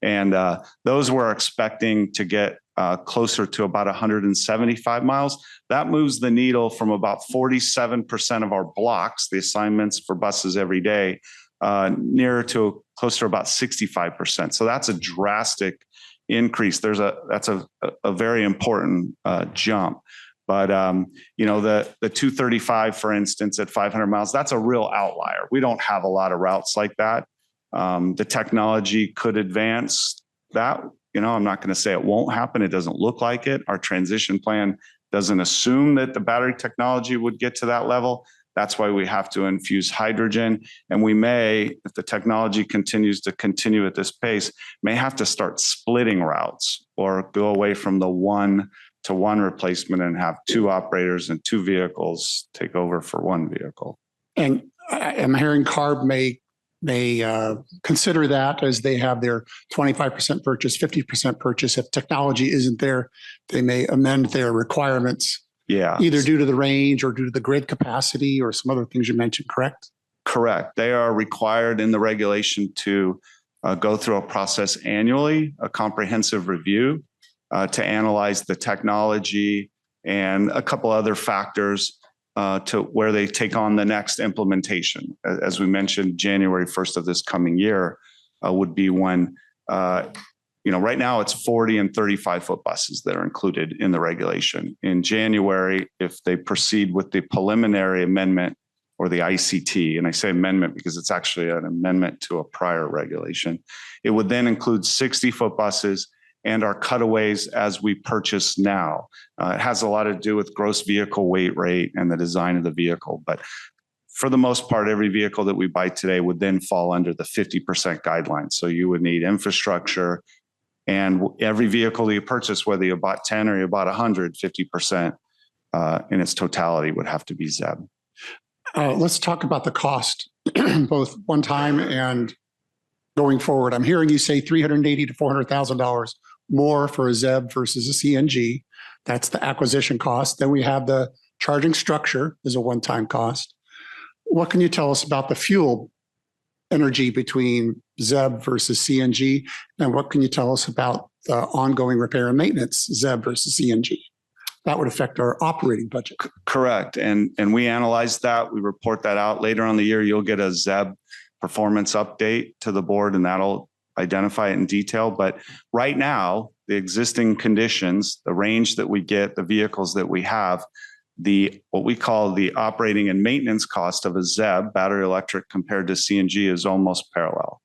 And those we're expecting to get closer to about 175 miles. That moves the needle from about 47% of our blocks, the assignments for buses every day, nearer to closer to about 65%. So that's a drastic increase. That's a very important jump. But the 235, for instance, at 500 miles, that's a real outlier. We don't have a lot of routes like that. The technology could advance that. I'm not going to say it won't happen. It doesn't look like it. Our transition plan doesn't assume that the battery technology would get to that level. That's why we have to infuse hydrogen. And we may, if the technology continues at this pace, may have to start splitting routes or go away from the 1-to-1 replacement and have 2 operators and 2 vehicles take over for 1 vehicle. And I'm hearing CARB may consider that as they have their 25% purchase, 50% purchase. If technology isn't there, they may amend their requirements. Yeah. Either due to the range or due to the grid capacity or some other things you mentioned, correct? Correct. They are required in the regulation to go through a process annually, a comprehensive review to analyze the technology and a couple other factors to where they take on the next implementation. As we mentioned, January 1st of this coming year would be when, right now it's 40 and 35-foot buses that are included in the regulation. In January, if they proceed with the preliminary amendment or the ICT, and I say amendment because it's actually an amendment to a prior regulation, it would then include 60-foot buses and our cutaways as we purchase now. It has a lot to do with gross vehicle weight rate and the design of the vehicle. But for the most part, every vehicle that we buy today would then fall under the 50% guideline. So you would need infrastructure, and every vehicle that you purchase, whether you bought 10 or you bought 100, 50% in its totality would have to be ZEB. Let's talk about the cost, both one time and going forward. I'm hearing you say $380,000 to $400,000 more for a ZEB versus a CNG. That's the acquisition cost. Then we have the charging structure as a one-time cost. What can you tell us about the fuel energy between ZEB versus CNG? And what can you tell us about the ongoing repair and maintenance, ZEB versus CNG? That would affect our operating budget. Correct. And we analyze that. We report that out. Later on in the year, you'll get a ZEB performance update to the board, and that'll identify it in detail. But right now, the existing conditions, the range that we get, the vehicles that we have, what we call the operating and maintenance cost of a ZEB, battery electric, compared to CNG is almost parallel.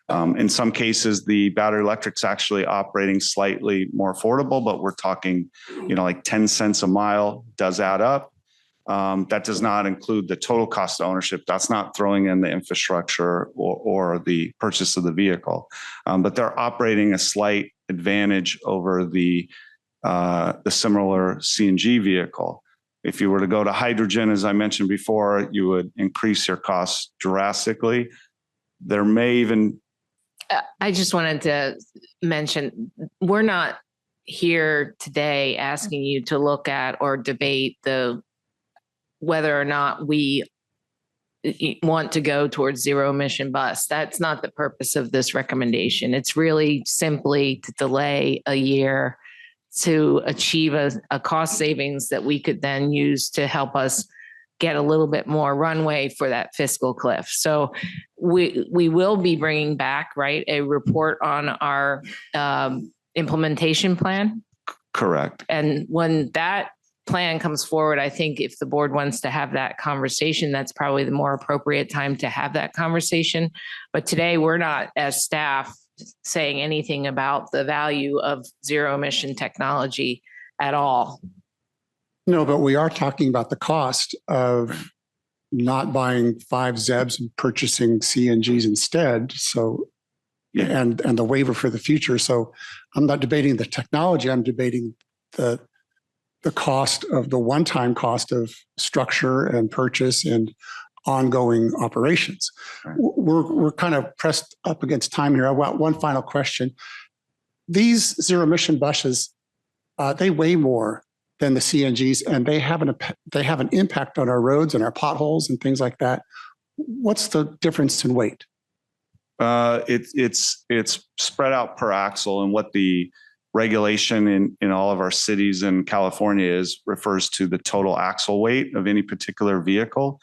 In some cases, the battery electric's actually operating slightly more affordable, but we're talking, like 10 cents a mile does add up. That does not include the total cost of ownership. That's not throwing in the infrastructure or the purchase of the vehicle. But they're operating a slight advantage over the similar CNG vehicle. If you were to go to hydrogen, as I mentioned before, you would increase your costs drastically. There may even... I just wanted to mention, we're not here today asking you to look at or debate whether or not we want to go towards zero emission bus. That's not the purpose of this recommendation. It's really simply to delay a year to achieve a cost savings that we could then use to help us get a little bit more runway for that fiscal cliff. So we will be bringing back, right, a report on our implementation plan. Correct. And when that plan comes forward, I think if the board wants to have that conversation, that's probably the more appropriate time to have that conversation. But today we're not, as staff, saying anything about the value of zero emission technology at all. No, but we are talking about the cost of not buying 5 ZEBs and purchasing CNGs instead. So, yeah. and the waiver for the future. So I'm not debating the technology. I'm debating the cost of the one-time cost of structure and purchase and ongoing operations. Right. We're kind of pressed up against time here. I want one final question. These zero emission buses, they weigh more than the CNGs, and they have an impact on our roads and our potholes and things like that. What's the difference in weight? It's spread out per axle, and what the regulation in all of our cities in California refers to the total axle weight of any particular vehicle.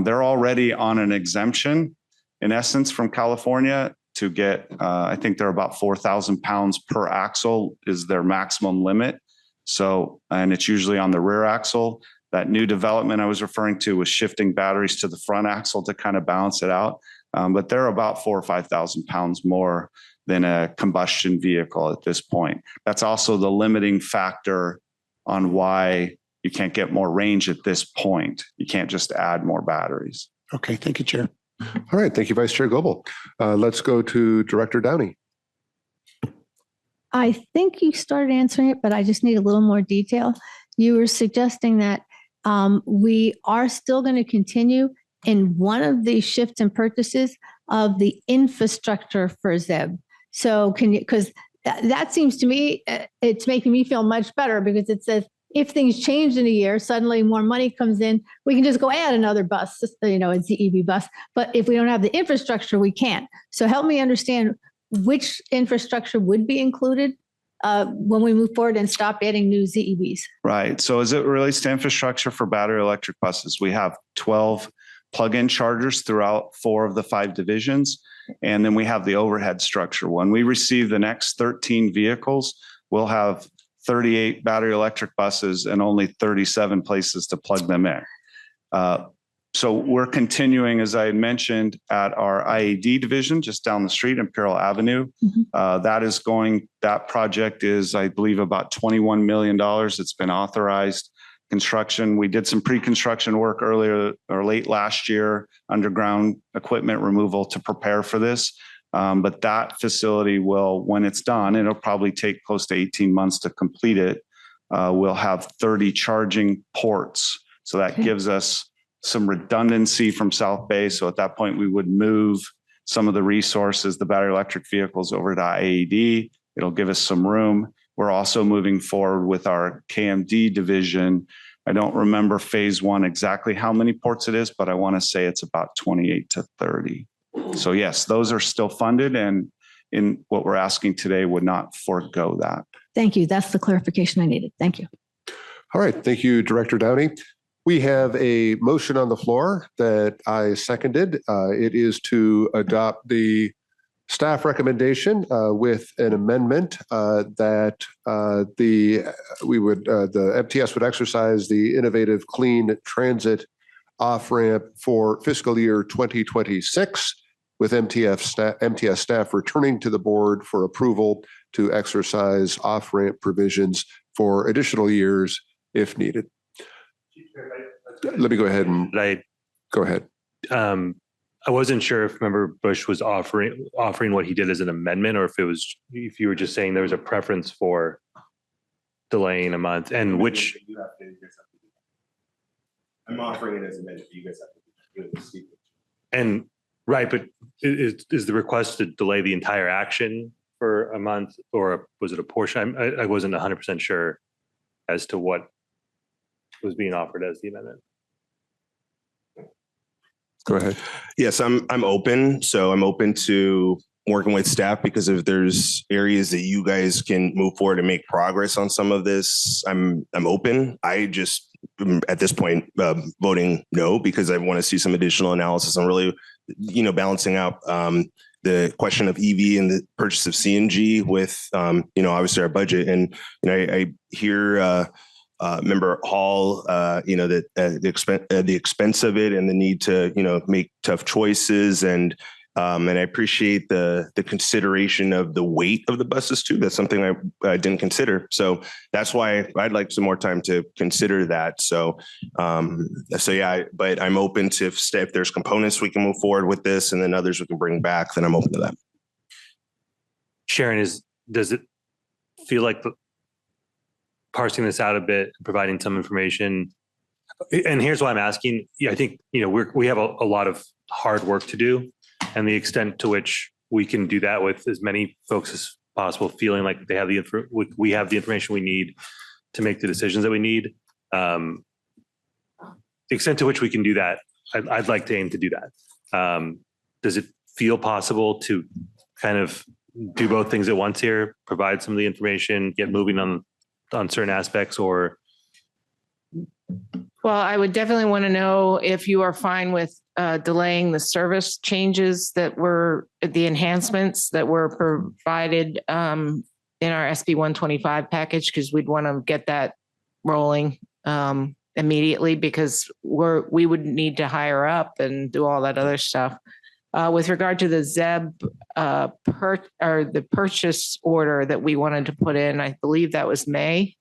They're already on an exemption, in essence, from California to get, I think they're about 4,000 pounds per axle is their maximum limit. So, and it's usually on the rear axle. That new development I was referring to was shifting batteries to the front axle to kind of balance it out. But they're about 4,000 or 5,000 pounds more than a combustion vehicle at this point. That's also the limiting factor on why you can't get more range at this point. You can't just add more batteries. Okay, thank you, Chair. All right, thank you, Vice Chair Goebel. Let's go to Director Downey. I think you started answering it, but I just need a little more detail. You were suggesting that we are still going to continue in one of the shifts and purchases of the infrastructure for ZEB. So can you, because that seems to me, it's making me feel much better because it says if things change in a year, suddenly more money comes in, we can just go add another bus, you know, a ZEB bus. But if we don't have the infrastructure, we can't. So help me understand which infrastructure would be included when we move forward and stop adding new ZEBs. Right. So as it relates to infrastructure for battery electric buses, we have 12 plug-in chargers throughout 4 of the 5 divisions. And then we have the overhead structure. When we receive the next 13 vehicles, we'll have 38 battery electric buses and only 37 places to plug them in. So we're continuing, as I mentioned, at our IAD division just down the street, Imperial Avenue. That project is, I believe, about $21 million. It's been authorized. Construction, we did some pre-construction work earlier or late last year, underground equipment removal to prepare for this. But that facility will, when it's done, it'll probably take close to 18 months to complete it. We'll have 30 charging ports. So that gives us some redundancy from South Bay. So at that point, we would move some of the resources, the battery electric vehicles, over to IAD. It'll give us some room. We're also moving forward with our KMD division. I don't remember phase 1 exactly how many ports it is, but I want to say it's about 28 to 30. So yes, those are still funded, and in what we're asking today would not forego that. Thank you. That's the clarification I needed. Thank you. All right, thank you, Director Downey. We have a motion on the floor that I seconded. It is to adopt the staff recommendation with an amendment that the MTS would exercise the innovative clean transit off-ramp for fiscal year 2026, with MTS staff returning to the board for approval to exercise off-ramp provisions for additional years if needed. Let me go ahead and go ahead. I wasn't sure if Member Bush was offering what he did as an amendment, or if you were just saying there was a preference for delaying a month, and which. I'm offering it as amendment. You guys have to speak. And right, but is the request to delay the entire action for a month, or was it a portion? I wasn't 100% sure as to what was being offered as the amendment. Go ahead. Yes, I'm open. So I'm open to working with staff, because if there's areas that you guys can move forward and make progress on some of this, I'm open. I just at this point voting no, because I want to see some additional analysis on really, balancing out the question of EV and the purchase of CNG with, obviously our budget. And, I hear Member Hall, that the expense of it and the need to, make tough choices. And I appreciate the consideration of the weight of the buses too. That's something I didn't consider. So that's why I'd like some more time to consider that. So yeah, but I'm open to if there's components we can move forward with this, and then others we can bring back, then I'm open to that. Sharon, does it feel like parsing this out a bit, providing some information? And here's why I'm asking. Yeah, I think, we have a lot of hard work to do, and the extent to which we can do that with as many folks as possible, feeling like we have the information we need, to make the decisions that we need. The extent to which we can do that, I'd like to aim to do that. Does it feel possible to kind of do both things at once here, provide some of the information, get moving on certain aspects, or? Well, I would definitely want to know if you are fine with delaying the service changes that were the enhancements that were provided in our SB 125 package, because we'd want to get that rolling immediately, because we would need to hire up and do all that other stuff. With regard to the ZEB the purchase order that we wanted to put in, I believe that was May.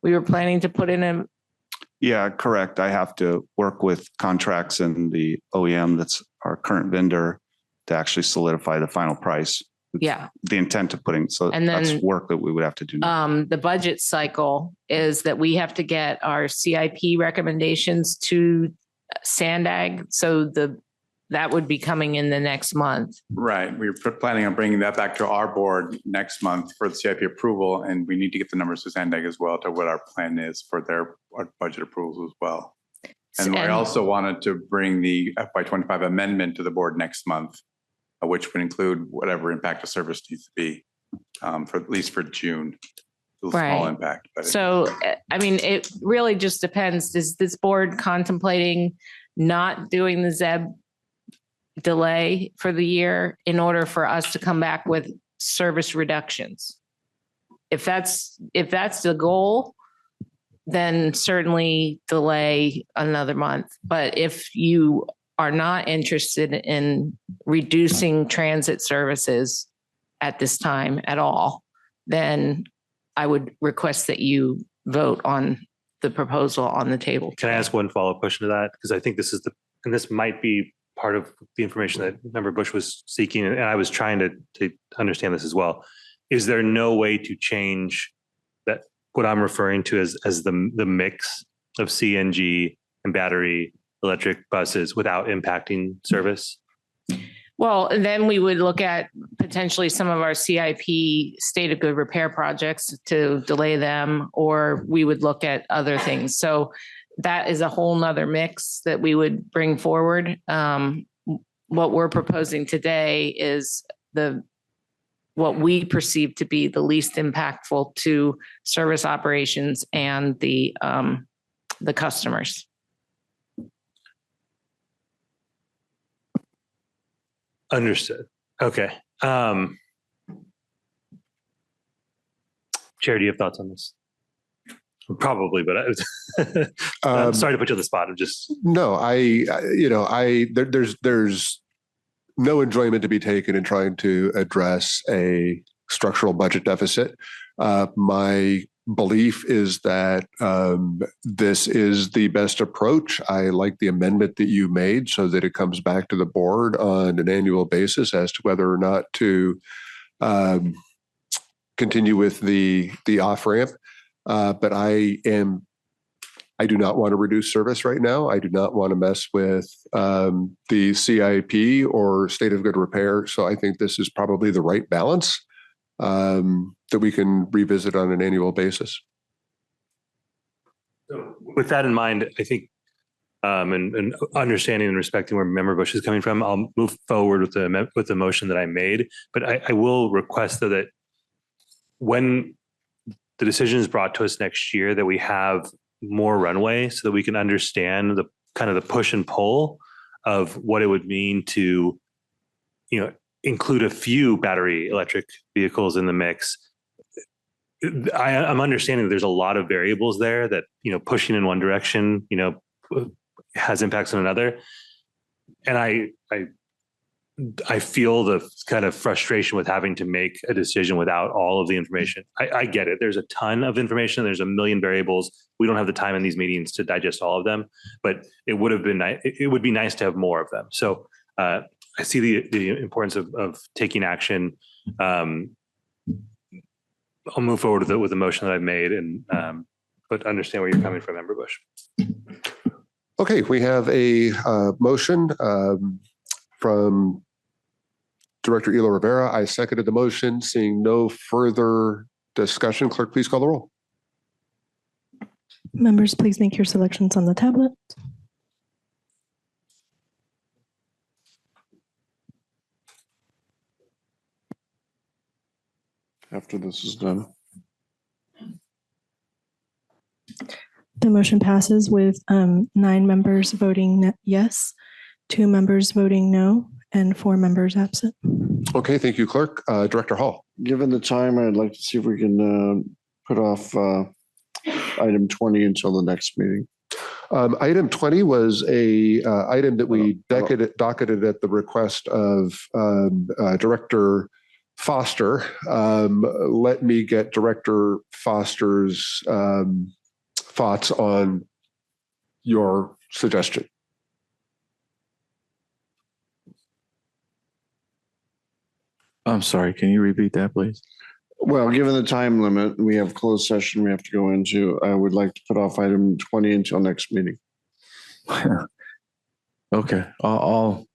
We were planning to put in a. Yeah, correct. I have to work with contracts and the OEM that's our current vendor to actually solidify the final price. Yeah. The intent of putting, so And then, that's work that we would have to do. The budget cycle is that we have to get our CIP recommendations to Sandag. So that would be coming in the next month. Right. We're planning on bringing that back to our board next month for the CIP approval, and we need to get the numbers to Sandag as well to what our plan is for our budget approvals as well. And we also wanted to bring the FY25 amendment to the board next month, which would include whatever impact of service needs to be for at least for June. A small impact. But So, I mean, it really just depends. Is this board contemplating not doing the ZEB delay for the year in order for us to come back with service reductions? If that's the goal, then certainly delay another month. But if you are not interested in reducing transit services at this time at all, then I would request that you vote on the proposal on the table. Can I ask one follow-up question to that? Because I think this might be part of the information that Member Bush was seeking, and I was trying to understand this as well. Is there no way to change that, what I'm referring to as the mix of CNG and battery electric buses without impacting service? Well, then we would look at potentially some of our CIP state of good repair projects to delay them, or we would look at other things. So that is a whole nother mix that we would bring forward. What we're proposing today is what we perceive to be the least impactful to service operations and the customers. Understood. Okay. Chair, do you have thoughts on this? Probably, but I'm sorry to put you on the spot. I'm just no. There's no enjoyment to be taken in trying to address a structural budget deficit. My belief is that this is the best approach. I like the amendment that you made so that it comes back to the board on an annual basis as to whether or not to continue with the off ramp. But I do not want to reduce service right now. I do not want to mess with the CIP or state of good repair. So I think this is probably the right balance that we can revisit on an annual basis. So with that in mind, I think, and understanding and respecting where Member Bush is coming from, I'll move forward with the motion that I made. But I will request though that when the decision is brought to us next year, that we have more runway so that we can understand the kind of the push and pull of what it would mean to, include a few battery electric vehicles in the mix. I'm understanding that there's a lot of variables there that, pushing in one direction, has impacts on another. And I feel the kind of frustration with having to make a decision without all of the information. I get it. There's a ton of information. There's a million variables. We don't have the time in these meetings to digest all of them, but it would be nice to have more of them. So I see the importance of taking action. I'll move forward with the motion that I've made, but understand where you're coming from, Member Bush. Okay, we have a motion from Director Elo Rivera. I seconded the motion. Seeing no further discussion, clerk, please call the roll. Members, please make your selections on the tablet. After this is done. The motion passes with 9 members voting yes, 2 members voting no, and 4 members absent. Okay, thank you, Clerk. Director Hall. Given the time, I'd like to see if we can put off item 20 until the next meeting. Item 20 was a item that we docketed at the request of Director Foster. Let me get Director Foster's thoughts on your suggestion. I'm sorry, can you repeat that, please? Well, given the time limit, we have closed session we have to go into. I would like to put off item 20 until next meeting. Okay, I'll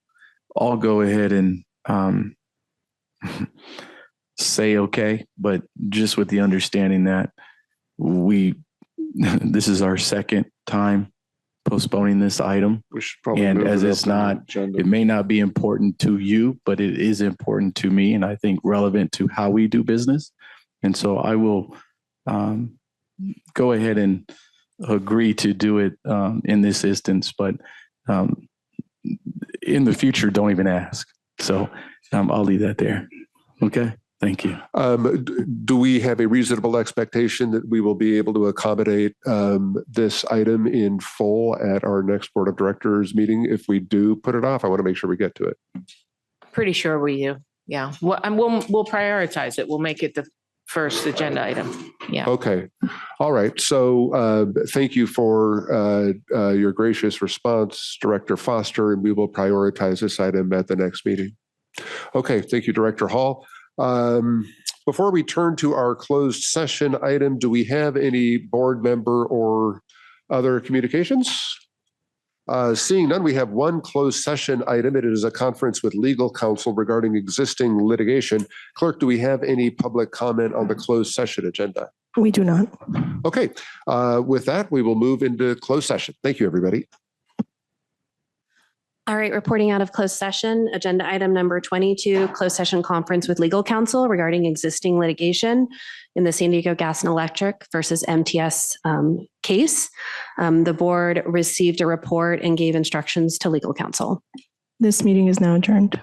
go ahead and say okay, but just with the understanding that this is our second time postponing this item. We should probably and move as it it's up on the not, agenda. it may not be important to you, but it is important to me, and I think relevant to how we do business. And so I will go ahead and agree to do it in this instance, but in the future, don't even ask. So I'll leave that there. Okay. Thank you. Do we have a reasonable expectation that we will be able to accommodate this item in full at our next Board of Directors meeting? If we do put it off, I want to make sure we get to it. Pretty sure we do. Yeah. Well, and we'll prioritize it. We'll make it the first agenda item. Yeah. Okay. All right. So thank you for your gracious response, Director Foster, and we will prioritize this item at the next meeting. Okay. Thank you, Director Hall. Before we turn to our closed session item, do we have any board member or other communications? Seeing none, we have one closed session item. It is a conference with legal counsel regarding existing litigation. Clerk, do we have any public comment on the closed session agenda? We do not. Okay. With that, we will move into closed session. Thank you, everybody. All right, reporting out of closed session, agenda item number 22, closed session conference with legal counsel regarding existing litigation in the San Diego Gas and Electric versus MTS case. The board received a report and gave instructions to legal counsel. This meeting is now adjourned.